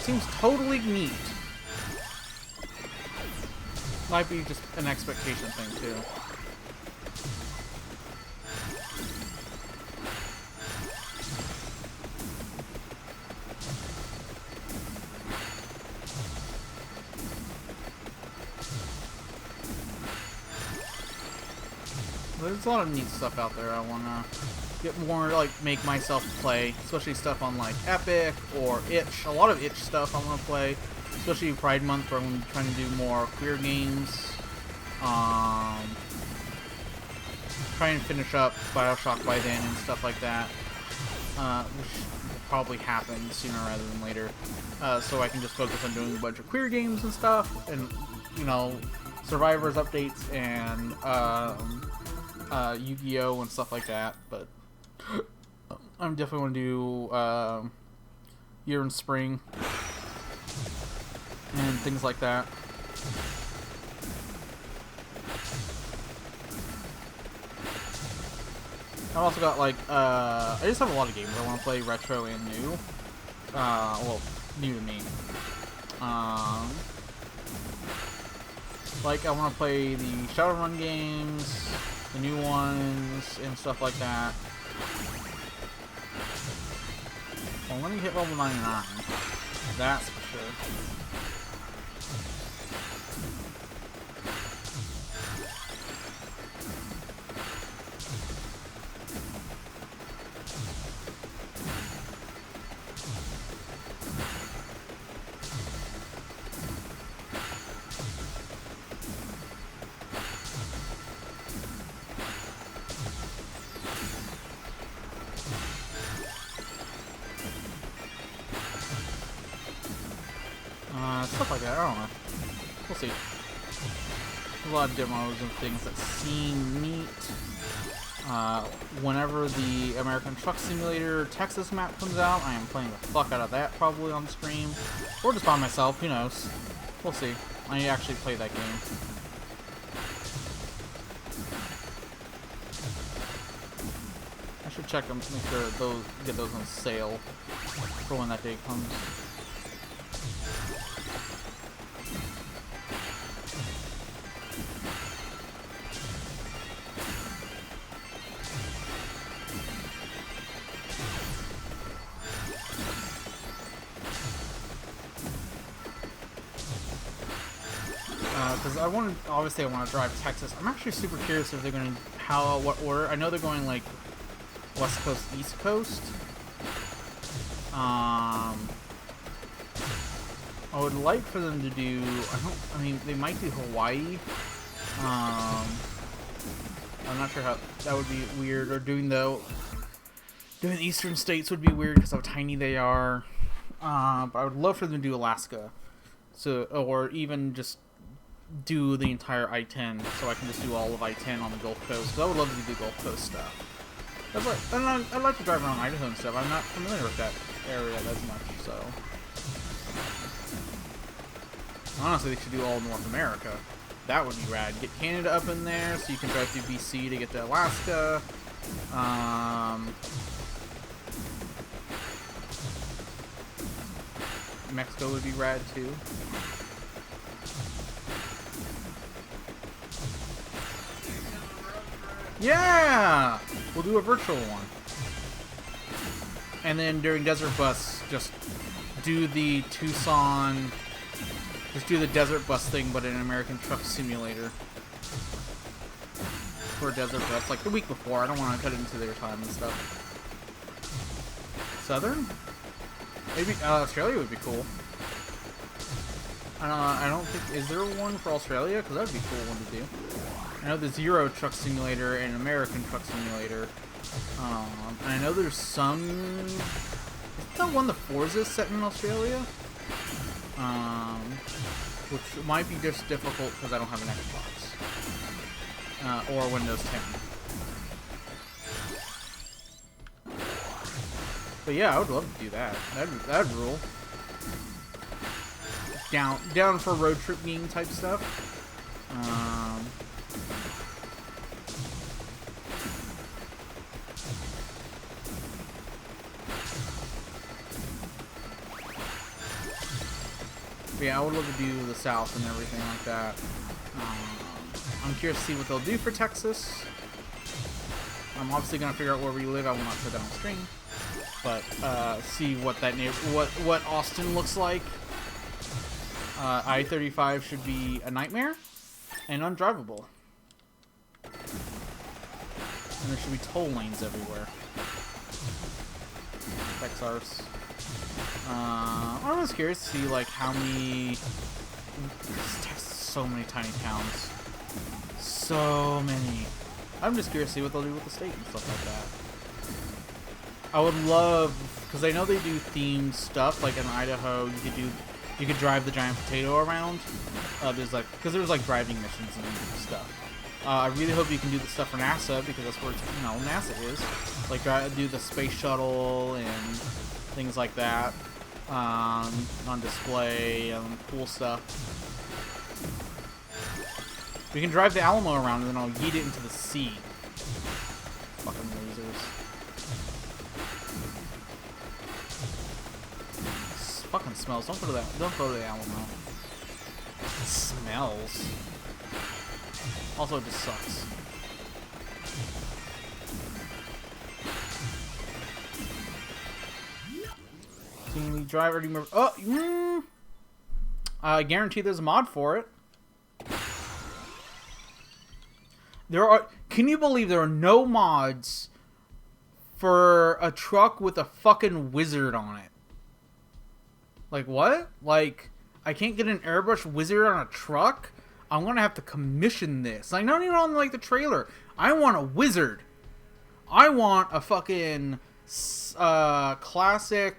neat. Might be just an expectation thing too. There's a lot of neat stuff out there I wanna get more, like, make myself play, especially stuff on like Epic or Itch. A lot of Itch stuff I wanna play, especially Pride Month where I'm trying to do more queer games. Try and finish up BioShock by then and stuff like that, which will probably happen sooner rather than later. So I can just focus on doing a bunch of queer games and stuff, and you know, Survivors updates and Yu-Gi-Oh! And stuff like that, but I'm definitely going to do Year in Spring and things like that. I've also got like I just have a lot of games I want to play, retro and new. Well, new to me. Like I want to play the Shadowrun games, the new ones, and stuff like that. Well, let me hit level 99. That's for sure. Stuff like that, I don't know. We'll see. A lot of demos and things that seem neat. Whenever the American Truck Simulator Texas map comes out, I am playing the fuck out of that probably on stream. Or just by myself, who knows. We'll see. I actually play that game. I should check them to make sure those get those on sale for when that day comes. Because obviously I want to drive Texas. I'm actually super curious if they're going to, what order. I know they're going like West Coast, East Coast. I would like for them to do, I mean, they might do Hawaii. I'm not sure how, that would be weird. Or doing the Eastern States would be weird because of how tiny they are. But I would love for them to do Alaska. So, or even just do the entire I-10, so I can just do all of I-10 on the Gulf Coast. So I would love to do the Gulf Coast stuff. And I'd like to drive around Idaho and stuff. I'm not familiar with that area as much, so. Honestly, they should do all of North America. That would be rad. Get Canada up in there, so you can drive through BC to get to Alaska. Mexico would be rad, too. Yeah! We'll do a virtual one. And then during Desert Bus, just do the Tucson... Just do the Desert Bus thing, but in an American Truck Simulator. For Desert Bus, like the week before. I don't want to cut it into their time and stuff. Southern? Maybe Australia would be cool. I don't think... Is there one for Australia? Because that would be a cool one to do. I know there's Euro Truck Simulator and American Truck Simulator. And I know there's some... Is that one the Forza set in Australia? Which might be just difficult because I don't have an Xbox. Or Windows 10. But yeah, I would love to do that. That'd rule. Down for road trip game type stuff. Yeah, I would love to do the South and everything like that. I'm curious to see what they'll do for Texas. I'm obviously gonna figure out where we live. I will not put that on stream, but see what that what Austin looks like. I-35 should be a nightmare and undrivable, and there should be toll lanes everywhere. Texas. I was curious to see like how many. So many tiny towns. So many. I'm just curious to see what they'll do with the state and stuff like that. I would love, because I know they do themed stuff. Like in Idaho, you could drive the giant potato around. There's like, because there's like driving missions and stuff. I really hope you can do the stuff for NASA because that's where NASA is. Like do the space shuttle and things like that on display and cool stuff. We can drive the Alamo around and then I'll yeet it into the sea. Fucking losers. This fucking smells. Don't go to that. Don't go to the Alamo. It smells. Also, it just sucks. Team driver. Oh, I guarantee there's a mod for it. There are. Can you believe there are no mods for a truck with a fucking wizard on it? Like what? Like I can't get an airbrush wizard on a truck? I'm gonna have to commission this. Like not even on like the trailer. I want a wizard. I want a fucking classic.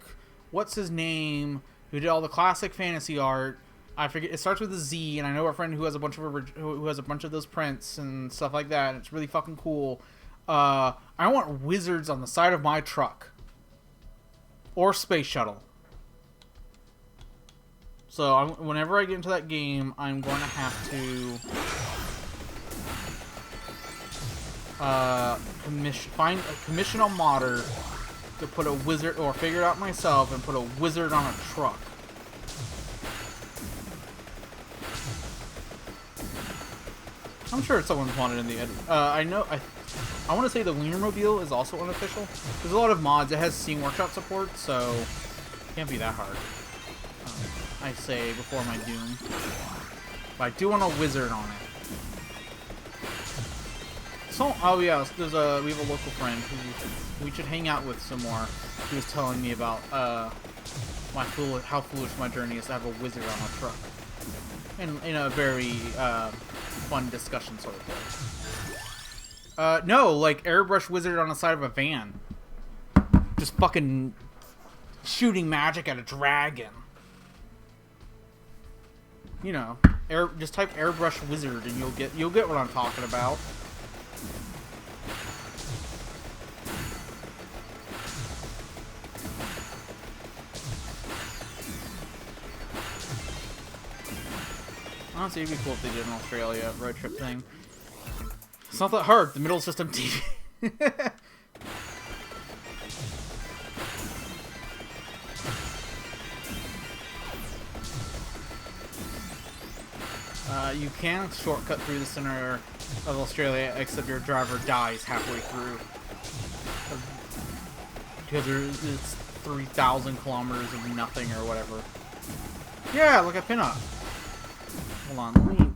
What's his name? Who did all the classic fantasy art? I forget. It starts with a Z, and I know a friend who has a bunch of those prints and stuff like that. And it's really fucking cool. I want wizards on the side of my truck or space shuttle. So whenever I get into that game, I'm going to have to commission a modder to put a wizard, or figure it out myself and put a wizard on a truck. I'm sure someone's wanted in the edit. I want to say the Wienermobile is also unofficial. There's a lot of mods. It has Steam Workshop support, so it can't be that hard. I say before my doom. But I do want a wizard on it. So, oh yeah, we have a local friend who we should hang out with some more. He was telling me about how foolish my journey is to have a wizard on a truck. In a very fun discussion sort of way. No, like airbrush wizard on the side of a van. Just fucking shooting magic at a dragon. You know, just type airbrush wizard and you'll get what I'm talking about. Honestly, it'd be cool if they did an Australia road trip thing. It's not that hard. The middle system TV. You can shortcut through the center of Australia, except your driver dies halfway through. Because it's 3,000 kilometers of nothing or whatever. Yeah, like a pinup. Hold on, let me...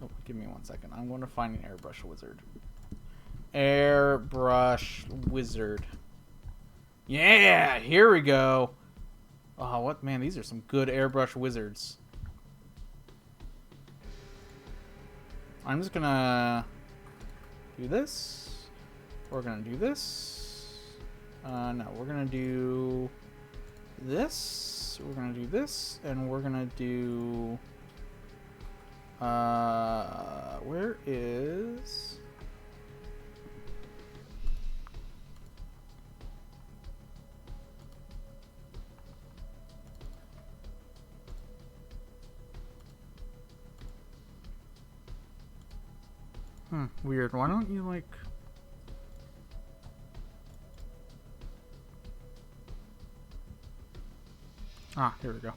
Oh, give me 1 second. I'm going to find an airbrush wizard. Airbrush wizard. Yeah, here we go. Oh, what? Man, these are some good airbrush wizards. I'm just gonna do this. We're gonna do this. No, we're gonna do this. We're gonna do this, and we're gonna do. Where is? Weird. Why don't you, like... Ah, here we go.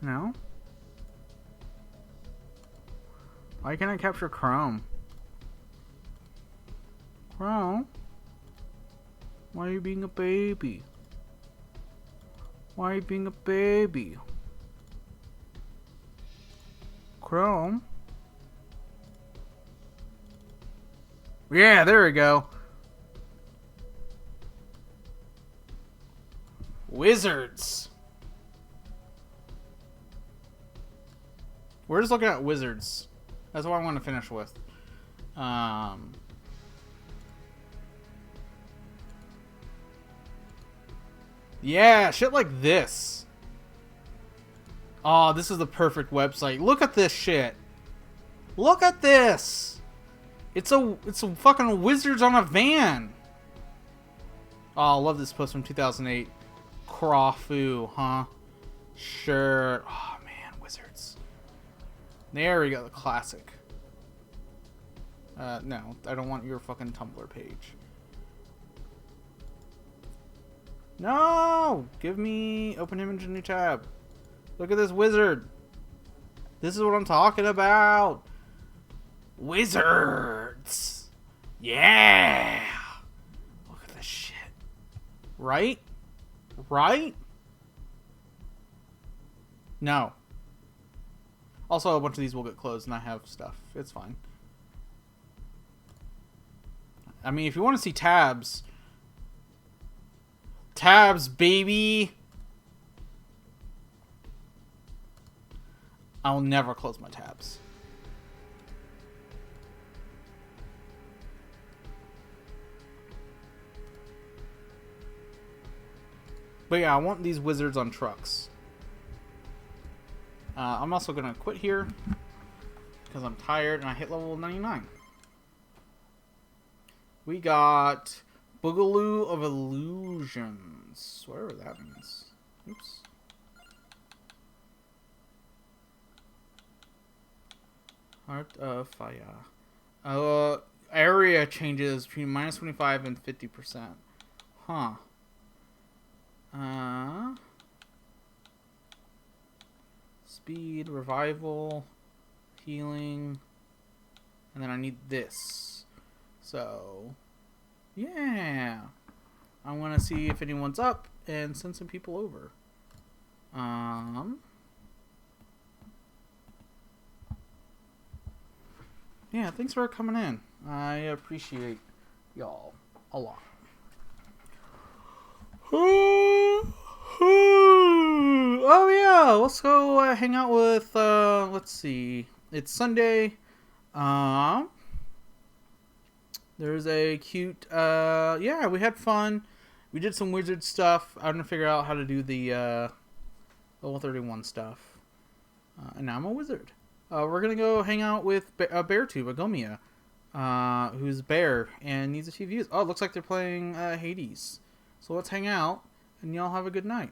No? Why can't I capture Chrome? Chrome? Why are you being a baby? Why are you being a baby? Chrome? Yeah, there we go. Wizards. We're just looking at wizards. That's what I want to finish with. Yeah, shit like this. Oh, this is the perfect website. Look at this shit. Look at this. It's a fucking wizards on a van. Oh, I love this post from 2008. Crawfoo, huh? Sure. Oh man, wizards. There we go, the classic. No, I don't want your fucking Tumblr page. No! Give me open image in new tab. Look at this wizard. This is what I'm talking about. Wizards. Yeah. Look at this shit. Right? Right? No. Also, a bunch of these will get closed and I have stuff. It's fine. I mean, if you want to see tabs... Tabs, baby! I'll never close my tabs. But yeah, I want these wizards on trucks. I'm also going to quit here because I'm tired and I hit level 99. We got Boogaloo of Illusions. Whatever that means. Oops. Heart of Fire. Area changes between minus 25 and 50%. Huh. Speed, revival, healing, and then I need this. So, yeah. I want to see if anyone's up and send some people over. Yeah, thanks for coming in. I appreciate y'all a lot. Oh yeah, let's go hang out with, let's see. It's Sunday. There's a cute, yeah, we had fun. We did some wizard stuff. I'm gonna figure out how to do the, level 31 stuff. And now I'm a wizard. We're gonna go hang out with BearTube, Agomia, who's a bear and needs a few views. Oh, it looks like they're playing Hades. So let's hang out, and y'all have a good night.